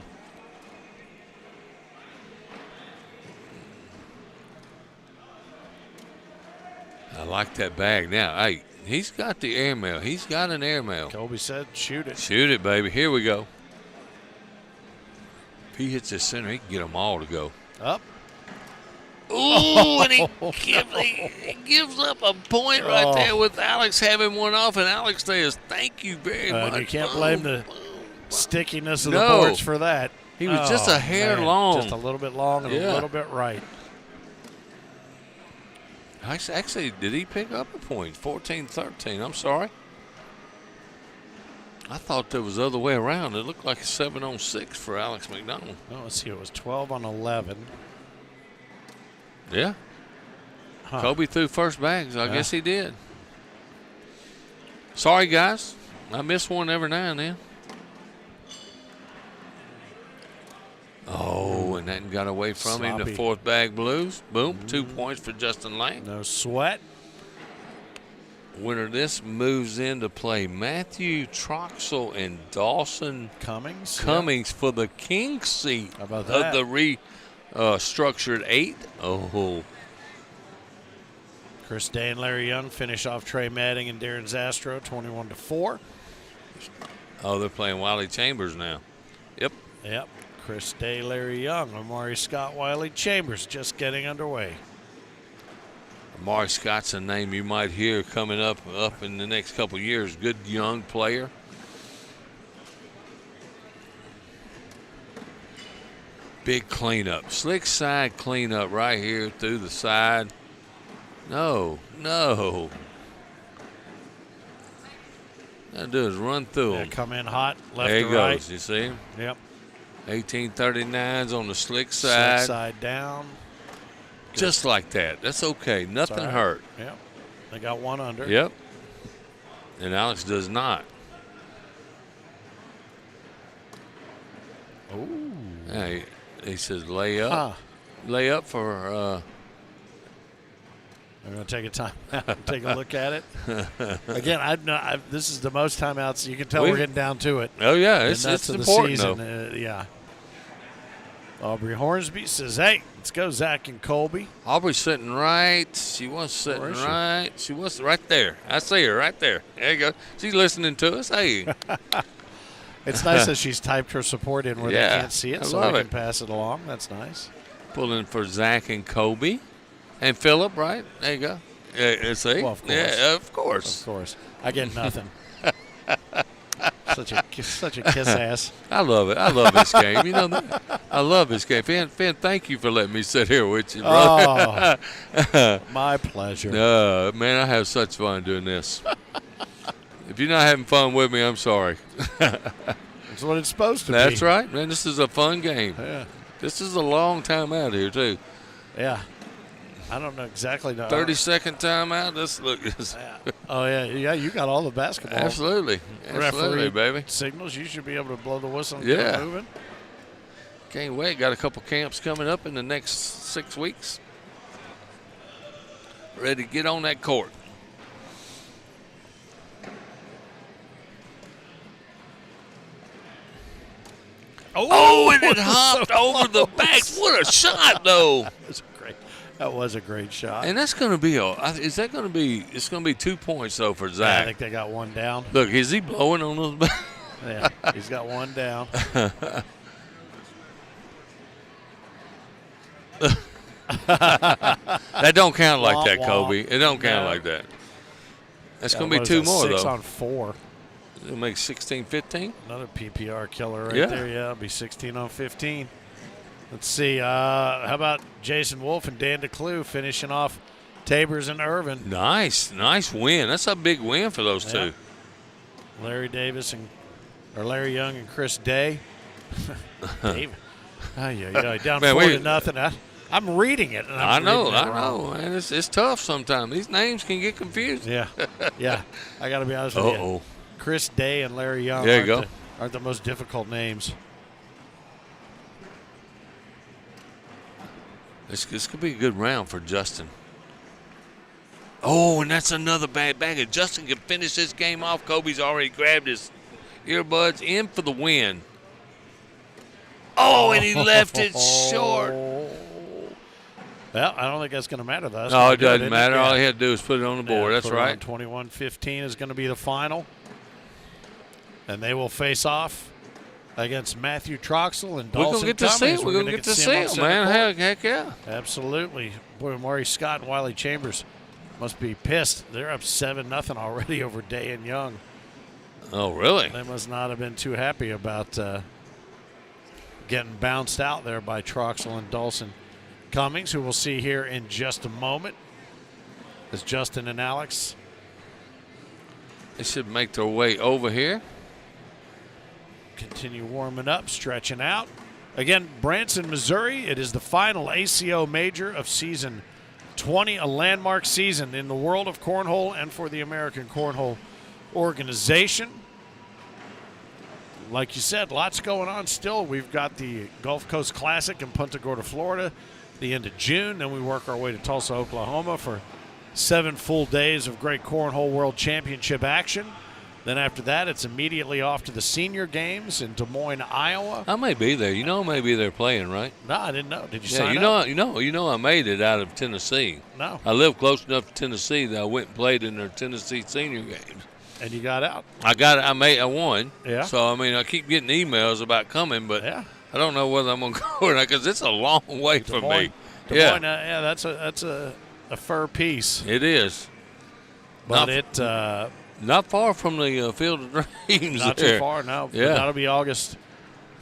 I like that bag now. Hey, he's got the airmail. He's got an airmail. Kobe said, shoot it. Shoot it, baby. Here we go. If he hits the center, he can get them all to go. Up. Ooh, and he gives up a point right there with Alex having one off, and Alex says, thank you very much. You can't blame the stickiness of the boards for that. He was just a hair long. Just a little bit long and a little bit right. Actually, did he pick up a point? 14-13. I'm sorry. I thought there was the other way around. It looked like a 7-on-6 for Alex McDonald. Oh, let's see. It was 12-11. Yeah. Huh. Kobe threw first bags. I guess he did. Sorry, guys. I miss one every now and then. Oh, and that got away from him. The 4th bag blues. Boom. 2 points for Justin Lang. No sweat. Winner this moves into play Matthew Troxel and Dawson Cummings for the king seat How about that? of the restructured 8. Oh. Chris Day and Larry Young finish off Trey Manning and Darren Zastro 21-4. Oh, they're playing Wiley Chambers now. Yep. Chris Day, Larry Young, Amari Scott, Wiley Chambers just getting underway. Amari Scott's a name you might hear coming up in the next couple of years. Good young player. Big cleanup. Slick side cleanup right here through the side. No. All I do is run through him. Come in hot, left there to he right. goes. You see him? Yep. 1839's on the slick side. Slick side down. Good. Just like that. That's okay. Nothing hurt. Yep. They got one under. Yep. And Alex does not. Ooh. Hey, he says lay up. Lay up for We're going to take a time out, take a look at it. Again, this is the most timeouts. You can tell we're getting down to it. Oh, yeah. It's important, season. though. Yeah. Aubrey Hornsby says, hey, let's go, Zach and Colby. Aubrey's sitting right. She was sitting right. She was right there. I see her right there. There you go. She's listening to us. Hey. It's nice that she's typed her support in where they can't see it, so we can pass it along. That's nice. Pulling for Zach and Colby. And Phillip, right? There you go. See? Well, of course. Yeah, of course. Of course. I get nothing. Such a kiss ass. I love it. I love this game. You know that? I love this game. Finn, thank you for letting me sit here with you, brother. Oh, my pleasure. Man, I have such fun doing this. If you're not having fun with me, I'm sorry. That's what it's supposed to be. That's right, man. This is a fun game. Yeah. This is a long time out here, too. Yeah. I don't know exactly. 30-second timeout. Oh, yeah. You got all the basketball. Absolutely, Referee baby. Signals. You should be able to blow the whistle and Yeah. get moving. Can't wait. Got a couple camps coming up in the next 6 weeks. Ready to get on that court. Oh, and it hopped over the back. What a shot, though. That was a great shot. And that's going to be is that going to be? It's going to be 2 points though for Yeah, Zach. I think they got one down. Look, is he blowing on those? Yeah, he's got one down. That don't count like that, Womp womp. Kobe. It don't count No. like that. That's Yeah, going to be what is 2 that, more 6 though. on 4. It'll make 16-15. Another PPR killer right Yeah. there. Yeah, it'll be 16 on 15. Let's see. How about Jason Wolf and Dan DeClue finishing off Tabors and Irvin? Nice win. That's a big win for those two. Larry Larry Young and Chris Day. Dave. Yeah, down Man, 4-0. I'm reading it. And I'm I reading it wrong. know. Man, it's tough sometimes. These names can get confusing. Yeah. I got to be honest with you. Chris Day and Larry Young There you go. aren't the most difficult names. This could be a good round for Justin. Oh, and that's another bad bag. If Justin can finish this game off, Kobe's already grabbed his earbuds in for the win. Oh, and he left it short. Well, I don't think that's going to matter, though. No, it doesn't matter. All he had to do is put it on the board. That's put it on. right. 21-15 is going to be the final. And they will face off against Matthew Troxel and Dawson We're going to get to see Cummings. it. We're going to get to see it, man. Heck yeah. Absolutely. Boy, Maury Scott and Wiley Chambers must be pissed. They're up 7-0 already over Day and Young. Oh, really? They must not have been too happy about getting bounced out there by Troxel and Dawson Cummings, who we'll see here in just a moment as Justin and Alex. They should make their way over here. Continue warming up, stretching out. Again, Branson, Missouri. It is the final ACO major of season 20, a landmark season in the world of cornhole and for the American Cornhole Organization. Like you said, lots going on still. We've got the Gulf Coast Classic in Punta Gorda, Florida, the end of June. Then we work our way to Tulsa, Oklahoma for 7 full days of great Cornhole World Championship action. Then after that, it's immediately off to the Senior Games in Des Moines, Iowa. I may be there. You know, I may be there playing, right? No, I didn't know. Did you Yeah, sign up? you know, I made it out of Tennessee. No. I live close enough to Tennessee that I went and played in their Tennessee Senior Games. And you got out. I won. Yeah. So I mean, I keep getting emails about coming, but Yeah. I don't know whether I'm gonna go or not because it's a long way Des from Moines. me. Des Yeah, Moines, that's a fur piece. it is. But Not far from the Field of Dreams. not there. too far, no. Yeah. That'll be August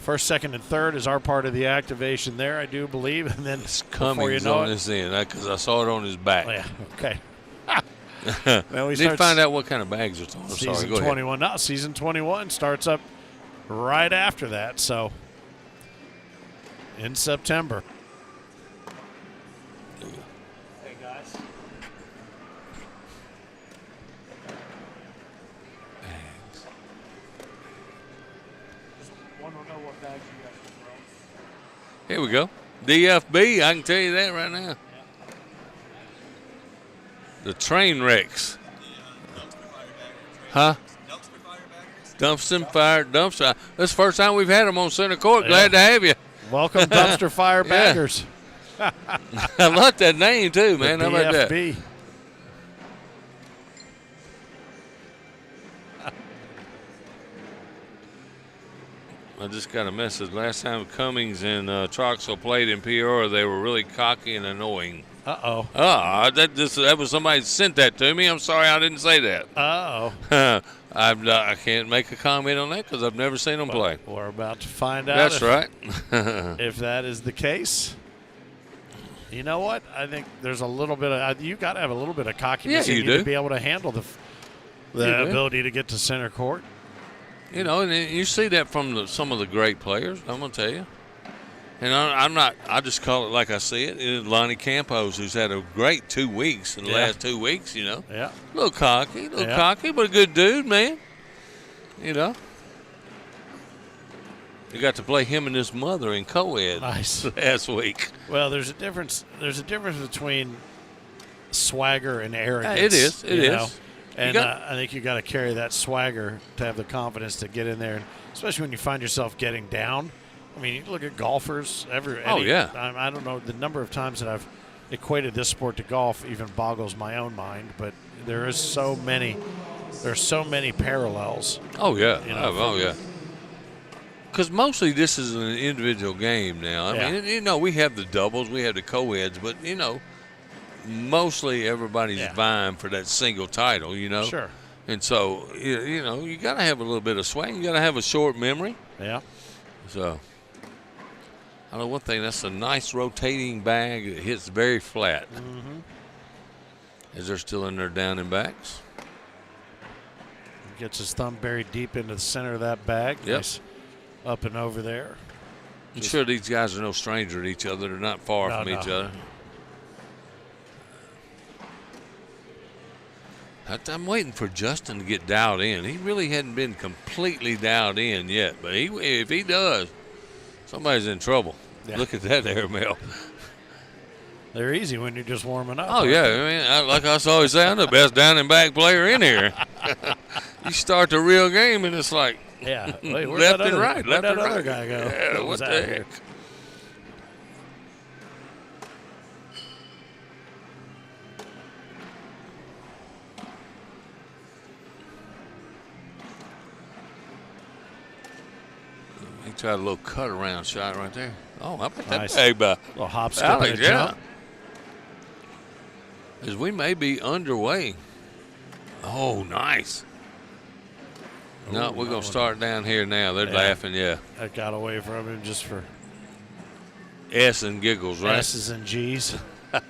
1st, 2nd, and 3rd is our part of the activation there, I do believe. And then before you Cummings know on it, this end because I saw it on his back. yeah, okay. Then we Need to start find out what kind of bags it's on. I'm season sorry, go ahead. 21. No, season 21 starts up right after that, so in September. Hey, guys. Want to know what bags you guys can throw? Here we go. DFB, I can tell you that right now. The train wrecks. Huh? Dumpster fire, dumpster. This is the first time we've had them on center court. Glad to have you. Welcome, dumpster fire baggers. I like that name too, man. How about that? DFB. I just got a message. Last time Cummings and Troxel played in PR, they were really cocky and annoying. Uh-oh. That was somebody sent that to me. I'm sorry I didn't say that. Uh-oh. I can't make a comment on that because I've never seen them play. We're about to find out. That's right. If that is the case. You know what? I think there's a little bit of you got to have a little bit of cockiness Yeah, in you you do. to be able to handle the You do. ability to get to center court. You know, and you see that from some of the great players, I'm going to tell you. And I'm not, I just call it like I see it. It's Lonnie Campos, who's had a great 2 weeks in the last 2 weeks, you know. Yeah. A little cocky, but a good dude, man. You know. You got to play him and his mother in co-ed last week. Well, there's a difference. There's a difference between swagger and arrogance. It is. It you is. know? And I think you got to carry that swagger to have the confidence to get in there, especially when you find yourself getting down. I mean, you look at golfers. I don't know the number of times that I've equated this sport to golf even boggles my own mind. But there's so many parallels. Oh yeah, You know, oh yeah. Because mostly this is an individual game now. I mean, you know, we have the doubles, we have the co-eds, but you know, mostly everybody's vying for that single title. You know. Sure. And so, you know, you got to have a little bit of swing. You got to have a short memory. Yeah. So, I know one thing. That's a nice rotating bag. It hits very flat. Mm-hmm. As they're still in their down and backs. Gets his thumb buried deep into the center of that bag. Yep. Nice up and over there. I'm sure these guys are no stranger to each other. They're not far from each other. I'm waiting for Justin to get dialed in. He really hadn't been completely dialed in yet, but if he does, somebody's in trouble. Yeah. Look at that airmail. They're easy when you're just warming up. Oh, yeah. I mean, like I always say, I'm the best down and back player in here. You start the real game, and it's like left and right. Where'd that Left and other right. guy go? Yeah, what the heck? He tried a little cut around shot right there. Oh, how about Nice. that bag by Little hop, skip, Alex? and a Yeah. jump. As we may be underway. Oh, nice. No, we're going to start down here now. They're laughing, yeah. I got away from him just for S and giggles, right? S's and G's. All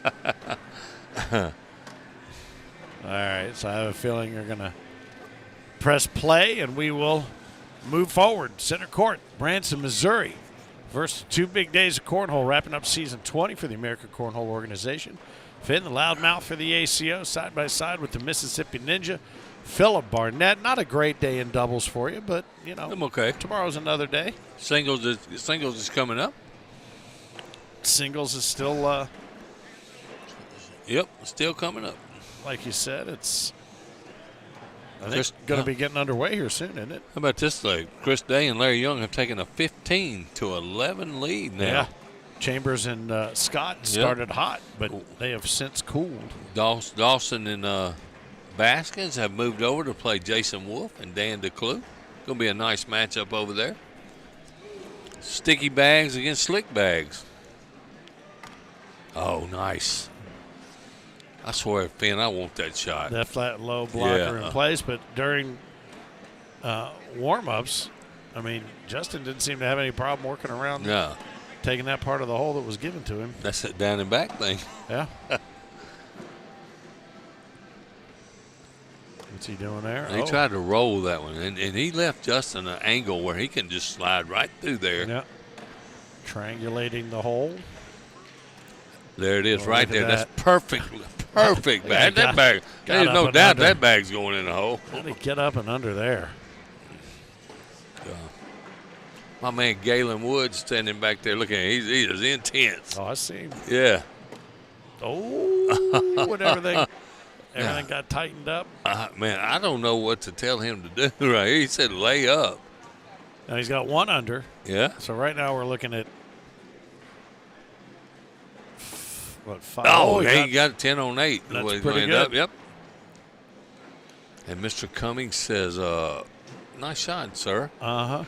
right, so I have a feeling you're going to press play, and we will move forward. Center court, Branson, Missouri. First 2 big days of cornhole, wrapping up season 20 for the American Cornhole Organization. Finn, the loudmouth for the ACO, side by side with the Mississippi Ninja. Phillip Barnett. Not a great day in doubles for you, but, you know, I'm okay. Tomorrow's another day. Singles is coming up. Singles is still, Yep, still coming up. like you said, it's, I think, Chris- going to be getting underway here soon, isn't it? How about this thing? Chris Day and Larry Young have taken a 15-11 lead now. Yeah. Chambers and Scott started hot, but they have since cooled. Dawson and Baskins have moved over to play Jason Wolf and Dan DeClue. Going to be a nice matchup over there. Sticky bags against slick bags. Oh, nice. I swear, Finn, I want that shot. That flat low blocker in place, but during warm-ups, I mean, Justin didn't seem to have any problem working around taking that part of the hole that was given to him. That's that down and back thing. Yeah. What's he doing there? He tried to roll that one, and he left Justin an angle where he can just slide right through there. Yeah. Triangulating the hole. There it is, Oh, right look at there. that. That's perfect bag. That bag, there's no doubt that bag's going in the hole. How did he get up and under there? My man Galen Wood standing back there looking at him. He is intense. Oh, I see him. Yeah. Oh, when everything got tightened up. Man, I don't know what to tell him to do right here. He said lay up. Now he's got one under. Yeah. So right now we're looking at what, 5? Oh, he got 10 on 8. That's What he's pretty gonna good. end up. Yep. And Mr. Cummings says, nice shot, sir. Uh-huh.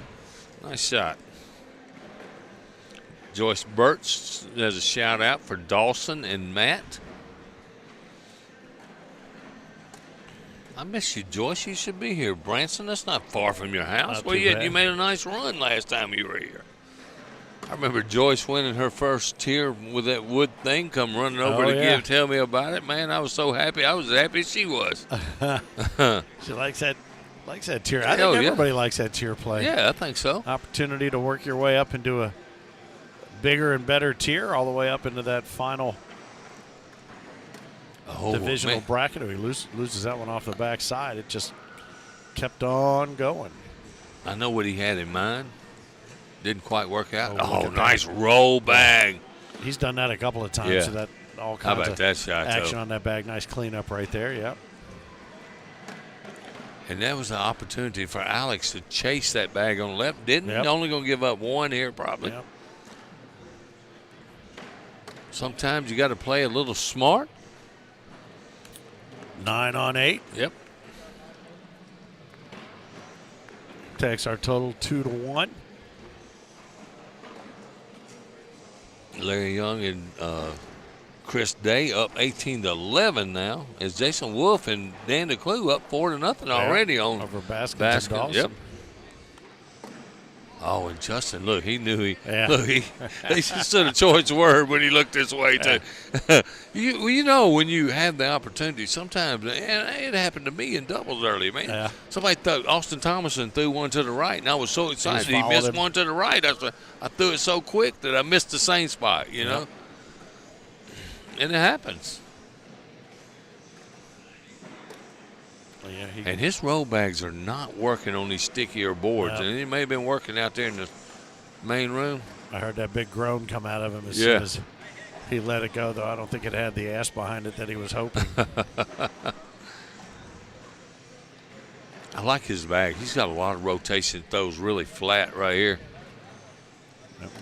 Nice shot. Joyce Birch has a shout out for Dawson and Matt. I miss you, Joyce. You should be here. Branson, that's not far from your house. Not Well, too yeah, bad. you made a nice run last time you were here. I remember Joyce winning her first tier with that wood thing, come running over to tell me about it. Man, I was so happy. I was as happy as she was. She likes that tier. I Hell think yeah. everybody likes that tier play. Yeah, I think so. Opportunity to work your way up into a bigger and better tier, all the way up into that final divisional man. bracket. He loses that one off the backside. It just kept on going. I know what he had in mind. Didn't quite work out. Oh, look Oh, at nice that. roll bag. He's done that a couple of times. Yeah. So that all How kinds about of that shot, action though? on that bag. Nice cleanup right there. Yep. And that was an opportunity for Alex to chase that bag on the left. Yep. Only going to give up one here probably. Yep. Sometimes you got to play a little smart. 9 on 8. Yep. Takes our total 2-1. Larry Young and Chris Day up 18-11 now. As Jason Wolf and Dan DeClue up 4-0 already on over Baskins and Dawson. Yep. Oh, and Justin, look, he knew he said a choice word when he looked this way too. You know, when you have the opportunity, sometimes, and it happened to me in doubles early, man. Yeah. Somebody thought Austin Thomason threw one to the right, and I was so excited he missed one to the right. I threw it so quick that I missed the same spot, you know. And it happens. And his roll bags are not working on these stickier boards. And he may have been working out there in the main room. I heard that big groan come out of him as soon as he let it go, though I don't think it had the ass behind it that he was hoping. I like his bag. He's got a lot of rotation, throws really flat right here.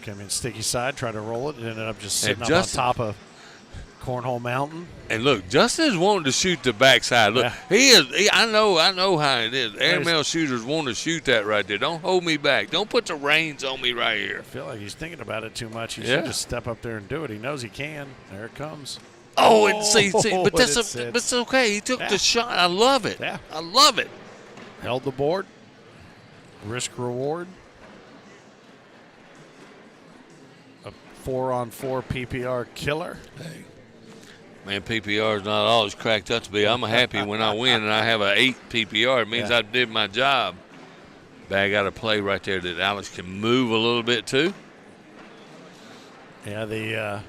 Came in sticky side, tried to roll it, and ended up just sitting up on top of Cornhole Mountain. And look, Justin is wanting to shoot the backside. Look, I know how it is. Airmail shooters want to shoot that right there. Don't hold me back. Don't put the reins on me right here. I feel like he's thinking about it too much. He should just step up there and do it. He knows he can. There it comes. Oh, and see, but it's okay. He took the shot. I love it. Yeah. I love it. Held the board. Risk reward. A 4-on-4 PPR killer. Hey. Man, PPR is not always cracked up to be. I'm happy when I win and I have an 8 PPR. It means I did my job. Bag out of play right there that Alex can move a little bit too. Yeah, the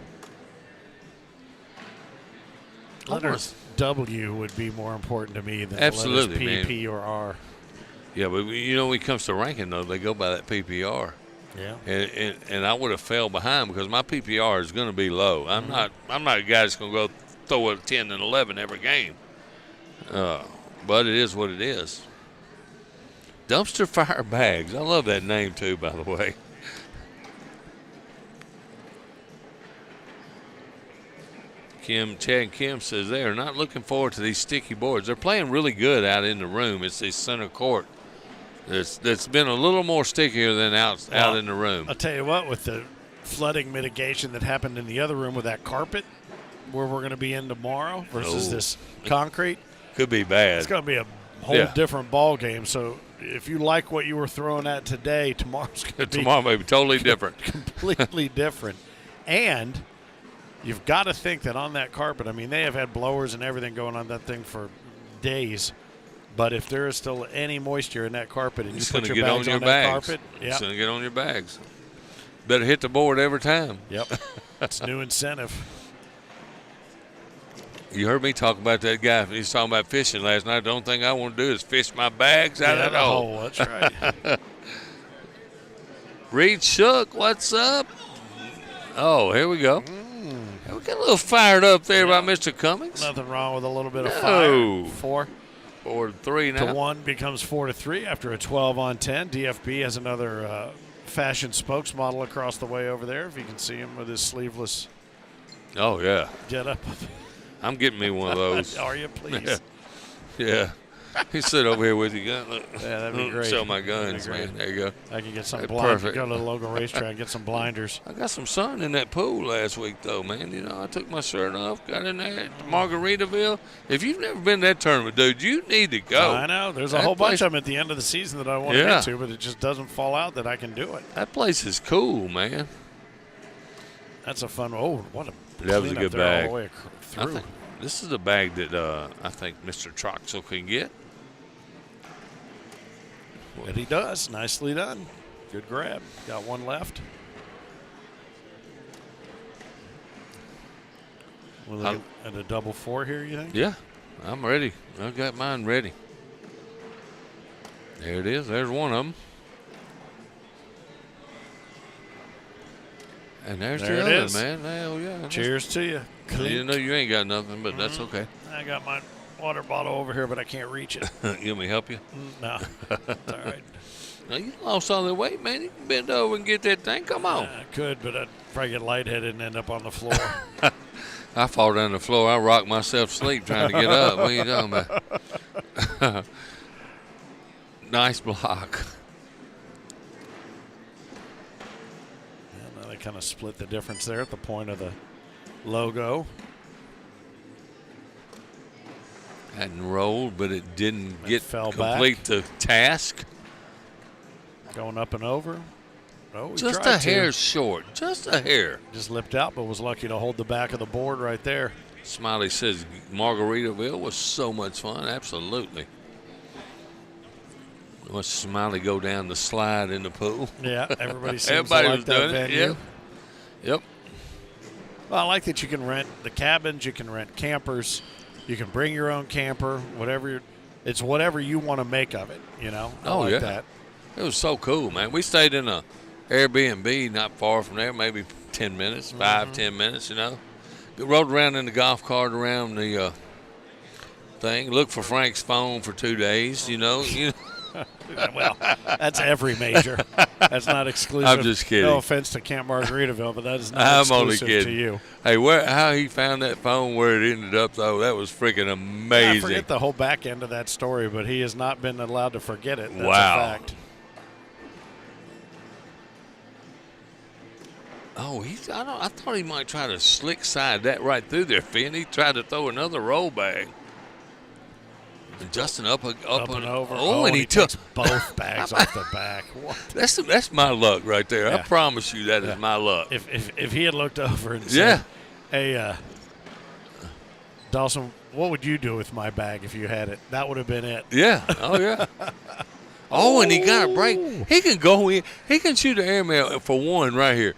letters W would be more important to me than the letters P, P, or R. Yeah, but you know when it comes to ranking though, they go by that PPR. Yeah. And I would have fell behind because my PPR is going to be low. I'm not a guy that's going to go throw a 10 and 11 every game. But it is what it is. Dumpster Fire Bags. I love that name too, by the way. Chad Kim says they are not looking forward to these sticky boards. They're playing really good out in the room. It's the center court that's been a little more stickier than out in the room. I'll tell you what, with the flooding mitigation that happened in the other room with that carpet where we're going to be in tomorrow versus this concrete. Could be bad. It's going to be a whole different ball game. So if you like what you were throwing at today, tomorrow's going to be tomorrow may be totally different. Completely different. And you've got to think that on that carpet, I mean, they have had blowers and everything going on that thing for days. But if there is still any moisture in that carpet and you put your bags on that carpet, it's going to get on your bags. Better hit the board every time. Yep. It's new incentive. You heard me talk about that guy. He was talking about fishing last night. The only thing I want to do is fish my bags out of the hole. Oh, that's right. Reed Shook, what's up? Oh, here we go. We got a little fired up there by Mr. Cummings. Nothing wrong with a little bit of fire. 4-3 now. 4-1 becomes 4-3 after a 12-on-10. DFB has another fashion spokesmodel across the way over there. If you can see him with his sleeveless. Oh yeah. Get up. I'm getting me one of those. Are you, please? Yeah. He sit over here with your gun. Look. Yeah, that'd be great. Show my guns, man. There you go. I can get some blinders. Go to the local racetrack and get some blinders. I got some sun in that pool last week, though, man. You know, I took my shirt off, got in there at Margaritaville. If you've never been to that tournament, dude, you need to go. I know. There's a whole bunch of them at the end of the season that I want to get to, but it just doesn't fall out that I can do it. That place is cool, man. That's a fun. Oh, what a that was a good bag. All the way through. This is a bag that I think Mr. Troxel can get. And he does. Nicely done. Good grab. Got one left. We'll look at a double 4 here, you think? Yeah, I'm ready. I've got mine ready. There it is. There's one of them. And there's the other, man. Hell yeah. Cheers to you. You know you ain't got nothing, but that's okay. I got mine. water bottle over here, but I can't reach it. You want me to help you? No, it's all right. Now, you lost all the weight, man. You can bend over and get that thing. Come on. I could, but I'd probably get lightheaded and end up on the floor. I fall down the floor. I rock myself to sleep trying to get up. What are you talking about? Nice block. Yeah, now they kind of split the difference there at the point of the logo. Hadn't rolled, but it didn't fell complete the task. Going up and over. Oh, Just a hair short. Just a hair. Just lipped out, but was lucky to hold the back of the board right there. Smiley says Margaritaville was so much fun. Absolutely. Watch Smiley go down the slide in the pool. Yeah, everybody seems Everybody to like was that doing venue. it. Yep. Well, I like that you can rent the cabins, you can rent campers, you can bring your own camper, whatever. It's whatever you want to make of it, you know. I like that. It was so cool, man. We stayed in a Airbnb not far from there, maybe 10 minutes, 5-10 minutes, you know. Rode around in the golf cart around the thing. Looked for Frank's phone for 2 days, you know. Well, that's every major. That's not exclusive. I'm just kidding. No offense to Camp Margaritaville, but that is not exclusive only kidding. to you. Hey, how he found that phone, where it ended up, though, that was freaking amazing. I forget the whole back end of that story, but he has not been allowed to forget it. That's wow. a fact. Oh, I thought he might try to slick side that right through there, Finn. He tried to throw another roll bag. And Justin up and over. Oh, and he took both bags off the back. What? That's my luck right there. Yeah. I promise you that is my luck. If he had looked over and said, "Hey, Dawson, what would you do with my bag if you had it?" That would have been it. Yeah. Oh yeah. Oh, and he got a break. He can go in. He can shoot an airmail for one right here.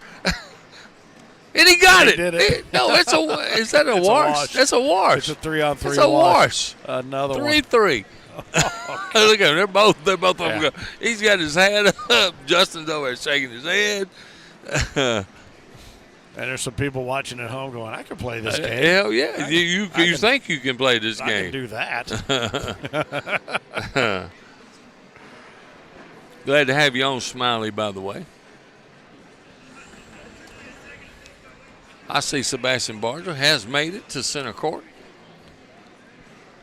And he got it. Did it. Is that a wash? That's a wash. It's a 3-on-3 It's a wash. Another 3-3. Look at them. They're both of them go. He's got his hand up. Justin's over there shaking his head. And there's some people watching at home going, "I can play this game." Hell yeah. You think you can play this game. I can do that. Glad to have you on, Smiley, by the way. I see Sebastian Barger has made it to center court.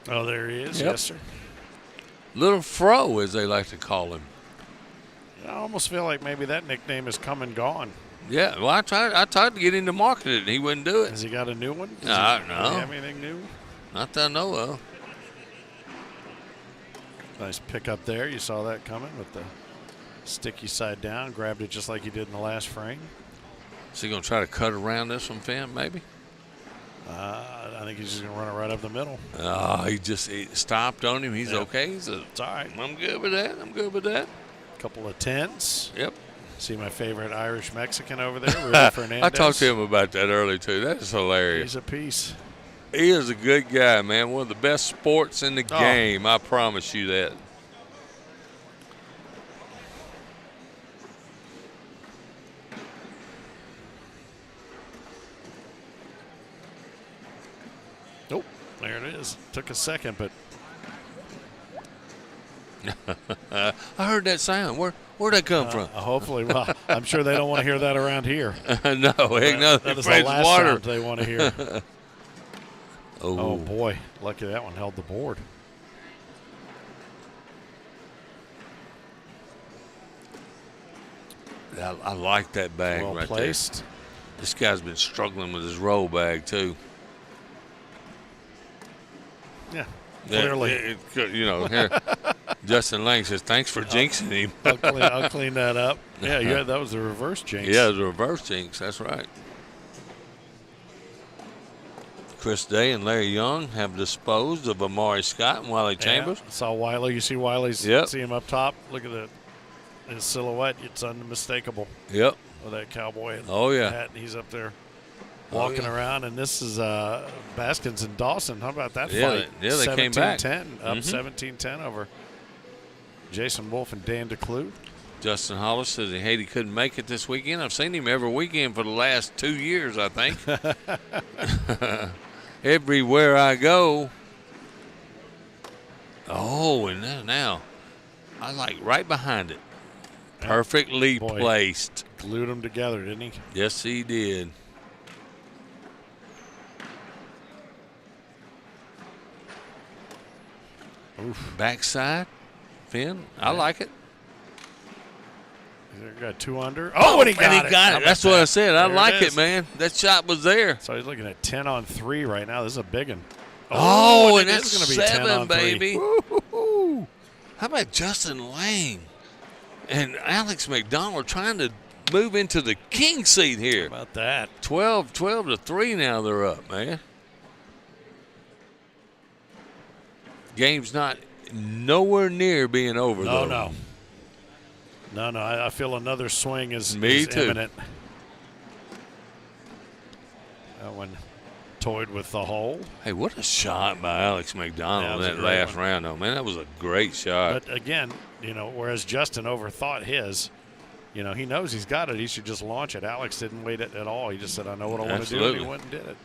Oh, there he is. Yep. Yes, sir. Little Fro, as they like to call him. I almost feel like maybe that nickname has come and gone. Yeah, well, I tried to get him to market it, and he wouldn't do it. Has he got a new one? No. Does he have anything new? Not that I know of. Nice pick up there. You saw that coming with the sticky side down. Grabbed it just like he did in the last frame. Is he going to try to cut around this one, Finn, maybe? I think he's just going to run it right up the middle. He stopped on him. He's okay. It's all right. I'm good with that. Couple of 10s. Yep. See my favorite Irish-Mexican over there, Rudy Fernandez. I talked to him about that earlier, too. That is hilarious. He's a piece. He is a good guy, man. One of the best sports in the game. I promise you that. Nope. There it is. Took a second, but I heard that sound. Where'd that come from? Hopefully, well, I'm sure they don't want to hear that around here. No, heck no. That is the last sound they want to hear. Oh, boy. Lucky that one held the board. I like that bag Well right placed. there. This guy's been struggling with his roll bag, too. Yeah, clearly. Here, Justin Lang says, thanks for jinxing him. I'll clean that up. Yeah, that was a reverse jinx. Yeah, it was a reverse jinx. That's right. Chris Day and Larry Young have disposed of Amari Scott and Wiley Chambers. I saw Wiley. You see Wiley's. See him up top. Look at his silhouette. It's unmistakable. Yep. With that cowboy hat. He's up there walking around. And this is Baskins and Dawson. How about that fight? They came back. 17-10, up 17-10 over Jason Wolf and Dan DeClue. Justin Hollis says he couldn't make it this weekend. I've seen him every weekend for the last 2 years, I think. Everywhere I go, Oh, and now I like right behind it. Perfectly placed. Glued them together, didn't he? Yes, he did. Oof. Backside, Finn. I like it. Got 2 under. Oh, and he got it. That's what I said. I like it it, man. That shot was there. So he's looking at 10 on 3 right now. This is a big one. Oh, and it that's is going to be 10 7, on 3. baby. How about Justin Lang and Alex McDonald trying to move into the king seat here? How about that? 12 to 3 now they're up, man. Game's not nowhere near being over, though. No, I feel another swing is too. imminent. That one toyed with the hole. Hey, what a shot by Alex McDonald in that last round, though, man. That was a great shot. But again, whereas Justin overthought his, he knows he's got it. He should just launch it. Alex didn't wait it at all. He just said, I know what I want to do, and he went and did it.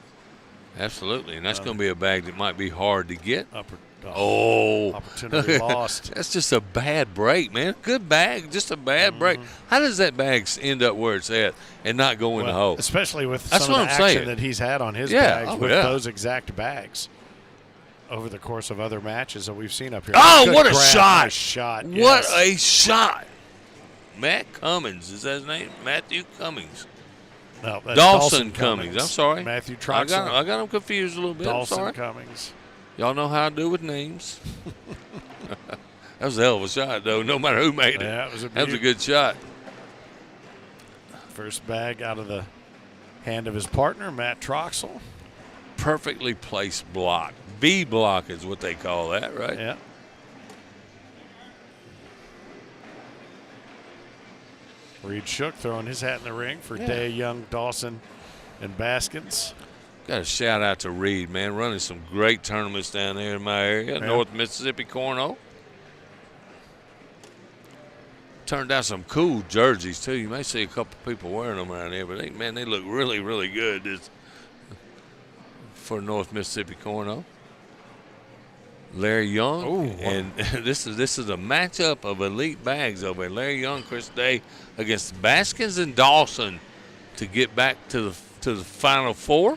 Absolutely, and that's going to be a bag that might be hard to get. Opportunity lost. That's just a bad break, man. Good bag, just a bad break. How does that bag end up where it's at and not go in the hole? Especially with some of the action that he's had on his bags with those exact bags over the course of other matches that we've seen up here. Oh, Good what a grab. shot. Nice shot. What a shot. Matt Cummings, is that his name? Matthew Cummings. No, that's Dawson Cummings. I'm sorry. Matthew Troxel. I got him confused a little bit. Dawson I'm sorry. Cummings. Y'all know how I do with names. That was a hell of a shot, though, no matter who made it. Yeah, that was a good shot. First bag out of the hand of his partner, Matt Troxel. Perfectly placed block. V block is what they call that, right? Yeah. Reed Shook throwing his hat in the ring for Day, Young, Dawson, and Baskins. Got a shout out to Reed, man, running some great tournaments down there in my area, North Mississippi Cornhole. Turned out some cool jerseys too. You may see a couple people wearing them around here, but they look really, really good for North Mississippi Cornhole. Larry Young, and this is a matchup of elite bags over Larry Young, Chris Day against Baskins and Dawson to get back to the Final Four.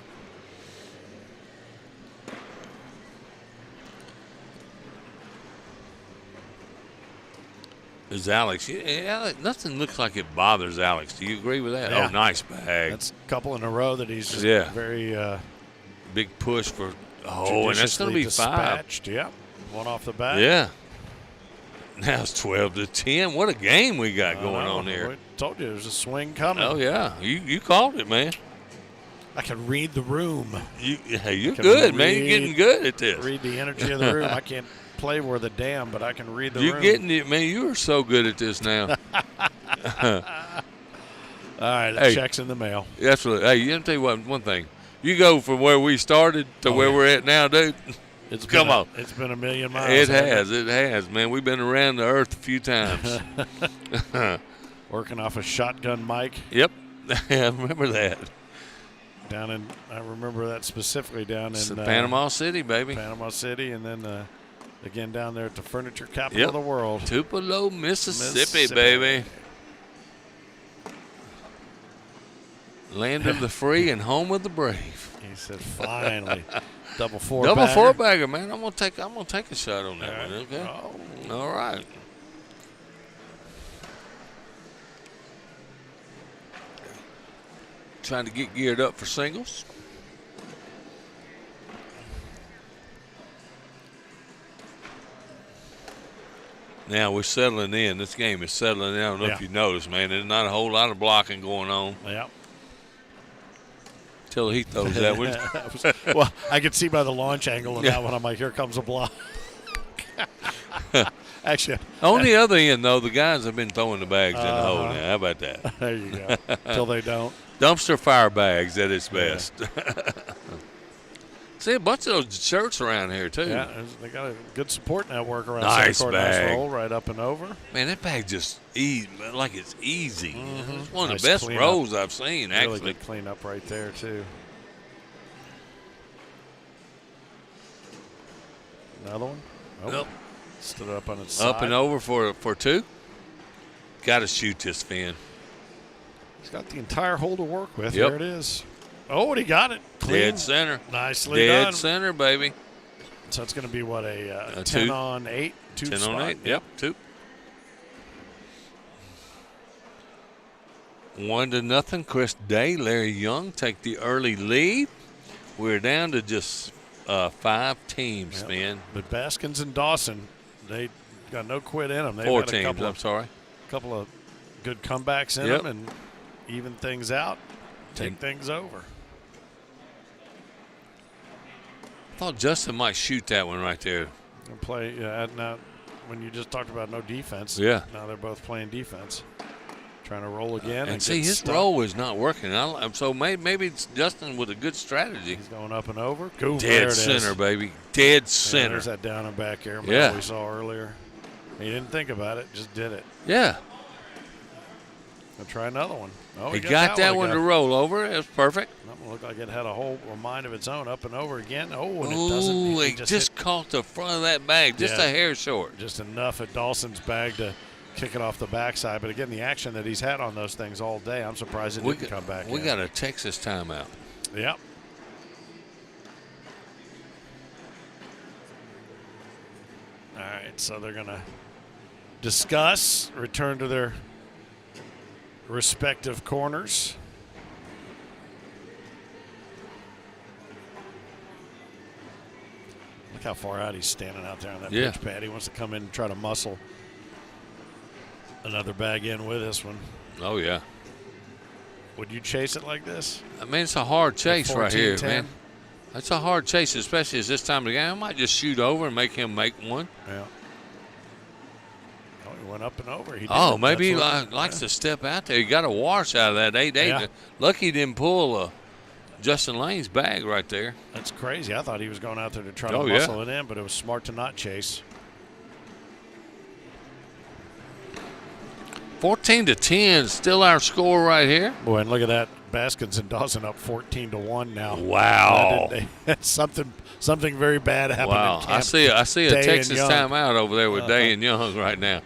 Is Alex? Yeah, nothing looks like it bothers Alex. Do you agree with that? Yeah. Oh, nice bag. That's a couple in a row that he's just very big push for. Oh, and that's going to be dispatched. 5. Yeah, one off the bat. Yeah. Now it's 12 to 10. What a game we got going on here. I told you there's a swing coming. Oh yeah, you called it, man. I can read the room. You're good, man. You're getting good at this. Read the energy of the room. I can't play where the dam, but I can read the room. You're getting it, man. You are so good at this now. All right, that check's in the mail. Absolutely. Hey, let me tell you one thing. You go from where we started to where we're at now, dude. Come on. It's been a million miles. It has, man. We've been around the earth a few times. Working off a shotgun mic. Yep. I remember that. I remember that specifically down in Panama City, baby. Panama City, and then again down there at the furniture capital of the world. Tupelo, Mississippi, baby. Land of the free and home of the brave. He said, finally. Double four bagger, man. I'm gonna take a shot on that one, okay? Oh. All right. Trying to get geared up for singles. Now we're settling in. This game is settling in. I don't know if you noticed, man. There's not a whole lot of blocking going on. Yeah. Till he throws that one. Well, I could see by the launch angle of that one. I'm like, here comes a block. Actually, on the other end, though, the guys have been throwing the bags in the hole now. How about that? There you go. Till they don't. Dumpster fire bags at its best. See a bunch of those shirts around here, too. Yeah, they got a good support network around nice bag. Roll, right up and over. Man, that bag just like it's easy. Mm-hmm. It's one of the best rolls I've seen, actually. Really good cleanup right there, too. Another one? Nope. Stood up on its Up side. and over for 2. Got to shoot this, Finn. He's got the entire hole to work with. Yep. There it is. Oh, and he got it. Clean. Dead center. Nicely Dead done. center, baby. So it's going to be what, a 10 2. on 8? 2 10 spot? on 8. Yep, 2. 1-0. Chris Day, Larry Young take the early lead. We're down to just 5 teams, Yep. man. But Baskins and Dawson, they got no quit in them. They've 4 had a teams, couple I'm of, sorry. couple of good comebacks in Yep. them and even things out, take things over. I thought Justin might shoot that one right there. And play now. When you just talked about no defense, Yeah. Now they're both playing defense, trying to roll again. And see, get his stuck. roll is not working. So maybe it's Justin with a good strategy. He's going up and over. Boom, there Dead it is. center, baby. Dead Yeah, center. there's that down and back air Yeah. we saw earlier. He didn't think about it, just did it. Yeah. I'll try another one. Oh, He got that one to roll over. It was perfect. It looked like it had a mind of its own, up and over again. Oh, and it doesn't. Ooh, He it just caught the front of that bag, just Yeah. a hair short. Just enough at Dawson's bag to kick it off the backside. But again, the action that he's had on those things all day, I'm surprised it didn't come back. We got a Texas timeout. Yep. All right, so they're going to discuss, return to their respective corners. Look how far out he's standing out there on that Yeah. pitch pad. He wants to come in and try to muscle another bag in with this one. Oh, yeah. Would you chase it like this? I mean, it's a hard chase right here, 14-10? man. It's a hard chase, especially at this time of the game. I might just shoot over and make him make one. Yeah. Oh, he went up and over. He Oh, did. maybe he That's what- likes to step out there. He got a wash out of that 8-8. Yeah. Lucky he didn't pull Justin Lane's bag right there. That's crazy. I thought he was going out there to try to Oh, yeah. muscle it in, but it was smart to not chase. 14-10, still our score right here. Boy, and look at that. Baskins and Dawson up 14-1 now. Wow. Something very bad happened. Wow, in camp. I see a Day and Texas Young. timeout over there with Day and Young right now.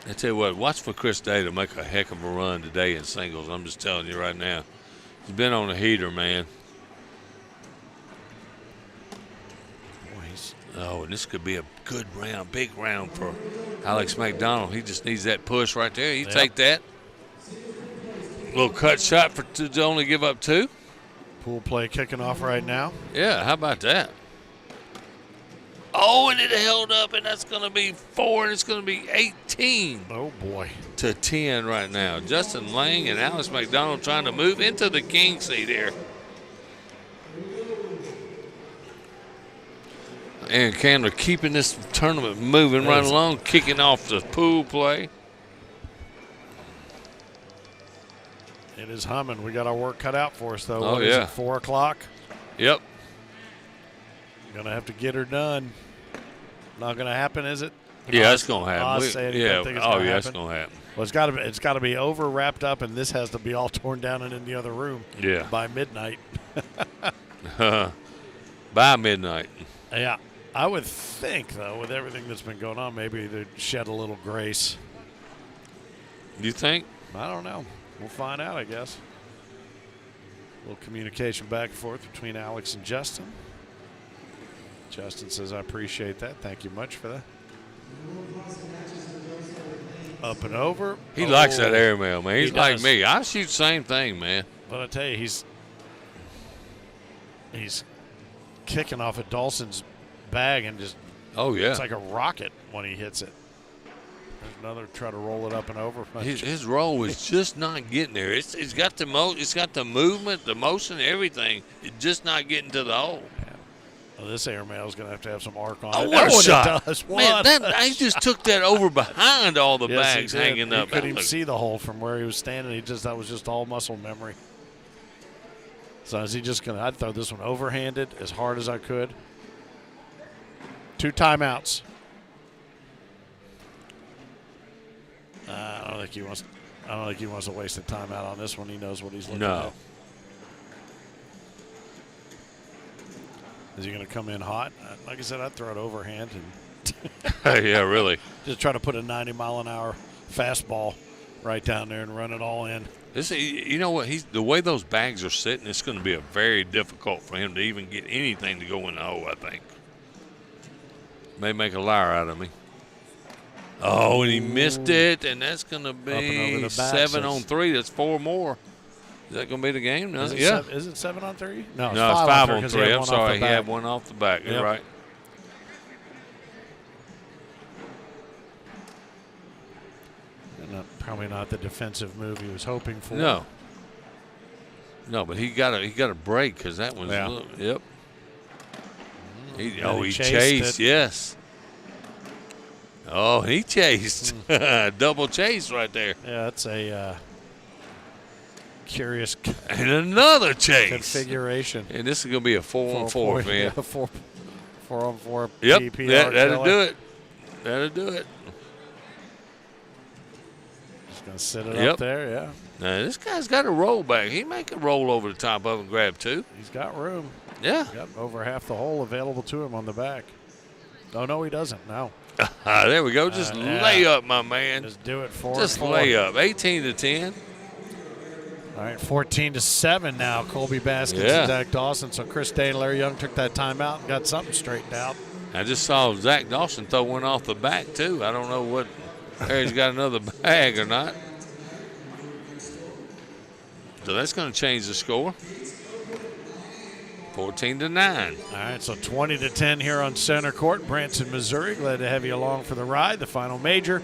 I tell you what, watch for Chris Day to make a heck of a run today in singles. I'm just telling you right now. He's been on a heater, man. Oh, and this could be a good round, big round for Alex McDonald. He just needs that push right there. You take that. Little cut shot to only give up 2. Pool play kicking off right now. Yeah, how about that? Oh, and it held up, and that's going to be 4, and it's going to be 18. Oh, boy. To 10 right now. Justin Lang and Alex McDonald trying to move into the king seat here. Aaron Candler keeping this tournament moving right along, kicking off the pool play. It is humming. We got our work cut out for us, though. Oh, What is yeah. it, 4 o'clock? Yep. Going to have to get her done. Not going to happen, is it? Yeah, it's going to happen. Oz said he don't think it's gonna it's happen. going to happen. Well, it's got to be over, wrapped up, and this has to be all torn down and in the other room. Yeah. By midnight. By midnight. Yeah. I would think, though, with everything that's been going on, maybe they'd shed a little grace. You think? I don't know. We'll find out, I guess. A little communication back and forth between Alex and Justin. Justin says, I appreciate that. Thank you much for that. Up and over. He likes that airmail, man. He's He like does. me. I shoot the same thing, man. But I tell you, he's kicking off at Dawson's bag and just it's like a rocket when he hits it. There's another try to roll it up and over. His roll is just not getting there. It's got the it's got the movement, the motion, everything. It's just not getting to the hole. Well, this airmail is going to have some arc on Oh, it. what a shot! It does. Man, I just took that over behind all the Yes, he bags did. hanging up. He couldn't even Look. see the hole from where he was standing. That was just all muscle memory. So is he just going to? I'd throw this one overhanded as hard as I could. 2 timeouts. I don't think he wants. I don't think he wants to waste a timeout on this one. He knows what he's looking at. Is he going to come in hot? Like I said, I'd throw it overhand and Yeah, really. just try to put a 90-mile-an-hour fastball right down there and run it all in. You know what? The way those bags are sitting, it's going to be very difficult for him to even get anything to go in the hole, I think. May make a liar out of me. Oh, and he missed it, and that's going to be 7 on 3. That's 4 more. Is that going to be the game? No. Is it 7 on 3? No, it's 5 on 3. I'm one sorry. off the He had back. one off the back. You're right. And probably not the defensive move he was hoping for. No, but he got a break because that was yep. He chased. Yes. Oh, he chased. Double chase right there. Yeah, that's a curious and another chase configuration. And this is going to be a 4 on 4, man. Yeah, 4 on 4. Yep, PPR that'll do it. That'll do it. Just going to sit it up there, yeah. Now, this guy's got a roll back. He may can roll over the top of it and grab 2. He's got room. Yeah. Got over half the hole available to him on the back. Oh, no, he doesn't. No. There we go. Just lay up, my man. Just do it for Just lay up. 18-10. All right, 14-7 now. Colby Baskins and Zach Dawson. So Chris Day and Larry Young took that timeout and got something straightened out. I just saw Zach Dawson throw one off the back, too. I don't know what Harry's got another bag or not. So that's going to change the score. 14-9. All right, so 20-10 here on center court. Branson, Missouri. Glad to have you along for the ride. The final major.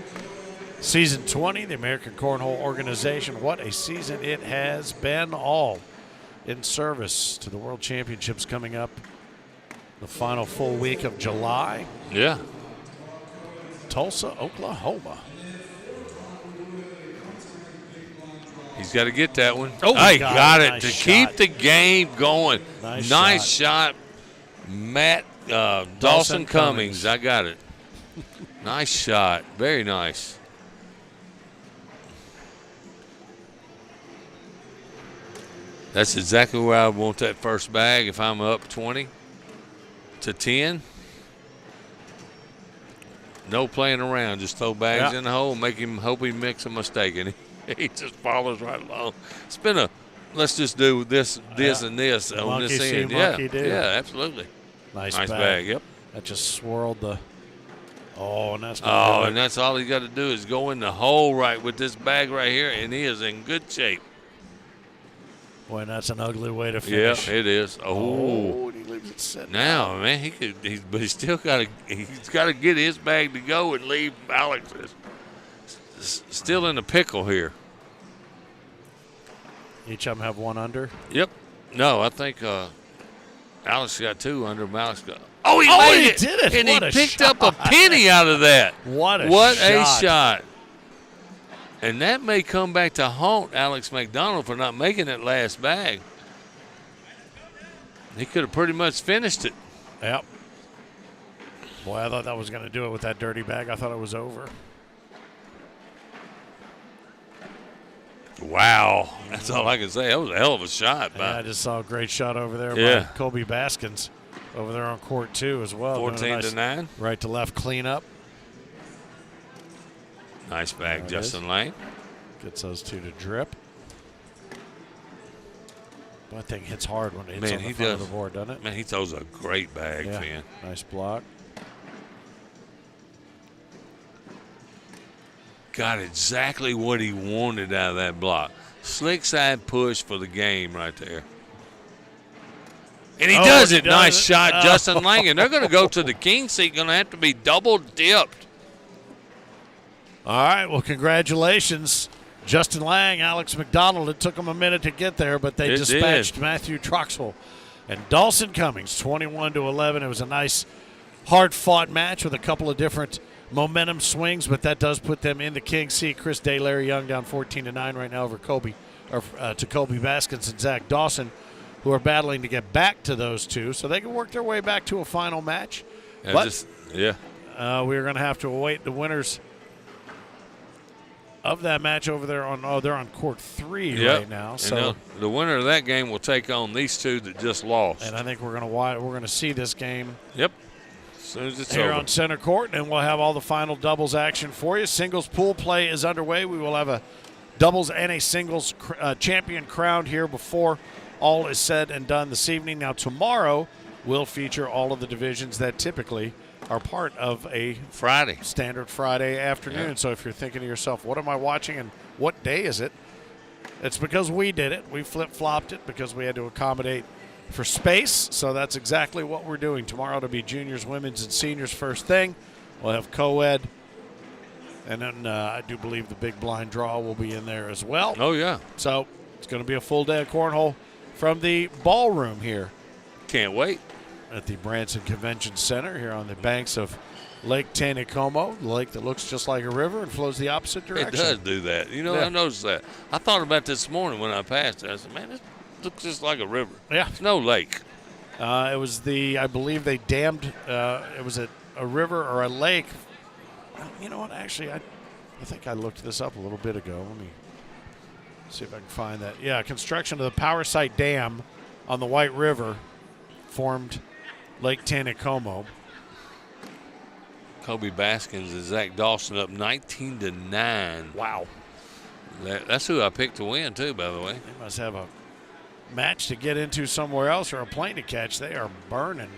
Season 20, the American Cornhole Organization. What a season it has been, all in service to the World Championships coming up the final full week of July. Yeah. Tulsa, Oklahoma. He's got to get that one. Oh, he got it nice to shot. keep the game going. Nice shot. Matt Dawson Cummings. I got it. Nice shot. Very nice. That's exactly where I want that first bag if I'm up 20-10. No playing around. Just throw bags in the hole, make him hope he makes a mistake, and he just follows right along. It's been let's just do this and this on this end. Yeah, absolutely. Nice bag. Yep. That just swirled the. Oh, and that's. And that's all he got to do is go in the hole right with this bag right here, and he is in good shape. Boy, that's an ugly way to finish. Yeah, it is. Oh, he leaves it sitting. Now, man, but he's still got to get his bag to go and leave Alex's. Still in the pickle here. Each of them have one under? Yep. No, I think Alex got 2 under. Alex got. Oh, he made it! Did it! And What he picked shot. up a penny out of that. What a shot! And that may come back to haunt Alex McDonald for not making that last bag. He could have pretty much finished it. Yep. Boy, I thought that was going to do it with that dirty bag. I thought it was over. Wow. That's all I can say. That was a hell of a shot. Yeah, I just saw a great shot over there by Colby Baskins over there on court 2 as well. 14-9. Right to left cleanup. Nice bag, Justin Lane. Gets those 2 to drip. That thing hits hard when it hits on the front of the board, doesn't it? Man, he throws a great bag, man. Nice block. Got exactly what he wanted out of that block. Slick side push for the game right there. And he does it. Nice shot, Justin Langen. They're going to go to the king seat. Going to have to be double dipped. All right, well, congratulations, Justin Lang, Alex McDonald. It took them a minute to get there, but they dispatched Matthew Troxel and Dawson Cummings, 21-11. It was a nice, hard-fought match with a couple of different momentum swings, but that does put them in the king seat. Chris Day, Larry Young down 14-9 right now over Colby Baskins and Zach Dawson, who are battling to get back to those 2, so they can work their way back to a final match. We're going to have to await the winners of that match over there they're on court 3 Yep. right now. And So the winner of that game will take on these two that just lost. and I think we're gonna see this game. Yep. As soon as it's Here over. on center court, and we'll have all the final doubles action for you. Singles pool play is underway. We will have a doubles and a singles champion crowned here before all is said and done this evening. Now tomorrow will feature all of the divisions that typically are part of a standard Friday afternoon. Yeah. So if you're thinking to yourself, what am I watching and what day is it? It's because we did it. We flip-flopped it because we had to accommodate for space. So that's exactly what we're doing. Tomorrow it'll be juniors, women's, and seniors first thing. We'll have co-ed. And then I do believe the big blind draw will be in there as well. Oh, yeah. So it's going to be a full day of cornhole from the ballroom here. Can't wait. At the Branson Convention Center here on the banks of Lake Taneycomo, the lake that looks just like a river and flows the opposite direction. It does do that. You know, Yeah. I noticed that. I thought about this morning when I passed it. I said, man, this looks just like a river. Yeah. It's no lake. It was I believe they dammed, it was a river or a lake. You know what, actually, I think I looked this up a little bit ago. Let me see if I can find that. Yeah, construction of the Power Site Dam on the White River formed Lake Taneycomo. Kobe Baskins and Zach Dawson up 19-9. Wow. That's who I picked to win, too, by the way. They must have a match to get into somewhere else or a plane to catch. They are burning.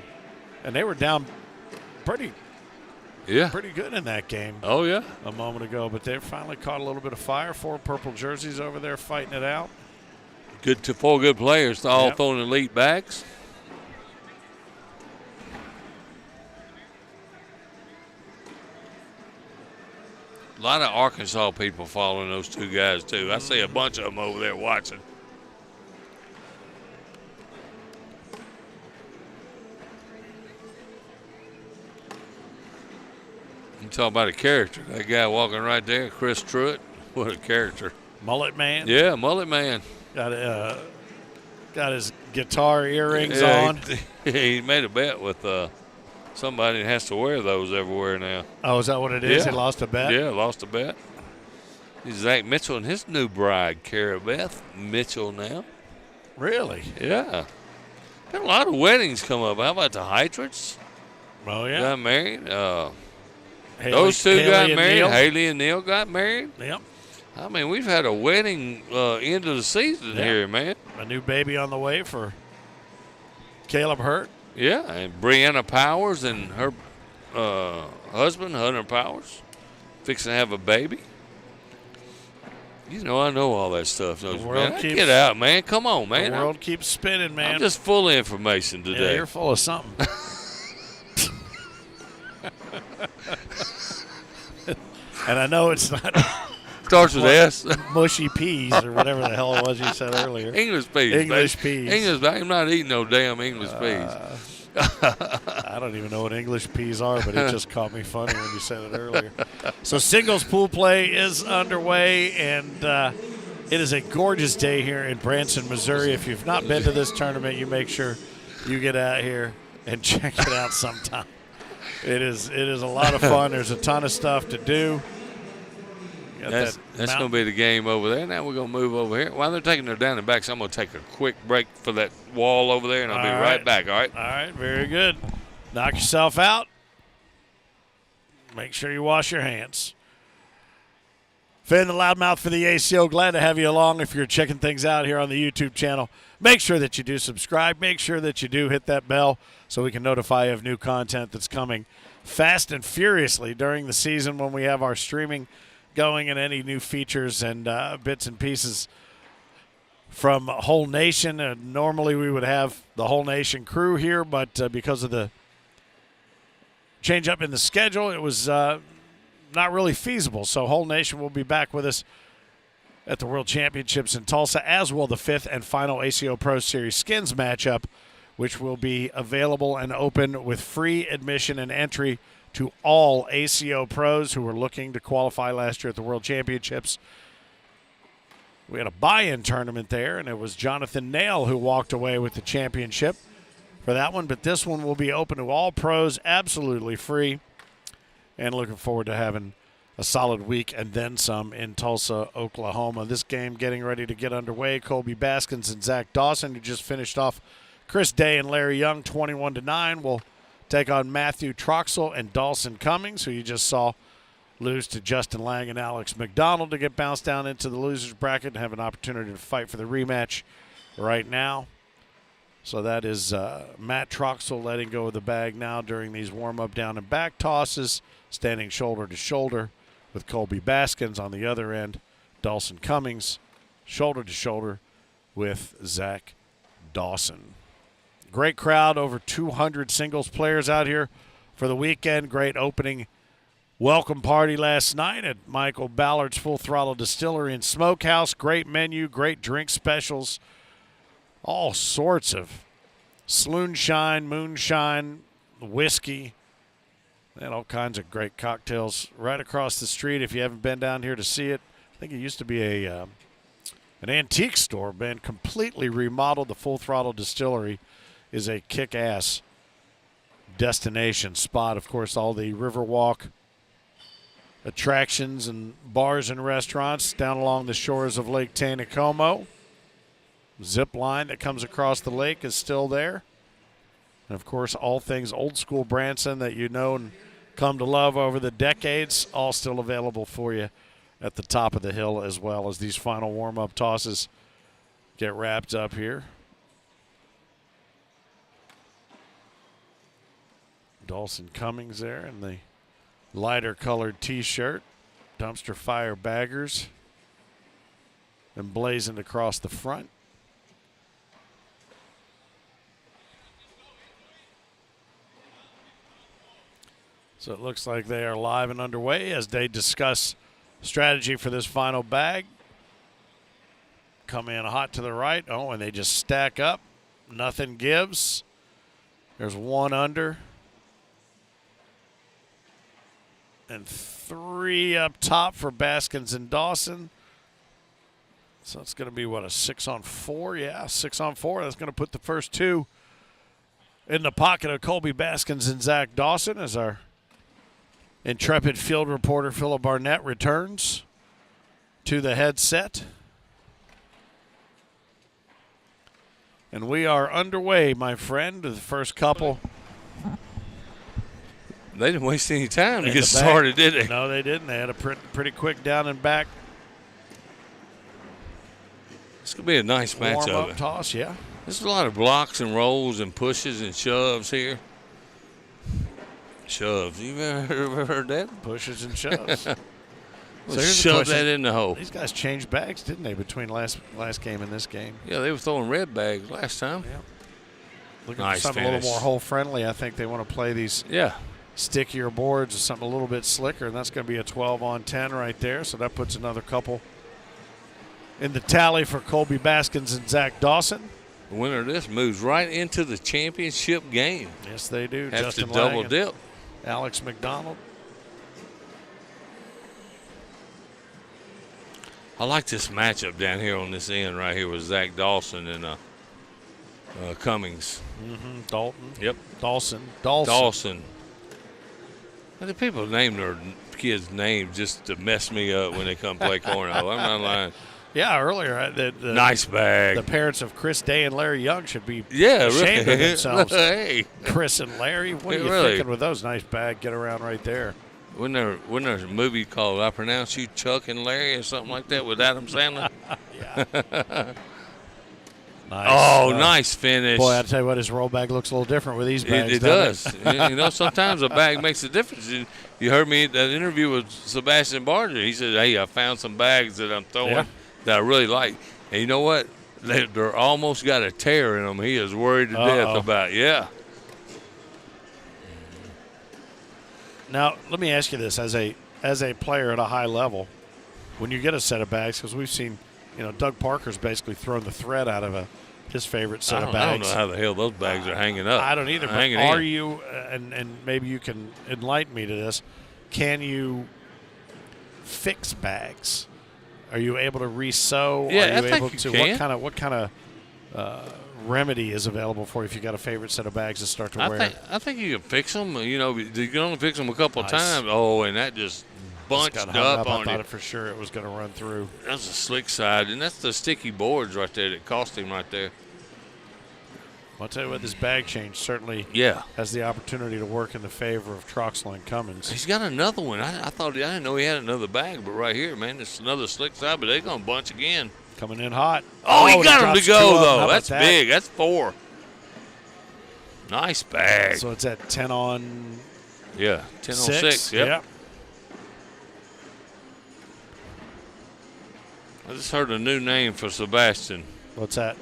And they were down pretty good in that game. Oh, yeah. A moment ago, but they finally caught a little bit of fire. 4 purple jerseys over there fighting it out. Four good players, all Yep. throwing elite backs. A lot of Arkansas people following those two guys, too. I see a bunch of them over there watching. You talk about a character. That guy walking right there, Chris Truitt, what a character. Mullet man. Yeah, mullet man. Got his guitar earrings Yeah, on. He made a bet with somebody that has to wear those everywhere now. Oh, is that what it is? Yeah. He lost a bet? Yeah, lost a bet. He's Zach Mitchell and his new bride, Cara Beth Mitchell now. Really? Yeah. Got a lot of weddings come up. How about the Hydrats? Oh, yeah. Got married. Haley- Those two Haley got and married. Neil. Haley and Neil got married. Yep. I mean, we've had a wedding end of the season Yeah. here, man. A new baby on the way for Caleb Hurt. Yeah, and Brianna Powers and her husband, Hunter Powers, fixing to have a baby. You know, I know all that stuff. The world keeps- Get out, man. Come on, man. The world keeps spinning, man. I'm just full of information Yeah, today. you're full of something. And I know it's not. Starts with S. Mushy peas or whatever the hell it was you said earlier. English peas. English baby. peas. English. I'm not eating no damn English peas. I don't even know what English peas are, but it just caught me funny when you said it earlier. So singles pool play is underway, and it is a gorgeous day here in Branson, Missouri. If you've not been to this tournament, you make sure you get out here and check it out sometime. It is a lot of fun. There's a ton of stuff to do. That's going to be the game over there. Now we're going to move over here. While they're taking their down and backs, I'm going to take a quick break for that wall over there, and I'll be right back, all right? All right, very good. Knock yourself out. Make sure you wash your hands. Finn the Loudmouth for the ACO. Glad to have you along. If you're checking things out here on the YouTube channel, make sure that you do subscribe. Make sure that you do hit that bell so we can notify you of new content that's coming fast and furiously during the season when we have our streaming going and any new features and bits and pieces from Whole Nation. Normally we would have the Whole Nation crew here, but because of the change up in the schedule, it was not really feasible. So Whole Nation will be back with us at the World Championships in Tulsa, as will the 5th and final ACO Pro Series Skins matchup, which will be available and open with free admission and entry to all ACO pros who were looking to qualify last year at the World Championships. We had a buy-in tournament there, and it was Jonathan Nail who walked away with the championship for that one. But this one will be open to all pros, absolutely free. And looking forward to having a solid week and then some in Tulsa, Oklahoma. This game getting ready to get underway. Colby Baskins and Zach Dawson, who just finished off Chris Day and Larry Young 21-9, will take on Matthew Troxel and Dawson Cummings, who you just saw lose to Justin Lang and Alex McDonald to get bounced down into the losers bracket and have an opportunity to fight for the rematch right now. So that is Matt Troxel letting go of the bag now during these warm-up down and back tosses, standing shoulder to shoulder with Colby Baskins. On the other end, Dawson Cummings, shoulder to shoulder with Zach Dawson. Great crowd, over 200 singles players out here for the weekend. Great opening welcome party last night at Michael Ballard's Full Throttle Distillery and Smokehouse. Great menu, great drink specials, all sorts of sloonshine, moonshine, whiskey. They had all kinds of great cocktails right across the street. If you haven't been down here to see it, I think it used to be an antique store, been completely remodeled. The Full Throttle Distillery is a kick-ass destination spot. Of course, all the Riverwalk attractions and bars and restaurants down along the shores of Lake Taneycomo. Zip line that comes across the lake is still there. And, of course, all things old school Branson that you know and come to love over the decades, all still available for you at the top of the hill, as well as these final warm-up tosses get wrapped up here. Dawson Cummings there in the lighter colored T-shirt, dumpster fire baggers emblazoned across the front. So it looks like they are live and underway as they discuss strategy for this final bag. Come in hot to the right. Oh, and they just stack up. Nothing gives. There's one under. And 3 up top for Baskins and Dawson. So it's going to be, what, a 6-on-4? Yeah, 6-on-4. That's going to put the first 2 in the pocket of Colby Baskins and Zach Dawson as our intrepid field reporter Philip Barnett returns to the headset. And we are underway, my friend, to the first couple. They didn't waste any time to get started, did they? No, they didn't. They had a pretty quick down and back. It's going to be a nice match of it. Toss, yeah. There's a lot of blocks and rolls and pushes and shoves here. Shoves. You've ever heard that? Pushes and shoves. Shove that in the hole. These guys changed bags, didn't they, between last game and this game? Yeah, they were throwing red bags last time. Yeah. Looking for something a little more hole-friendly. I think they want to play these stickier boards or something a little bit slicker, and that's going to be a 12-on-10 right there. So that puts another couple in the tally for Colby Baskins and Zach Dawson. The winner of this moves right into the championship game. Yes, they do. Has Justin to double Lang dip. Alex McDonald. I like this matchup down here on this end right here with Zach Dawson and Cummings. Dalton. Yep. Dawson. And the people name their kids' names just to mess me up when they come play cornhole. I'm not lying. Yeah, earlier. The nice bag. The parents of Chris Day and Larry Young should be really. ashamed of themselves. Hey. Chris and Larry, what are you thinking with those nice bag? Get around right there. Wasn't there a movie called I Pronounce You Chuck and Larry or something like that with Adam Sandler? Yeah. Nice finish. Boy, I tell you what, his roll bag looks a little different with these bags. It does. You know, sometimes a bag makes a difference. You heard me at that interview with Sebastian Barger. He said, hey, I found some bags that I'm throwing that I really like. And you know what? They're almost got a tear in them. He is worried to death about it. Yeah. Now, let me ask you this. As a player at a high level, when you get a set of bags, because we've seen, Doug Parker's basically thrown the thread out of his favorite set of bags. I don't know how the hell those bags are hanging up. I don't either. But are you, and maybe you can enlighten me to this, can you fix bags? Are you able to re-sew? Yeah, are you I able think to? you can. What kind of remedy is available for you if you got a favorite set of bags to start to wear? I think you can fix them. You can only fix them a couple of times. Oh, and that just bunched got up, hung up. on I thought it. it for sure it was going to run through. That's a slick side, and that's the sticky boards right there that cost him right there. I'll tell you what, this bag change certainly has the opportunity to work in the favor of Troxel and Cummins. He's got another one. I didn't know he had another bag, but right here, man, it's another slick side, but they're going to bunch again. Coming in hot. Oh, he got him to go, though. That's big. That's 4. Nice bag. So it's at 10 on 10 on 6. Yep. Yeah. I just heard a new name for Sebastian. What's that?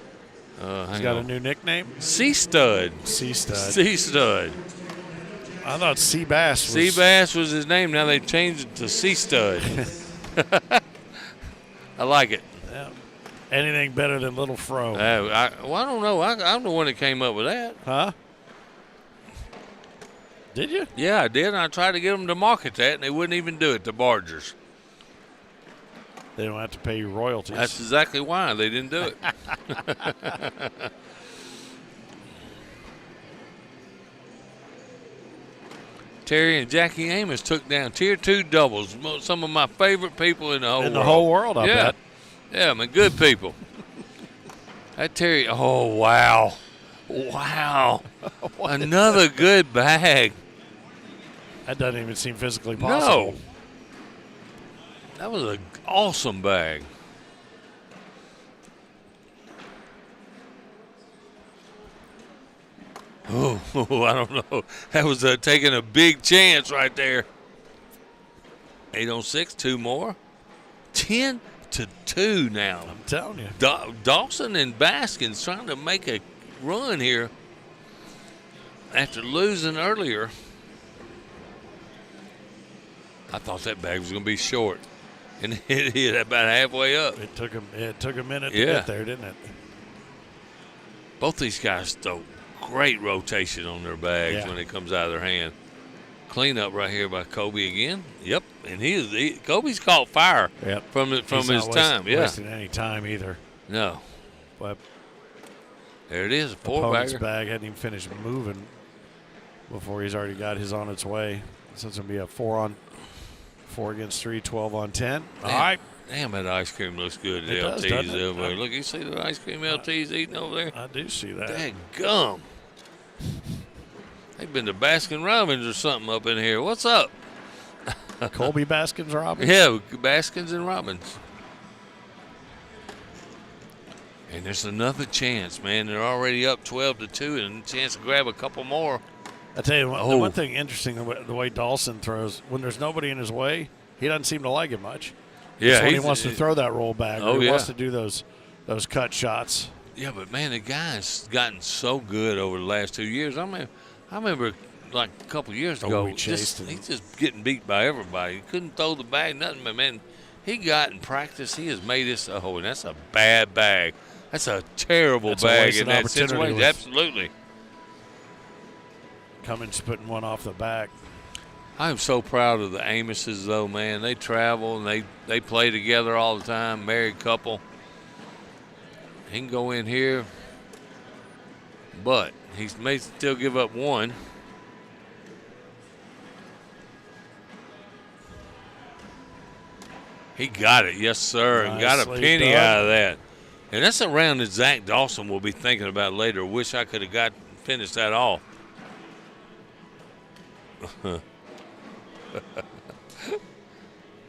He's got a new nickname? C-Stud. C-Stud. C-Stud. I thought Seabass was. Seabass was his name. Now they've changed it to C-Stud. I like it. Yeah. Anything better than Little Fro. I don't know. I'm the one that came up with that. Huh? Did you? Yeah, I did. And I tried to get them to market that, and they wouldn't even do it, the bargers. They don't have to pay you royalties. That's exactly why they didn't do it. Terry and Jackie Amos took down Tier 2 doubles. Some of my favorite people in the whole world. In the whole world, I bet. Yeah, man, good people. That Terry, oh, wow. Wow. Another good bag. That doesn't even seem physically possible. No. That was an awesome bag. Oh, I don't know. That was taking a big chance right there. 8 on 6, 2 more. 10-2 now. I'm telling you. Dawson and Baskins trying to make a run here after losing earlier. I thought that bag was going to be short, and it hit about halfway up. It took a minute to get there, didn't it? Both these guys throw great rotation on their bags when it comes out of their hand. Cleanup right here by Kobe again. Yep, and Kobe's caught fire from his time. He's not wasting any time either. No. But there it is, a opponent's four-bagger. bag hadn't even finished moving before he's already got his on its way. So it's going to be a 4 against 3, 12 on 10. All right. Damn, that ice cream looks good at It does, LT's doesn't it? over there. Look, you see the ice cream LT's eating over there? I do see that. Dadgum. They've been to Baskin Robbins or something up in here. What's up? Colby Baskins Robbins? Yeah, Baskins and Robbins. And there's another chance, man. They're already up 12-2 and a chance to grab a couple more. I tell you, the one thing interesting, the way Dawson throws, when there's nobody in his way, he doesn't seem to like it much. Yeah, when he wants to throw that roll back. Oh, he wants to do those cut shots. Yeah, but, man, the guy's gotten so good over the last 2 years. I remember like a couple years ago, he chased he's just getting beat by everybody. He couldn't throw the bag, nothing. But, man, he got in practice. He has made this and that's a bad bag. That's a terrible bag in that situation. Absolutely. Cummins putting one off the back. I'm so proud of the Amoses, though, man. They travel and they play together all the time, married couple. He can go in here, but he may still give up one. He got it, yes, sir, and got a penny out of that. And that's a round that Zach Dawson will be thinking about later. Wish I could have finished that off.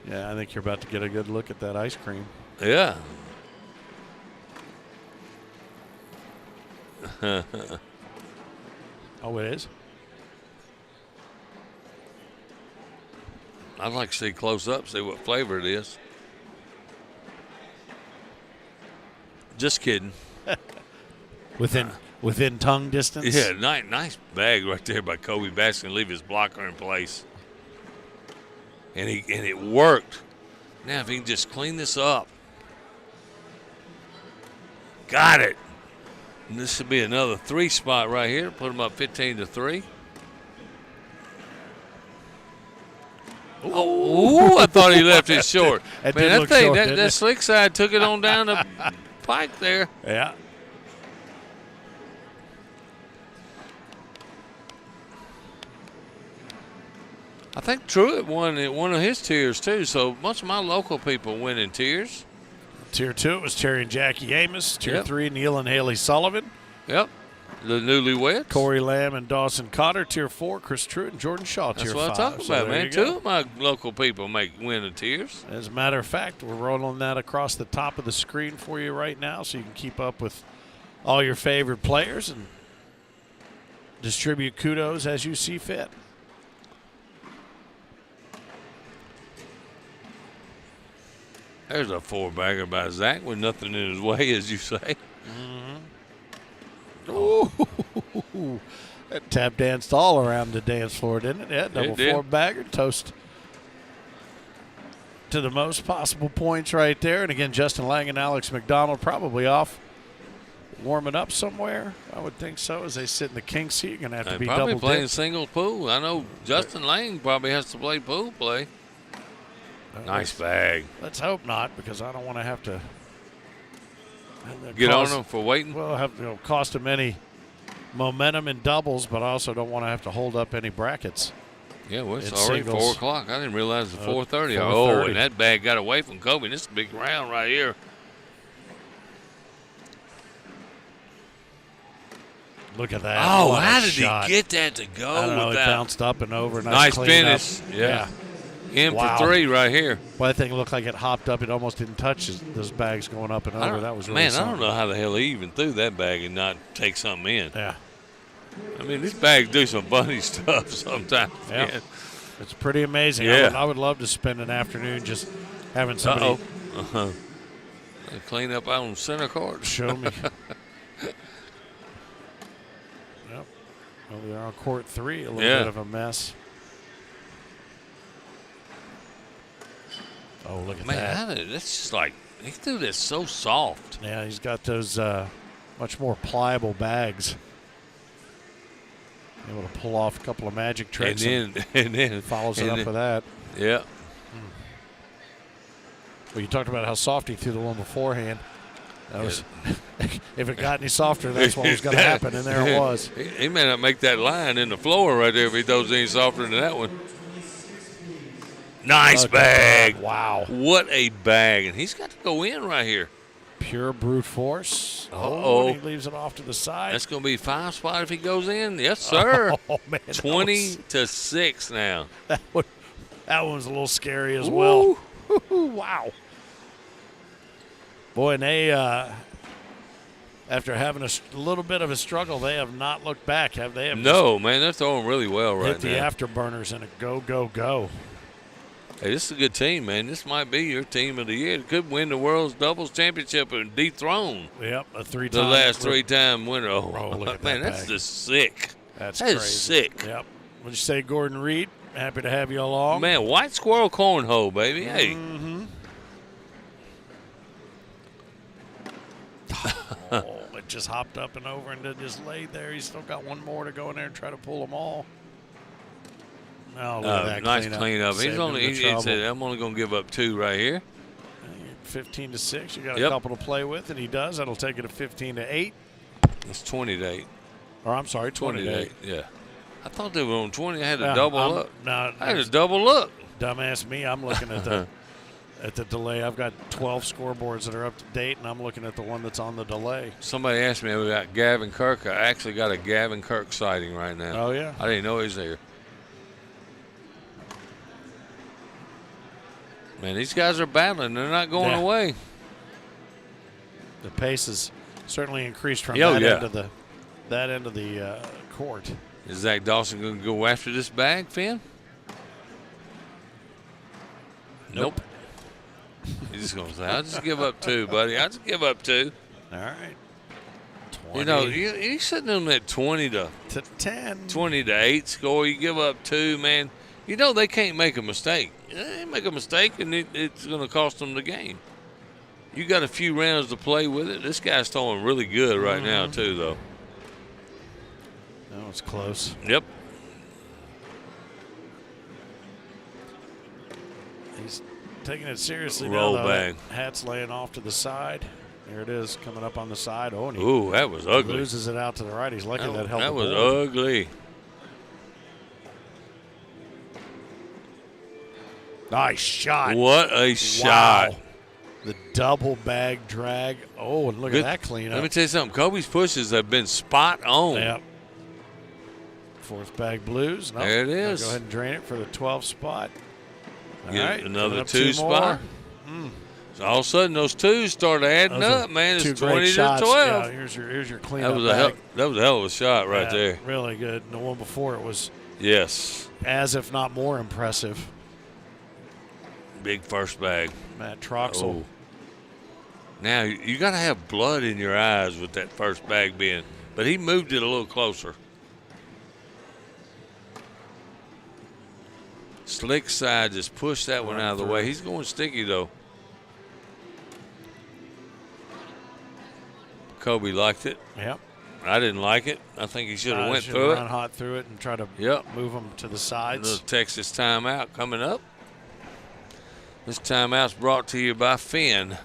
Yeah, I think you're about to get a good look at that ice cream. Yeah. Oh, it is? I'd like to see close up, see what flavor it is. Just kidding. Within tongue distance? Yeah, nice bag right there by Kobe Baskin. Leave his blocker in place. And it worked. Now if he can just clean this up. Got it. And this should be another 3 spot right here. Put him up 15-3. Oh, I thought he left it short. That slick side took it on down the pike there. Yeah. I think Truitt won at one of his tiers too. So most of my local people win in tiers. Tier 2, it was Terry and Jackie Amos. Tier Yep. 3, Neil and Haley Sullivan. Yep. The newlyweds. Corey Lamb and Dawson Cotter. Tier 4, Chris Truitt and Jordan Shaw. That's Tier what 5. I'm talking So about, there man. you Two go. of my local people win in tiers. As a matter of fact, we're rolling that across the top of the screen for you right now so you can keep up with all your favorite players and distribute kudos as you see fit. There's a 4-bagger by Zach with nothing in his way, as you say. Ooh, that tap danced all around the dance floor, didn't it? Yeah, double It did. 4-bagger, toast to the most possible points right there. And again, Justin Lang and Alex McDonald probably off warming up somewhere. I would think so. As they sit in the king seat, you're going to have to They're be probably double playing dipped. singles pool. I know Justin Lang probably has to play pool play. Nice bag. Let's hope not, because I don't want to have to Get on them for waiting. Well, cost them any momentum in doubles, but I also don't want to have to hold up any brackets. Yeah, well, it's in already singles. 4 o'clock. I didn't realize it's 4:30. 4:30. Oh, and that bag got away from Kobe. This is a big round right here. Look at that. Oh, What a how did shot. he get that to go? I don't know. It without- bounced up and over. Nice cleanup. finish. Yeah. In Wow. for 3 right here. Well, that thing looked like it hopped up. It almost didn't touch those bags going up and over. That was really Man, I something. don't know how the hell he even threw that bag and not take something in. Yeah. I mean, these bags do some funny stuff sometimes. Yeah. Man. It's pretty amazing. Yeah. I would love to spend an afternoon just having somebody clean up on center court. show me. Yep. Well, we are on court 3, a little bit of a mess. Oh, look at Man, that. that's just like, he threw this so soft. Yeah, he's got those much more pliable bags. Able to pull off a couple of magic tricks. And then follows it up with that. Yeah. Well, you talked about how soft he threw the one beforehand. That was, if it got any softer, that's what was going to happen, and there it was. He may not make that line in the floor right there if he throws any softer than that one. Nice bag. Wow. What a bag. And he's got to go in right here. Pure brute force. Uh-oh. And he leaves it off to the side. That's going to be 5 spot if he goes in. Yes, sir. Oh, man. 20-6 now. That one was a little scary as well. Wow. Boy, and they, after having a little bit of a struggle, they have not looked back, have they? No, man, they're throwing really well right hit the now. afterburners and a go, go, go. Hey, this is a good team, man. This might be your team of the year. It could win the World's Doubles Championship and dethrone Yep, a 3-time. the last 3-time winner. Oh, look at man, that that's bag. just sick. That's That is crazy. sick. Yep. What'd you say, Gordon Reed? Happy to have you along. Man, white squirrel cornhole, baby. Hey. Mm-hmm. Oh, it just hopped up and over and then just laid there. He's still got one more to go in there and try to pull them all. Oh, look at that nice cleanup. cleanup. Saved He's him only the he trouble. said, I'm only going to give up 2 right here. 15-6. You got a Yep. couple to play with, and he does. That'll take it to 15-8. It's 20-8. Or I'm sorry, 20-8. Yeah. I thought they were on 20. I had to double up. No, I had to double up. Dumbass me. I'm looking at the at the delay. I've got 12 scoreboards that are up to date, and I'm looking at the one that's on the delay. Somebody asked me about Gavin Kirk. I actually got a Gavin Kirk sighting right now. Oh, yeah? I didn't know he was there. Man, these guys are battling. They're not going away. The pace has certainly increased from Oh, that yeah. end of the court. Is Zach Dawson going to go after this bag, Finn? Nope. He's just going to say, I'll just give up 2, buddy. I'll just give up 2. All right. 20. You know, he's sitting on that 20 to 10. 20 to 8 score. You give up 2, man. You know they can't make a mistake. They make a mistake, and it's going to cost them the game. You got a few rounds to play with it. This guy's throwing really good right now, too, though. That was close. Yep. He's taking it seriously Roll now, though. bang. That hat's laying off to the side. There it is, coming up on the side. Oh, and he Ooh, that was ugly. loses it out to the right. He's lucky that held That the was board. ugly. Nice shot. What a shot. Wow. The double bag drag. Oh, and look at that cleanup. Let me tell you something. Kobe's pushes have been spot on. Yep. Fourth bag blues. Nope. There it is. Go ahead and drain it for the 12 spot. All Get right, another coming up 2 spot. So all of a sudden, those 2s started adding up, man. It's 20 to 12. Yeah, here's your cleanup bag. That was a hell of a shot right there. Really good. And the one before it was as if not more impressive. Big first bag. Matt Troxel. Oh. Now, you got to have blood in your eyes with that first bag being, but he moved it a little closer. Slick side just pushed that one out of the way. He's going sticky, though. Kobe liked it. Yep. I didn't like it. I think he should have went through it. Run hot through it and try to move them to the sides. A little Texas timeout coming up. This timeout's brought to you by Finn.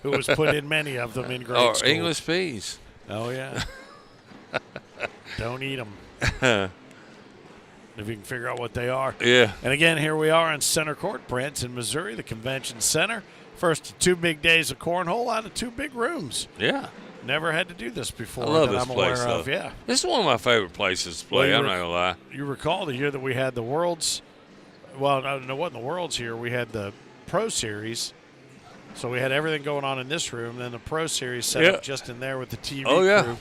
Who was put in many of them in grade school. English peas. Oh, yeah. Don't eat them. If you can figure out what they are. Yeah. And again, here we are on Center Court, Branson, Missouri, the Convention Center. First of 2 big days of cornhole out of 2 big rooms. Yeah. Never had to do this before. I love that this I'm place, aware though. of. Yeah. This is one of my favorite places to play. Well, I'm not going to lie. You recall the year that we had the Worlds. Well, no, it wasn't the Worlds here. We had the Pro Series. So we had everything going on in this room. Then the Pro Series set up just in there with the TV crew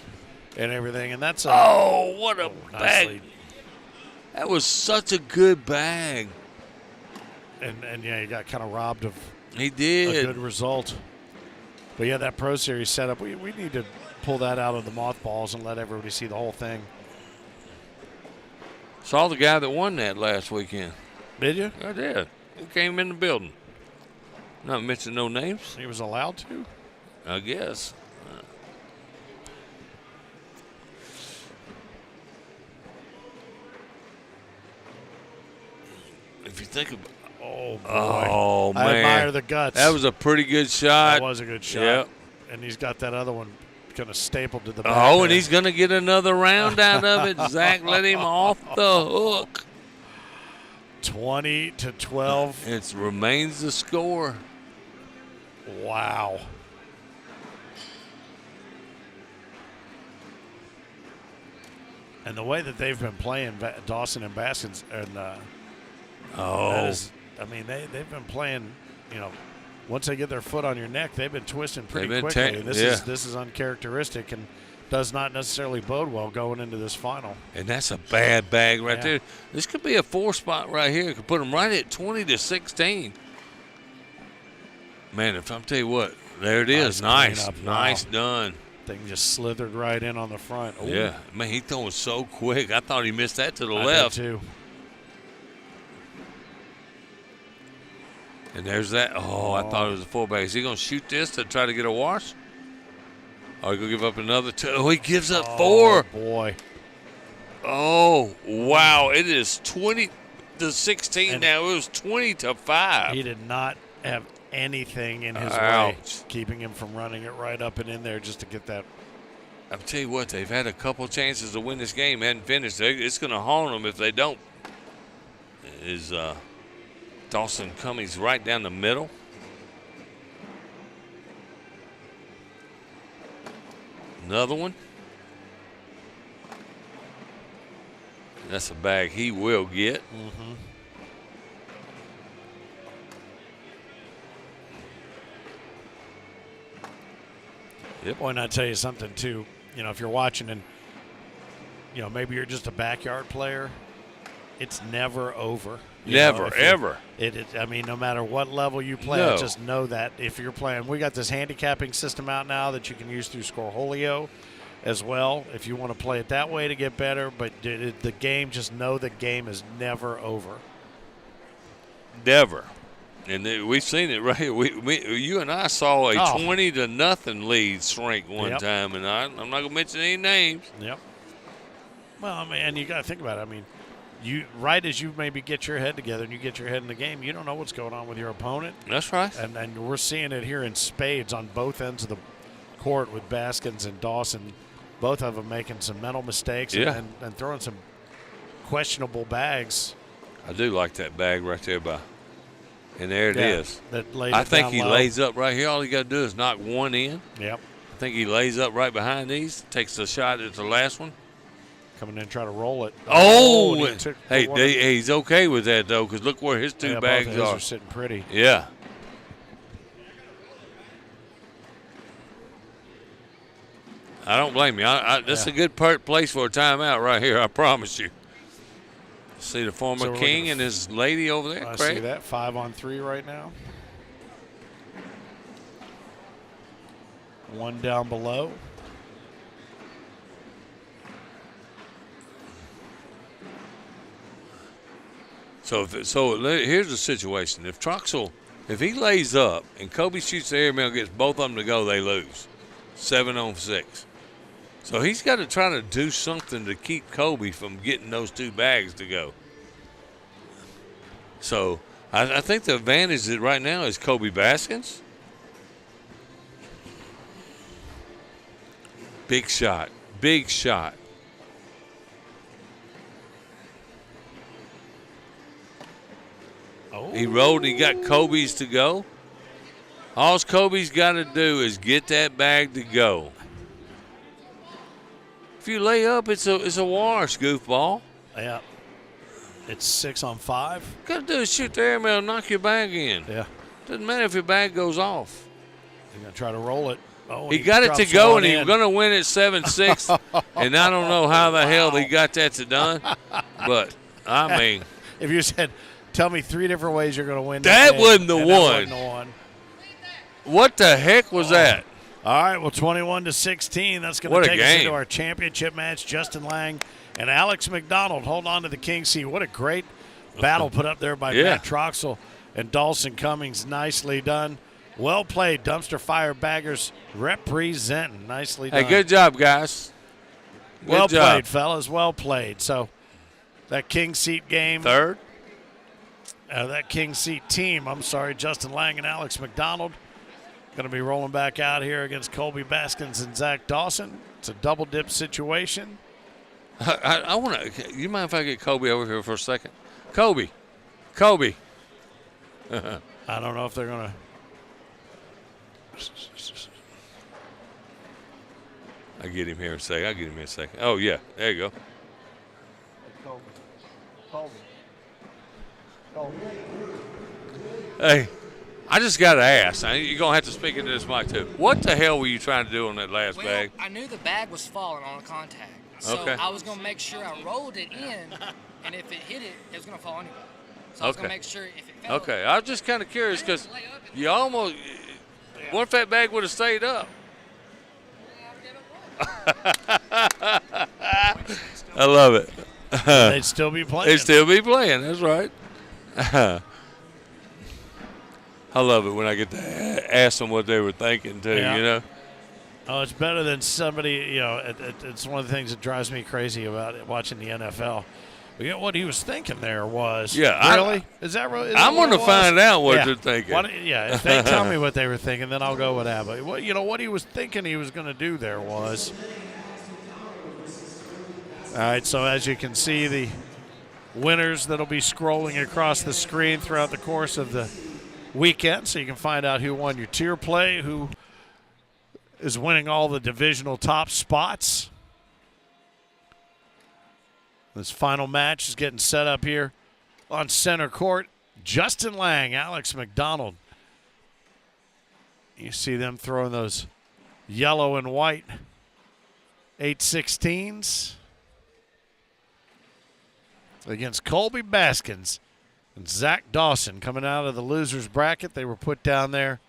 and everything. And that's what a bag. Nicely. That was such a good bag. And yeah, he got kind of robbed of a good result. But yeah, that Pro Series setup, we need to pull that out of the mothballs and let everybody see the whole thing. Saw the guy that won that last weekend. Did you? I did. He came in the building. Not mentioning no names. He was allowed to? I guess. If you think about Oh, man. I admire the guts. That was a pretty good shot. That was a good shot. Yep. And he's got that other one kind of stapled to the back. Oh, and he's going to get another round out of it. Zach let him off the hook. 20 to 12. It remains the score. Wow. And the way that they've been playing, Dawson and Baskins, and they've been playing, once they get their foot on your neck, they've been twisting pretty quickly. This is uncharacteristic and does not necessarily bode well going into this final. And that's a bad bag right there. This could be a 4-spot right here. It could put them right at 20 to 16. Man, if I'm tell you what, there it is. Nice done. Thing just slithered right in on the front. Ooh. Yeah, man, he throwing so quick. I thought he missed that to the I left. did too. And there's that. Oh, I thought it was a 4-bag. Is he going to shoot this to try to get a wash? Or he going to give up another 2? Oh, he gives up 4. Oh, boy. Oh, wow. It is 20 to 16 now. It was 20 to 5. He did not have anything in his way, keeping him from running it right up and in there just to get that. I'll tell you what, they've had a couple chances to win this game, hadn't finished. It's going to haunt them if they don't. Is Dawson Cummings right down the middle. Another one. That's a bag he will get. Mm-hmm. Yep. Boy, and I tell you something too. If you're watching and maybe you're just a backyard player, it's never over. Never, ever. I mean, no matter what level you play, just know that if you're playing, we got this handicapping system out now that you can use through Scoreholio as well. If you want to play it that way to get better, but the game, just know the game is never over. Never. And we've seen it right here. You and I saw a 20-0 lead shrink one time, and I'm not going to mention any names. Yep. Well, I mean, and you got to think about it. I mean, right as you maybe get your head together and you get your head in the game, you don't know what's going on with your opponent. That's right. And we're seeing it here in spades on both ends of the court with Baskins and Dawson, both of them making some mental mistakes and throwing some questionable bags I do like that bag right there and there it is. That laid I it think down he low. lays up right here. All he got to do is knock one in. Yep. I think he lays up right behind these, takes the shot at the last one. Coming in, try to roll it. Oh, he took hey, one he's okay with that, though, because look where his two bags both of his are. are sitting pretty. Yeah. I don't blame you. This is a good place for a timeout right here, I promise you. See the former So king and his lady over there, I Craig? see that. 5-on-3 right now. One down below. So here's the situation. If Troxel, if he lays up and Kobe shoots the airmail, gets both of them to go, they lose. 7-on-6. So he's got to try to do something to keep Kobe from getting those two bags to go. So I think the advantage that right now is Kobe Baskins. Big shot. Big shot. Oh. He rolled. He got Kobe's to go. All Kobe's got to do is get that bag to go. If you lay up, it's a wash, goofball. Yeah. It's 6-on-5. Got to do is shoot the airmail and knock your bag in. Yeah. Doesn't matter if your bag goes off. He's going to try to roll it. Oh, He got it to drops go, one and he in. was going to win at 7-6. And I don't know how the hell he got that to done. But, I mean. If you said, tell me 3 different ways you're going to win That game, wasn't the and one. That wasn't the one. What the heck was that? All right, well, 21-16. That's going What to a take us game. into our championship match. Justin Lang and Alex McDonald hold on to the king seat. What a great battle put up there by Yeah. Matt Troxel and Dawson Cummings. Nicely done. Well played. Dumpster Fire Baggers representing. Nicely done. Hey, good job, guys. Good Well job. played, fellas. Well played. So that king seat game. Third. That king seat team, Justin Lang and Alex McDonald, going to be rolling back out here against Colby Baskins and Zach Dawson. It's a double dip situation. I want to. You mind if I get Kobe over here for a second? Kobe. I don't know if they're going to. I'll get him here in a second. Oh, yeah. There you go. Hey, I just got to ask. You're going to have to speak into this mic, too. What the hell were you trying to do on that last bag? I knew the bag was falling on a contact. So Okay. I was going to make sure I rolled it in, and if it hit it, it was going to fall anyway. So I was going to make sure if it fell. Okay. I was just kind of curious because you almost – what if that bag would have stayed up? I love it. They'd still be playing. They'd still be playing. That's right. I love it when I get to ask them what they were thinking, too, Yeah. you know? Oh, it's better than somebody, it's one of the things that drives me crazy about watching the NFL. But what he was thinking there was, Yeah, really? Is that really? I'm going to find out what they're thinking. If they tell me what they were thinking, then I'll go with that. But what he was thinking he was going to do there was. All right, so as you can see, the winners that'll be scrolling across the screen throughout the course of the weekend, so you can find out who won your tier play, who is winning all the divisional top spots. This final match is getting set up here on center court. Justin Lang, Alex McDonald. You see them throwing those yellow and white 8/16s against Colby Baskins and Zach Dawson coming out of the losers bracket. They were put down there.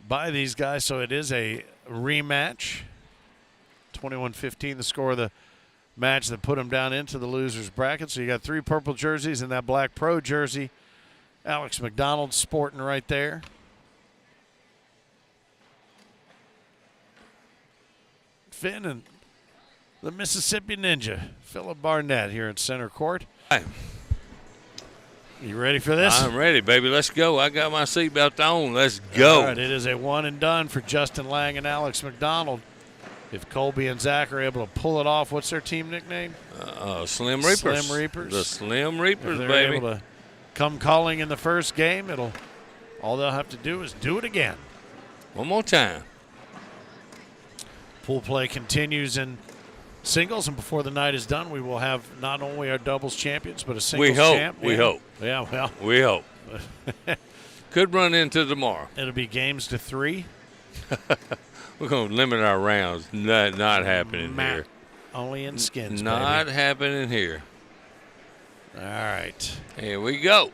By these guys, so it is a rematch. 21-15, the score of the match that put them down into the losers bracket. So you got 3 purple jerseys and that black pro jersey. Alex McDonald sporting right there. Finn and the Mississippi Ninja, Philip Barnett here in center court. Hey. You ready for this? I'm ready, baby. Let's go. I got my seatbelt on. Let's go. All right, it is a one and done for Justin Lang and Alex McDonald. If Colby and Zach are able to pull it off, what's their team nickname? Slim Reapers. Slim Reapers. The Slim Reapers, if they're baby. able to come calling in the first game, all they'll have to do is do it again. One more time. Pool play continues in singles, and before the night is done, we will have not only our doubles champions, but a singles champ. We hope. Yeah, well. We hope. Could run into tomorrow. It'll be games to 3. We're going to limit our rounds. Not happening here. Only in skins, Not baby. happening here. All right. Here we go.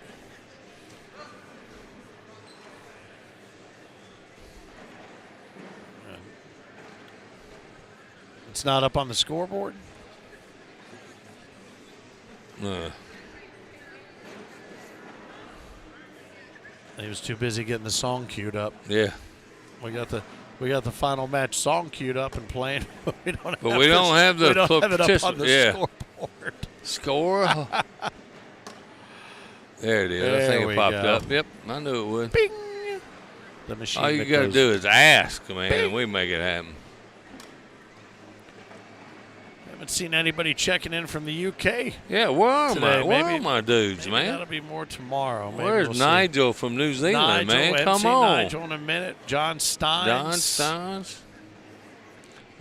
It's not up on the scoreboard? He was too busy getting the song queued up. Yeah. We got the final match song queued up and playing. We don't have we don't have the it up on the scoreboard. Score. There it is. I think it popped up. Yep, I knew it would. Bing. The machine. All you got to do is ask, man, and we make it happen. Haven't seen anybody checking in from the UK. Yeah, where are today. my dudes, maybe man? That'll be more tomorrow. Maybe Where's Nigel from New Zealand, man? Come on. Nigel in a minute. John Steins.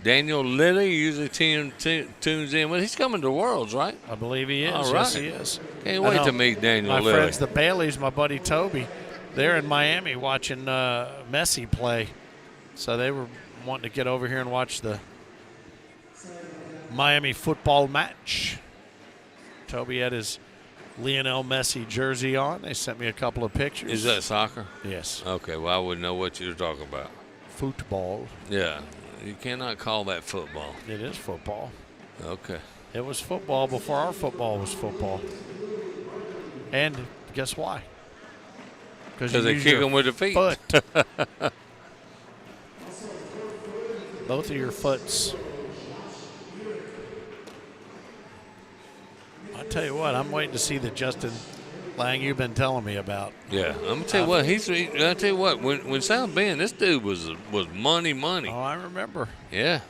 Daniel Lilly usually tunes in. Well, he's coming to Worlds, right? I believe he is. All right. Yes, he is. Can't wait to meet Daniel Lilly. My friends, the Baileys, my buddy Toby, they're in Miami watching Messi play. So they were wanting to get over here and watch the Miami football match. Toby had his Lionel Messi jersey on. They sent me a couple of pictures. Is that soccer? Yes. Okay, well, I wouldn't know what you're talking about. Football. Yeah. You cannot call that football. It is football. Okay. It was football before our football was football. And guess why? Because they kick them with their feet. Foot. Both of your foots. I tell you what, I'm waiting to see the Justin Lang you've been telling me about. Yeah, I'm gonna tell you what. I tell you what. When South Bend, this dude was money. Oh, I remember. Yeah.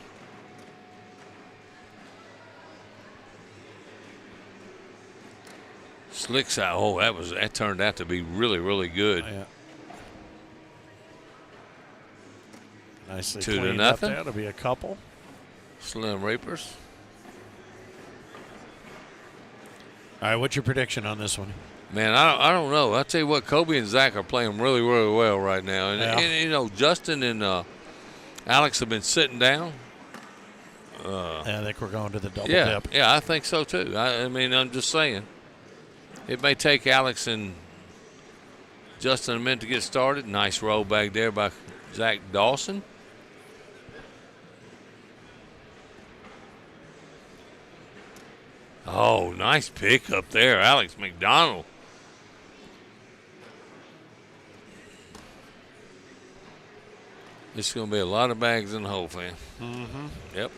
Slick side. Oh, that turned out to be really good. Yeah. Nicely 2-0. up there. It'll be a couple. Slim Reapers. All right, what's your prediction on this one? Man, I don't know. I'll tell you what, Kobe and Zach are playing really well right now. And you know, Justin and Alex have been sitting down. I think we're going to the double dip. dip. Yeah, I think so too. I mean, I'm just saying. It may take Alex and Justin a minute to get started. Nice roll back there by Zach Dawson. Oh, nice pick up there, Alex McDonald. This is going to be a lot of bags in the hole, fan. Mm-hmm. Yep.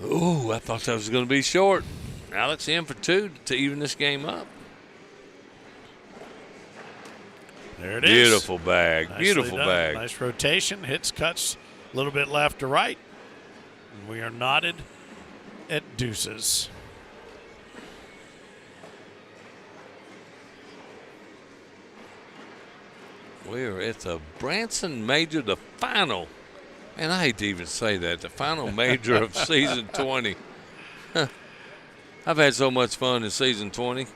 Ooh, I thought that was going to be short. Alex in for 2 to even this game up. There it is. Beautiful bag. Nicely Beautiful done. bag. Nice rotation. Hits, cuts, a little bit left to right. And we are knotted at deuces. We're at the Branson Major, the final. Man, I hate to even say that. The final major of season 20. I've had so much fun in season 20.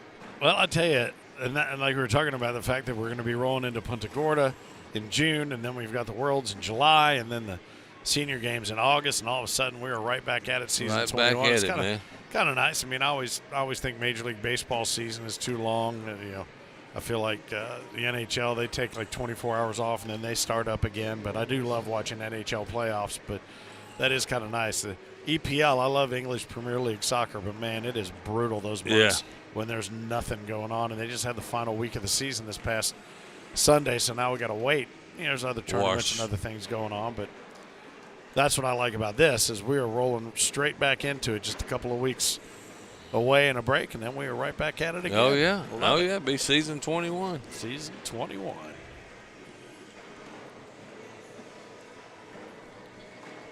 Well, I tell you, and like we were talking about, the fact that we're going to be rolling into Punta Gorda in June, and then we've got the Worlds in July, and then the senior games in August, and all of a sudden we are right back at it. Season Right 21. back at it's it, kinda, man. Kind of nice. I mean, I always think Major League Baseball season is too long. You know, I feel like the NHL, they take like 24 hours off and then they start up again. But I do love watching NHL playoffs. But that is kind of nice. The EPL, I love English Premier League soccer, but man, it is brutal those months when there's nothing going on. And they just had the final week of the season this past Sunday, so now we got to wait. You know, there's other tournaments and other things going on, but that's what I like about this is we are rolling straight back into it just a couple of weeks away in a break, and then we were right back at it again. Oh, yeah. Love it. Be season 21. Season 21.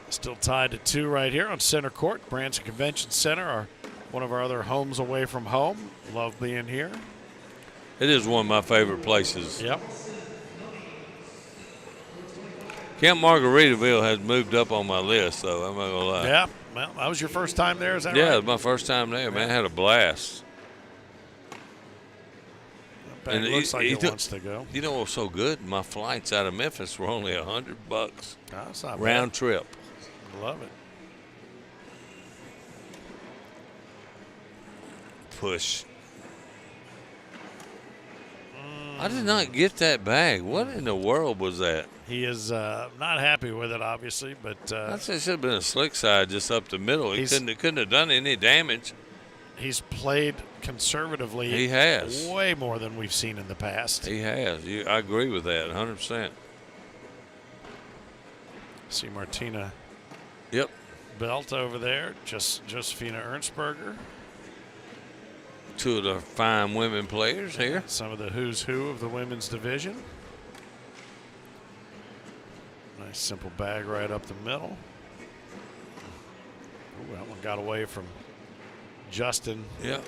Still tied to 2 right here on center court. Branson Convention Center, one of our other homes away from home. Love being here. It is one of my favorite places. Yep. Camp Margaritaville has moved up on my list, though. I'm not going to lie. Yeah. Well, that was your first time there, is that right? Yeah, it was my first time there, man. I had a blast. It looks like it wants to go. You know what was so good? My flights out of Memphis were only $100. That's not round bad. trip. Love it. Push. I did not get that bag. What in the world was that? He is not happy with it, obviously, but I said it should have been a slick side just up the middle. He couldn't have done any damage. He's played conservatively. He has. Way more than we've seen in the past. He has. I agree with that 100%. See Martina. Yep. Belt over there. Josephina Ernstberger. 2 of the fine women players here. Some of the who's who of the women's division. Nice simple bag right up the middle. Ooh, that one got away from Justin. Yeah.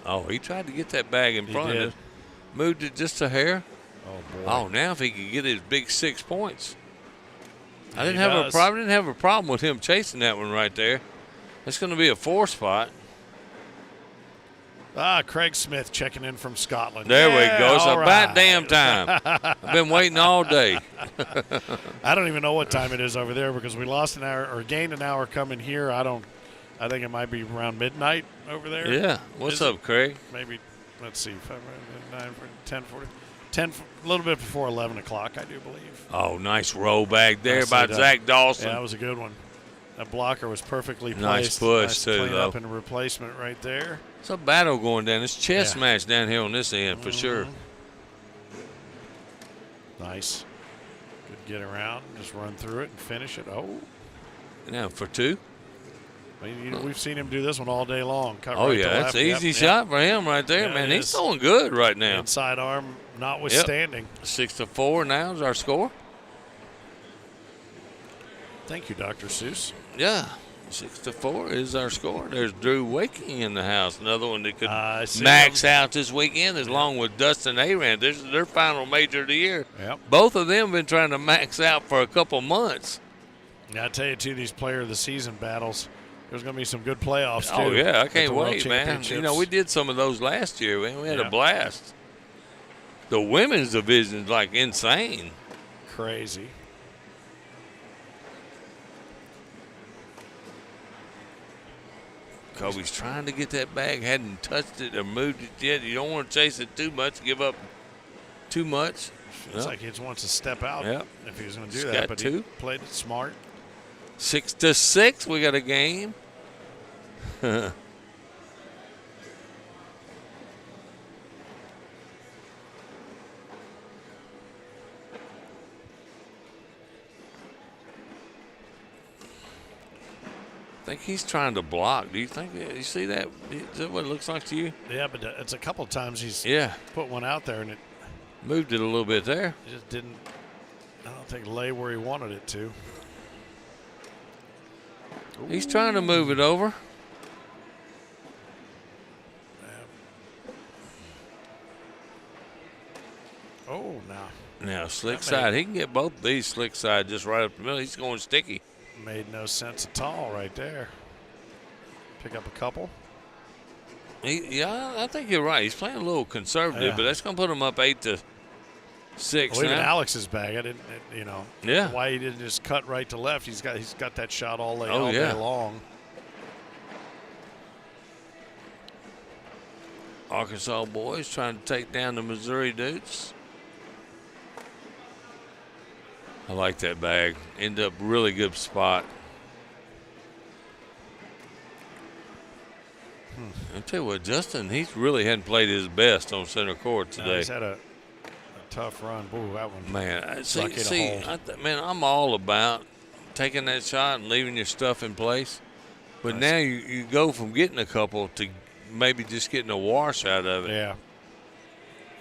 Oh, he tried to get that bag in front did. of it. Moved it just a hair. Oh, boy. Oh, now if he could get his big 6 points. I didn't He have does. a problem with him chasing that one right there. It's going to be a 4 spot. Craig Smith checking in from Scotland. There we go. It's all about right. damn time. I've been waiting all day. I don't even know what time it is over there because we lost an hour or gained an hour coming here. I think it might be around midnight over there. Yeah. What's up, Craig? Maybe, let's see, 9, 10, 40, 10, a little bit before 11 o'clock, I do believe. Oh, nice roll back there Nicely by done. Zach Dawson. Yeah, that was a good one. That blocker was perfectly placed. Nice push, too, clean though. up and replacement right there. It's a battle going down. It's chess match down here on this end for sure. Nice. Good get around. Just run through it and finish it. Oh. Now for 2. I mean, we've seen him do this one all day long. Cut Oh, right to yeah. That's left. an easy shot for him right there, Yeah, man. it He's is. throwing good right now. Inside arm notwithstanding. 6-4 now is our score. Thank you, Dr. Seuss. Yeah. 6-4 is our score. There's Drew Waking in the house, another one that could max out this weekend, along with Dustin Aran. This is their final major of the year. Yep. Both of them been trying to max out for a couple months. Yeah, I tell you, too, these player of the season battles, there's going to be some good playoffs, too. Oh, yeah, I at the can't World wait, man. Championships. You know, we did some of those last year, man. We had Yeah. a blast. The women's division is like insane. Crazy. Kobe's trying to get that bag, hadn't touched it or moved it yet. You don't want to chase it too much, give up too much. It's like he just wants to step out if he was going to do He's that, got but 2. he played it smart. 6-6, we got a game. I think he's trying to block. Do you think you see that? Is that what it looks like to you? Yeah, but it's a couple of times he's put one out there and it moved it a little bit there. Just didn't, I don't think, lay where he wanted it to. He's trying to move it over. Oh, now. Now, slick side. He can get both of these slick side just right up the middle. He's going sticky. Made no sense at all right there. Pick up a couple. Yeah, I think you're right. He's playing a little conservative, but that's going to put him up 8-6 Well, even now. Alex's bag, I didn't, Yeah. why he didn't just cut right to left. He's got that shot all day long. Arkansas boys trying to take down the Missouri Dudes. I like that bag. End up really good spot. I'll tell you what, Justin, he's really hadn't played his best on center court today. No, he's had a tough run. Ooh, that one. Man, lucky to hold. man, I'm all about taking that shot and leaving your stuff in place. But now you go from getting a couple to maybe just getting a wash out of it. Yeah.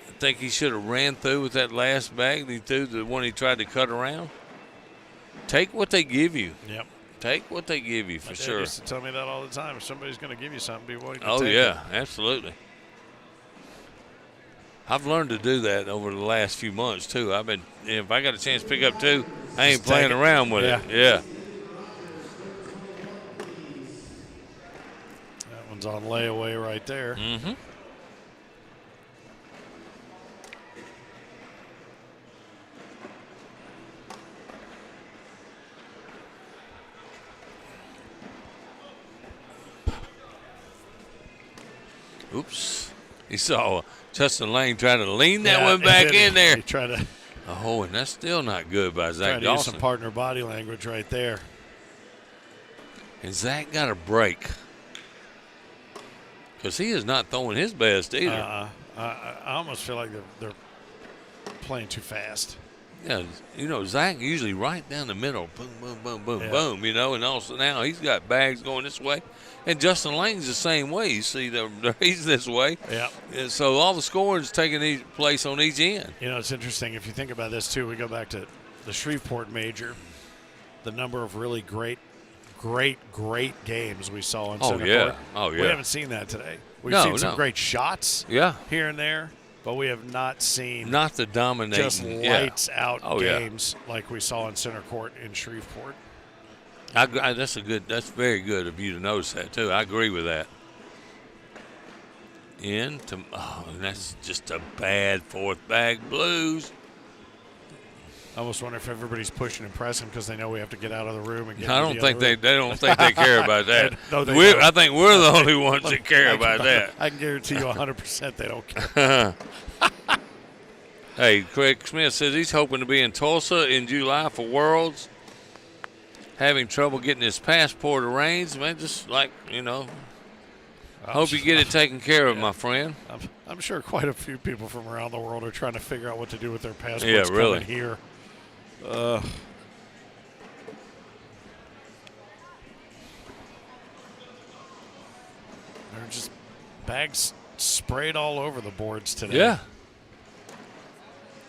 I think he should have ran through with that last bag. He threw the one he tried to cut around. Take what they give you. Yep. Take what they give you, for My dad sure. used to tell me that all the time. If somebody's going to give you something, be willing to Oh, take yeah, it. absolutely. I've learned to do that over the last few months, too. If I got a chance to pick up 2, I ain't Just playing take it. around with it. Yeah. That one's on layaway right there. Mm-hmm. Oops. He saw Justin Lane try to lean that one back in there. He tried to Oh, and that's still not good by try Zach to use Dawson. some partner body language right there. And Zach got a break. Because he is not throwing his best either. I almost feel like they're playing too fast. Yeah, Zach usually right down the middle, boom, boom, boom, boom, Yeah. boom, and also now he's got bags going this way. And Justin Lane's the same way. You see, he's this way. Yeah. And so all the scoring's taking place on each end. It's interesting. If you think about this, too, we go back to the Shreveport Major, the number of really great games we saw in Center Court. Oh, yeah. We haven't seen that today. We've seen some great shots here and there, but we have not seen Not the dominating. just lights out Oh, games like we saw in Center Court in Shreveport. That's very good of you to notice that, too. I agree with that. And that's just a bad fourth bag blues. I almost wonder if everybody's pushing and pressing because they know we have to get out of the room and get. I don't think they don't think they care about that. No, they don't. I think we're the only ones that care about that. I can guarantee you 100% they don't care. Hey, Craig Smith says he's hoping to be in Tulsa in July for Worlds. Having trouble getting his passport arranged, man. Just hope you get it taken care of, my friend. I'm sure quite a few people from around the world are trying to figure out what to do with their passports really. coming here. There are just bags sprayed all over the boards today. Yeah.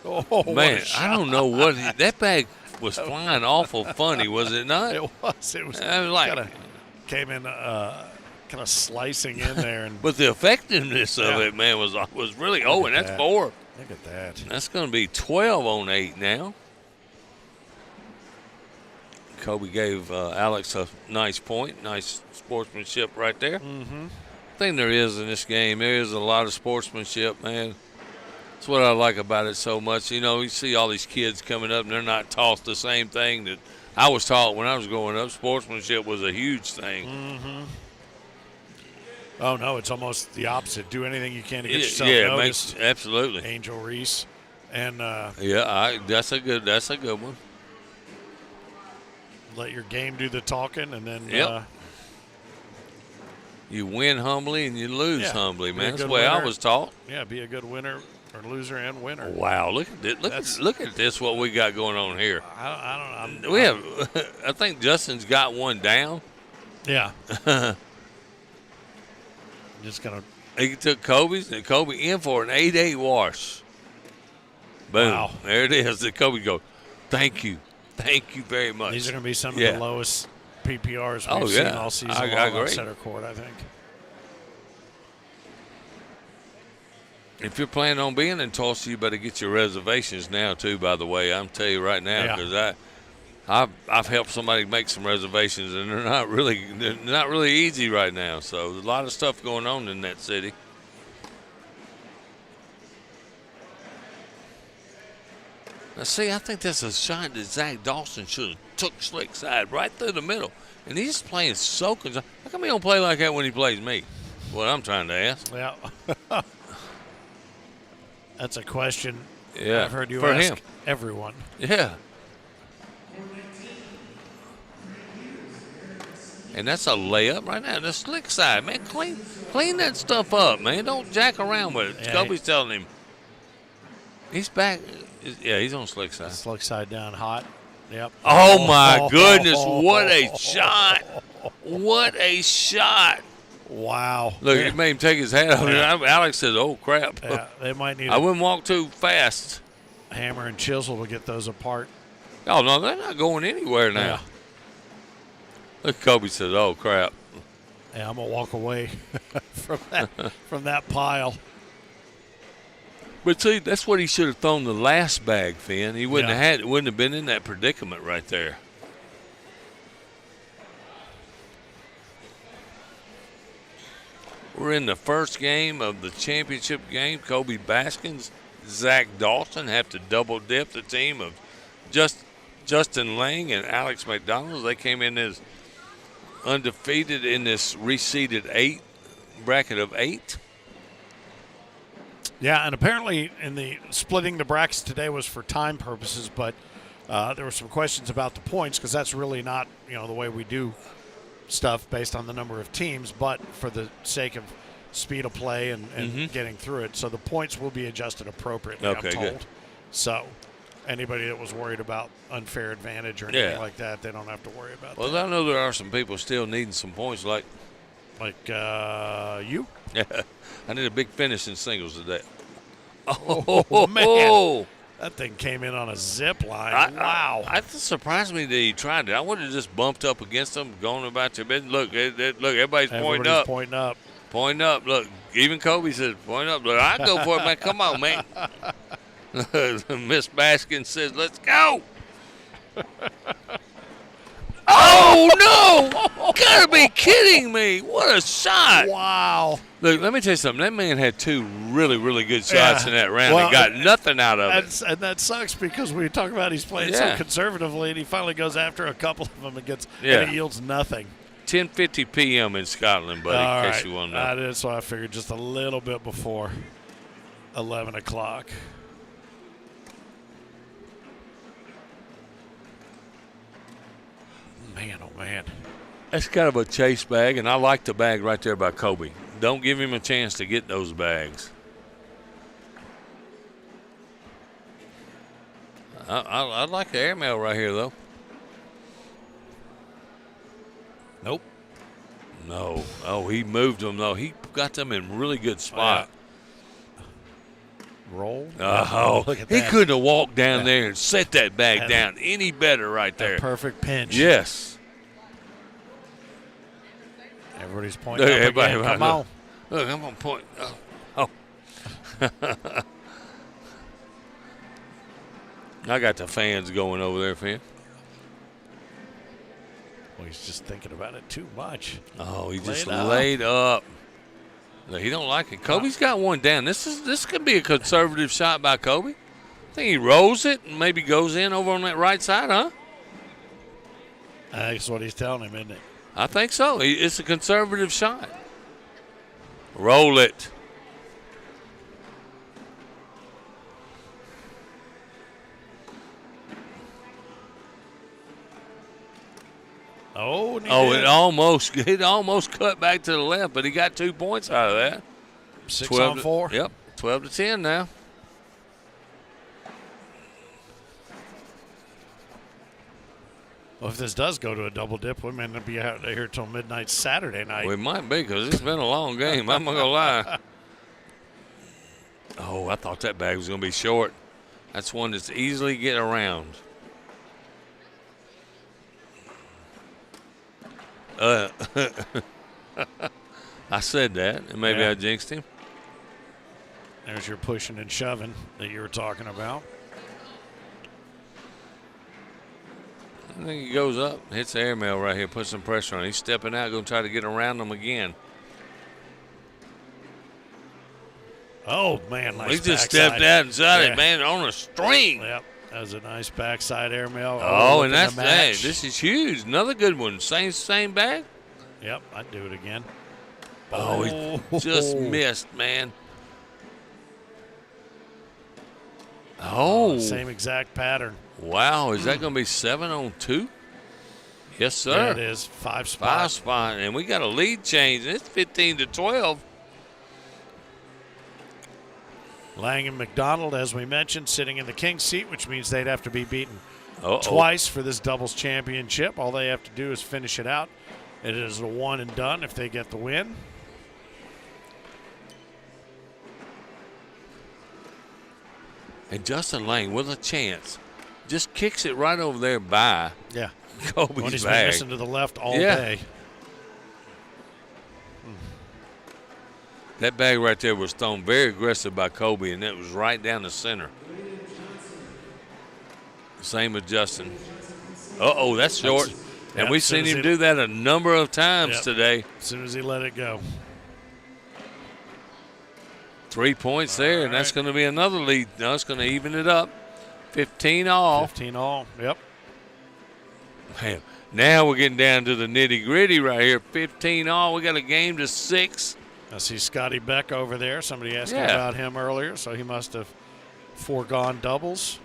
Oh, what a man, shot. I don't know what that bag was flying awful funny, was it not? It was. It was like kind of came in kind of slicing in there. And but the effectiveness of it, man, was really. Oh, and that's 4. Look at that. That's going to be 12 on 8 now. Kobe gave Alex a nice point. Nice sportsmanship right there. Mm-hmm. Thing there is in this game, there is a lot of sportsmanship, man. That's what I like about it so much. You see all these kids coming up, and they're not taught the same thing that I was taught when I was growing up. Sportsmanship was a huge thing. Mm-hmm. Oh, no, it's almost the opposite. Do anything you can to get yourself noticed. Absolutely. Angel Reese. And that's a good one. Let your game do the talking, and then you win humbly and you lose humbly, man. That's the way winner. I was taught. Yeah, be a good winner or loser and winner. Wow, look at this! Look at this! What we got going on here? I don't know. We have. I think Justin's got one down. Yeah. Just gonna. He took Kobe's and Kobe in for an 8-8 wash. Boom! Wow. There it is. And Kobe goes, "Thank you very much." These are going to be some of the lowest PPRs we've seen all season long agree. on Center Court, I think. If you're planning on being in Tulsa, you better get your reservations now too. By the way, I'm telling you right now because I've helped somebody make some reservations, and they're not really easy right now. So there's a lot of stuff going on in that city. Now, see, I think that's a shot that Zach Dawson should have took slick side right through the middle, and he's playing so concerned. How come he don't play like that when he plays me? What I'm trying to ask. Yeah. That's a question Yeah, I've heard you for ask him. everyone. Yeah. And that's a layup right now. The slick side, man. Clean that stuff up, man. Don't jack around with it. Yeah, Kobe's telling him. He's back. Yeah, he's on slick side. Slick side down hot. Yep. Oh, my goodness. What a shot. What a shot. Wow. Look, it made him take his hat off. Yeah. Alex said, "Oh crap!" Yeah, they might need. I wouldn't walk too fast. Hammer and chisel to get those apart. Oh no, they're not going anywhere now. Yeah. Look, Kobe said, "Oh crap." Yeah, I'm gonna walk away from that pile. But see, that's what he should have thrown the last bag, Finn. He wouldn't have been in that predicament right there. We're in the first game of the championship game. Kobe Baskins, Zach Dawson have to double dip the team of Justin Lang and Alex McDonald. They came in as undefeated in this reseeded bracket of 8. Yeah, and apparently in the splitting the brackets today was for time purposes, but there were some questions about the points because that's really not the way we do stuff based on the number of teams, but for the sake of speed of play and getting through it. So the points will be adjusted appropriately, okay, I'm told. Good. So anybody that was worried about unfair advantage or anything like that, they don't have to worry about that. Well, I know there are some people still needing some points like you? Yeah. I need a big finish in singles today. Oh, man. That thing came in on a zip line. Wow. It surprised me that he tried it. I would have just bumped up against him, going about your business. Look, everybody's pointing up. Pointing up. Pointing up. Look, even Kobe says, point up. Look, I go for it, man. Come on, man. Miss Baskin says, let's go. Oh, no. Gotta be kidding me. What a shot. Wow. Look, let me tell you something. That man had 2 really, really good shots in that round and got nothing out of it. And that sucks because we talk about he's playing so conservatively, and he finally goes after a couple of them and he yields nothing. 10:50 p.m. in Scotland, buddy, in case you want to know. That's why I figured just a little bit before 11 o'clock. Man, oh, man. That's kind of a chase bag, and I like the bag right there by Kobe. Don't give him a chance to get those bags. I like the airmail right here, though. Nope. No. Oh, he moved them, though. He got them in really good spot. Roll. Oh, look at he that. couldn't have walked down there and set that bag down any better right there. Perfect pinch. Yes. Everybody's pointing up again. Come on. Look, I'm going to point. Oh. I got the fans going over there, Finn. Well, he's just thinking about it too much. Oh, he just laid up. No, he don't like it. Kobe's got one down. This could be a conservative shot by Kobe. I think he rolls it and maybe goes in over on that right side, huh? That's what he's telling him, isn't it? I think so. It's a conservative shot. Roll it. Oh, it almost cut back to the left, but he got 2 points out of that. 6 on 4. Yep, 12 to 10 now. Well, if this does go to a double dip, we may not be out here till midnight Saturday night. We might be because it's been a long game. I'm not going to lie. Oh, I thought that bag was going to be short. That's one that's easily get around. I said that, and maybe I jinxed him. There's your pushing and shoving that you were talking about. I think he goes up, hits the airmail right here, puts some pressure on. He's stepping out, going to try to get around them again. Oh, man, nice He just backside. stepped out inside it, man, on a string. Yep, that was a nice backside airmail. Oh, and that's that. This is huge. Another good one. Same bag. Yep, I'd do it again. Oh, he just missed, man. Oh. Same exact pattern. Wow, is that going to be 7 on 2? Yes, sir. Yeah, it is. 5 spot. 5 spot, and we got a lead change. It's 15 to 12. Lang and McDonald, as we mentioned, sitting in the king seat, which means they'd have to be beaten twice for this doubles championship. All they have to do is finish it out. It is a one and done if they get the win. And Justin Lang with a chance just kicks it right over there by Kobe's when he's bag. been missing to the left all Yeah. day. That bag right there was thrown very aggressive by Kobe, and it was right down the center. Same with Justin. Uh-oh, that's short. And we've seen him do that a number of times today. As soon as he let it go. 3 points there, and that's going to be another lead. No, it's going to even it up. 15 all. 15 all, yep. Man, now we're getting down to the nitty-gritty right here. 15 all. We got a game to 6. I see Scotty Beck over there. Somebody asked me about him earlier, so he must have foregone doubles.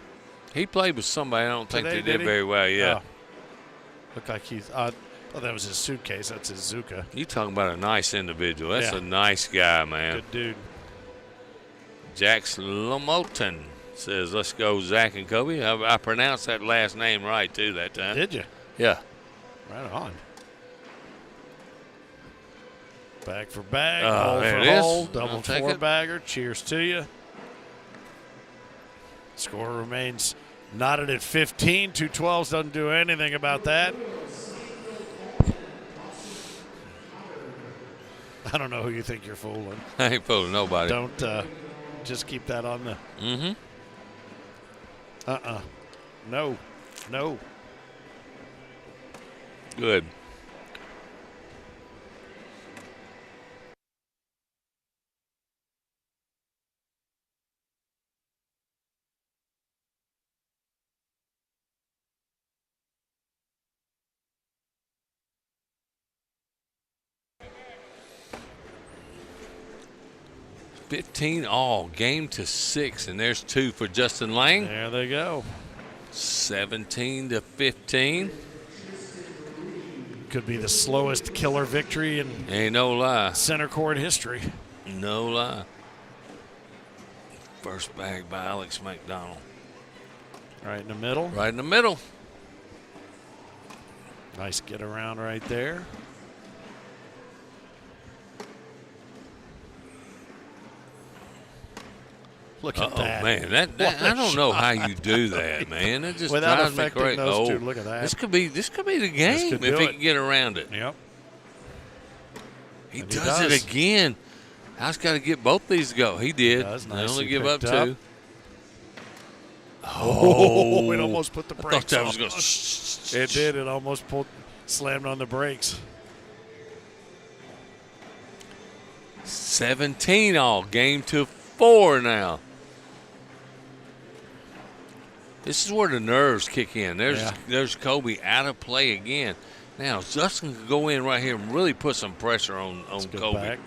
He played with somebody. I don't think Today, they did he? very well, yeah. Oh. Looked like he's that was his suitcase. That's his Zuka. You talking about a nice individual. That's Yeah. a nice guy, man. Good dude. Jax Lamoton says, let's go, Zach and Kobe. I pronounced that last name right, too, that time. Did you? Yeah. Right on. Bag for bag, Oh, hole there for it is. hole, I'll double take four it. bagger. Cheers to you. Score remains knotted at 15. 212s doesn't do anything about that. I don't know who you think you're fooling. I ain't fooling nobody. Don't just keep that on the. Mm-hmm. No. Good. $15 all, game to 6, and there's 2 for Justin Lang. There they go. 17-15. Could be the slowest killer victory in Ain't no lie. center court history. No lie. First bag by Alex McDonald. Right in the middle. Right in the middle. Nice get around right there. Look at that. Oh man, that I don't know how you do that, man. It just Without drives me affecting crazy. those two, look at that. This could be the game could if do he it. can get around it. Yep. He And he does does. it again. I just got to get both these to go. He did. does. They Nicely only give up picked up. 2. Oh, it almost put the I brakes thought that on. was going to. It did. It almost slammed on the brakes. 17 all, game to 4 now. This is where the nerves kick in. There's Kobe out of play again. Now Justin can go in right here and really put some pressure on Kobe. Back.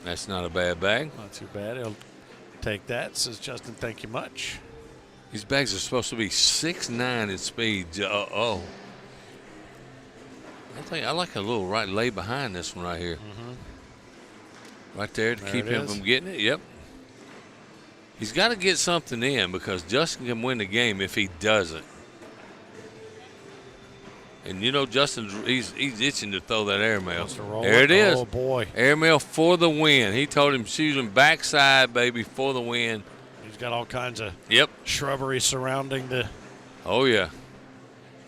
That's not a bad bag. Not too bad. He'll take that. Says Justin, thank you much. These bags are supposed to be 6'9" in speed. I like a little right lay behind this one right here. Mm-hmm. Right there to There keep it him is. from getting it. Yep. He's got to get something in because Justin can win the game if he doesn't. And you know Justin's he's itching to throw that airmail. Wants to roll There it is. Oh boy. Airmail for the win. He told him she's in backside, baby, for the win. He's got all kinds of Yep. shrubbery surrounding the Oh yeah.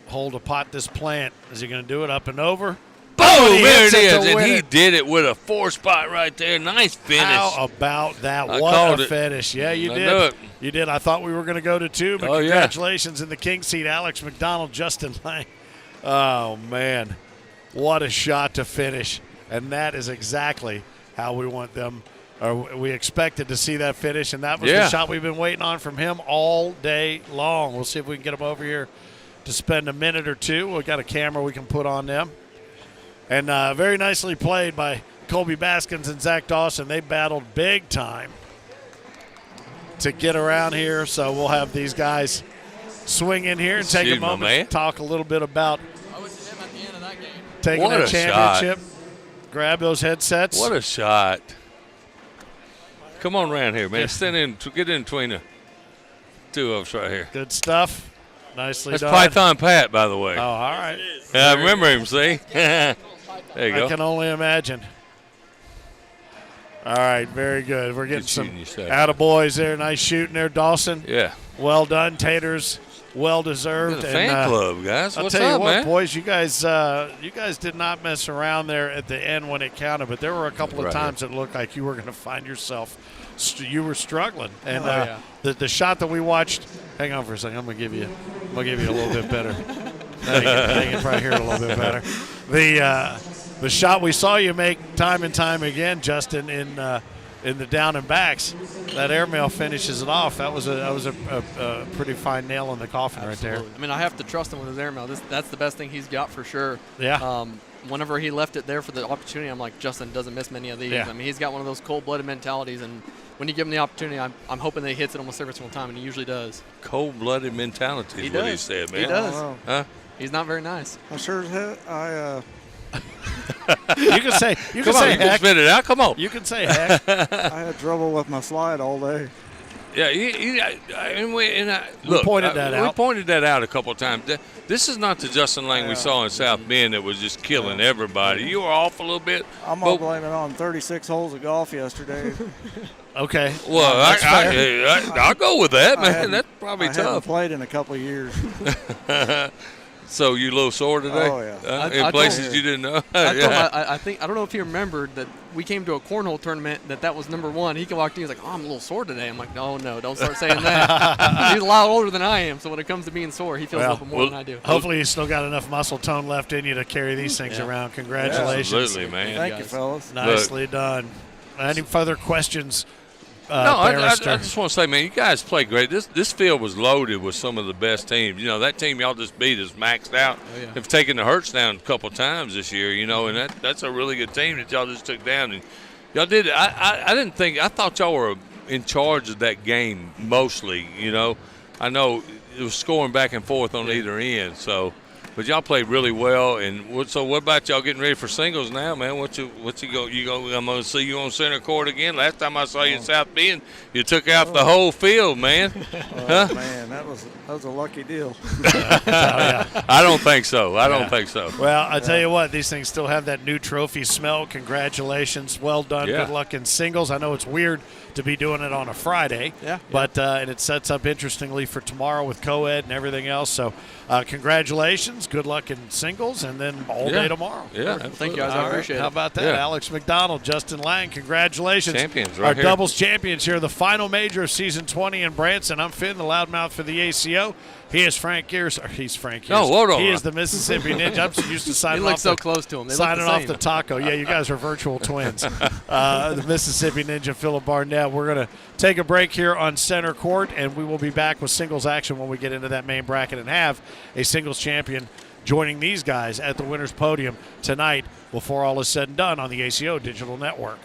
hole to pot this plant. Is he going to do it up and over? Boom! he There hits it it is. to And win he it. did it with a 4-spot right there. Nice finish. How about that? I What called a it. finish. Yeah, you I did. knew it. You did. I thought we were going to go to 2, but Oh, yeah. congratulations in the king seat, Alex McDonald, Justin Lang. Oh, man. What a shot to finish. And that is exactly how we want them, or we expected to see that finish, and that was Yeah. the shot we've been waiting on from him all day long. We'll see if we can get him over here to spend a minute or two. We've got a camera we can put on them. And very nicely played by Colby Baskins and Zach Dawson. They battled big time to get around here. So we'll have these guys swing in here and take Shoot, a my moment man. to talk a little bit about taking What that a shot. championship. Grab those headsets. What a shot. Come on around here, man. Stand in, get in between the two of us right here. Good stuff. Nicely That's done. Python Pat, by the way. Oh, all right. Yeah, I remember him, see? There you I go. can only imagine. All right, very good. We're getting Good some shooting yourself. attaboys there. Nice shooting there, Dawson. Yeah. Well done, Taters. Well deserved. The fan club, guys. I'll What's tell you up, what, man? boys, you guys did not mess around there at the end when it counted, but there were a couple of Right. times it looked like you were going to find yourself. You were struggling, and yeah. the shot that we watched. Hang on for a second. I'm gonna give you a little bit better. Hang it right here a little bit better. The shot we saw you make time and time again, Justin, in the down and backs, that airmail finishes it off. That was a pretty fine nail in the coffin right there. I mean, I have to trust him with his airmail. That's the best thing he's got for sure. Yeah. Whenever he left it there for the opportunity, I'm like, Justin doesn't miss many of these. Yeah. I mean, he's got one of those cold-blooded mentalities, and when you give him the opportunity, I'm hoping that he hits it almost every single time, and he usually does. Cold-blooded mentality is what he said, man. He does. Huh? He's not very nice. I sure as hell, You can say You can spit it out. Come on. You can say heck. I had trouble with my slide all day. Yeah, We pointed that out. We pointed that out a couple of times. This is not the Justin Lang we saw in South Bend that was just killing everybody. You were off a little bit. I'm gonna blame it on 36 holes of golf yesterday. Okay. Well, I'll go with that, man. That's probably I haven't tough. played in a couple of years. So you a little sore today? Oh, yeah. In places you didn't know? I don't know if he remembered that we came to a cornhole tournament that was number one. He walked in, he was like, "Oh, I'm a little sore today." I'm like, "No, don't start saying that." He's a lot older than I am, so when it comes to being sore, he feels a little bit more than I do. Hopefully you still got enough muscle tone left in you to carry these things around. Congratulations. Absolutely, man. Thank you, fellas. Nicely done. Any further questions? I just want to say, man, you guys play great. This field was loaded with some of the best teams. You know, that team y'all just beat is maxed out. Oh, yeah. Have taken the Hertz down a couple of times this year, you know, and that's a really good team that y'all just took down. And y'all did it. I thought y'all were in charge of that game mostly, you know. I know it was scoring back and forth on either end, so. But y'all played really well, and so what about y'all getting ready for singles now, man? I'm gonna see you on center court again. Last time I saw you in South Bend, you took out the whole field, man. Oh, man, that was a lucky deal. I don't think so. I don't think so. Well, I tell you what, these things still have that new trophy smell. Congratulations, well done. Yeah. Good luck in singles. I know it's weird to be doing it on a Friday, but and it sets up interestingly for tomorrow with co-ed and everything else. So, congratulations. Good luck in singles, and then all day tomorrow. Yeah, Thank you guys. I appreciate it. How about that? Yeah. Alex McDonald, Justin Lang, congratulations. Champions right Our here. doubles champions here, the final major of season 20 in Branson. I'm Finn, the loudmouth for the ACO. He is Frank Gears. He's Frank Gears. No, hold on. He is the Mississippi Ninja. I'm used to signing He looks off so close to him. They look signing the off same. the taco. Yeah, you guys are virtual twins. The Mississippi Ninja, Philip Barnett. We're going to take a break here on center court, and we will be back with singles action when we get into that main bracket and have a singles champion joining these guys at the winner's podium tonight before all is said and done on the ACO Digital Network.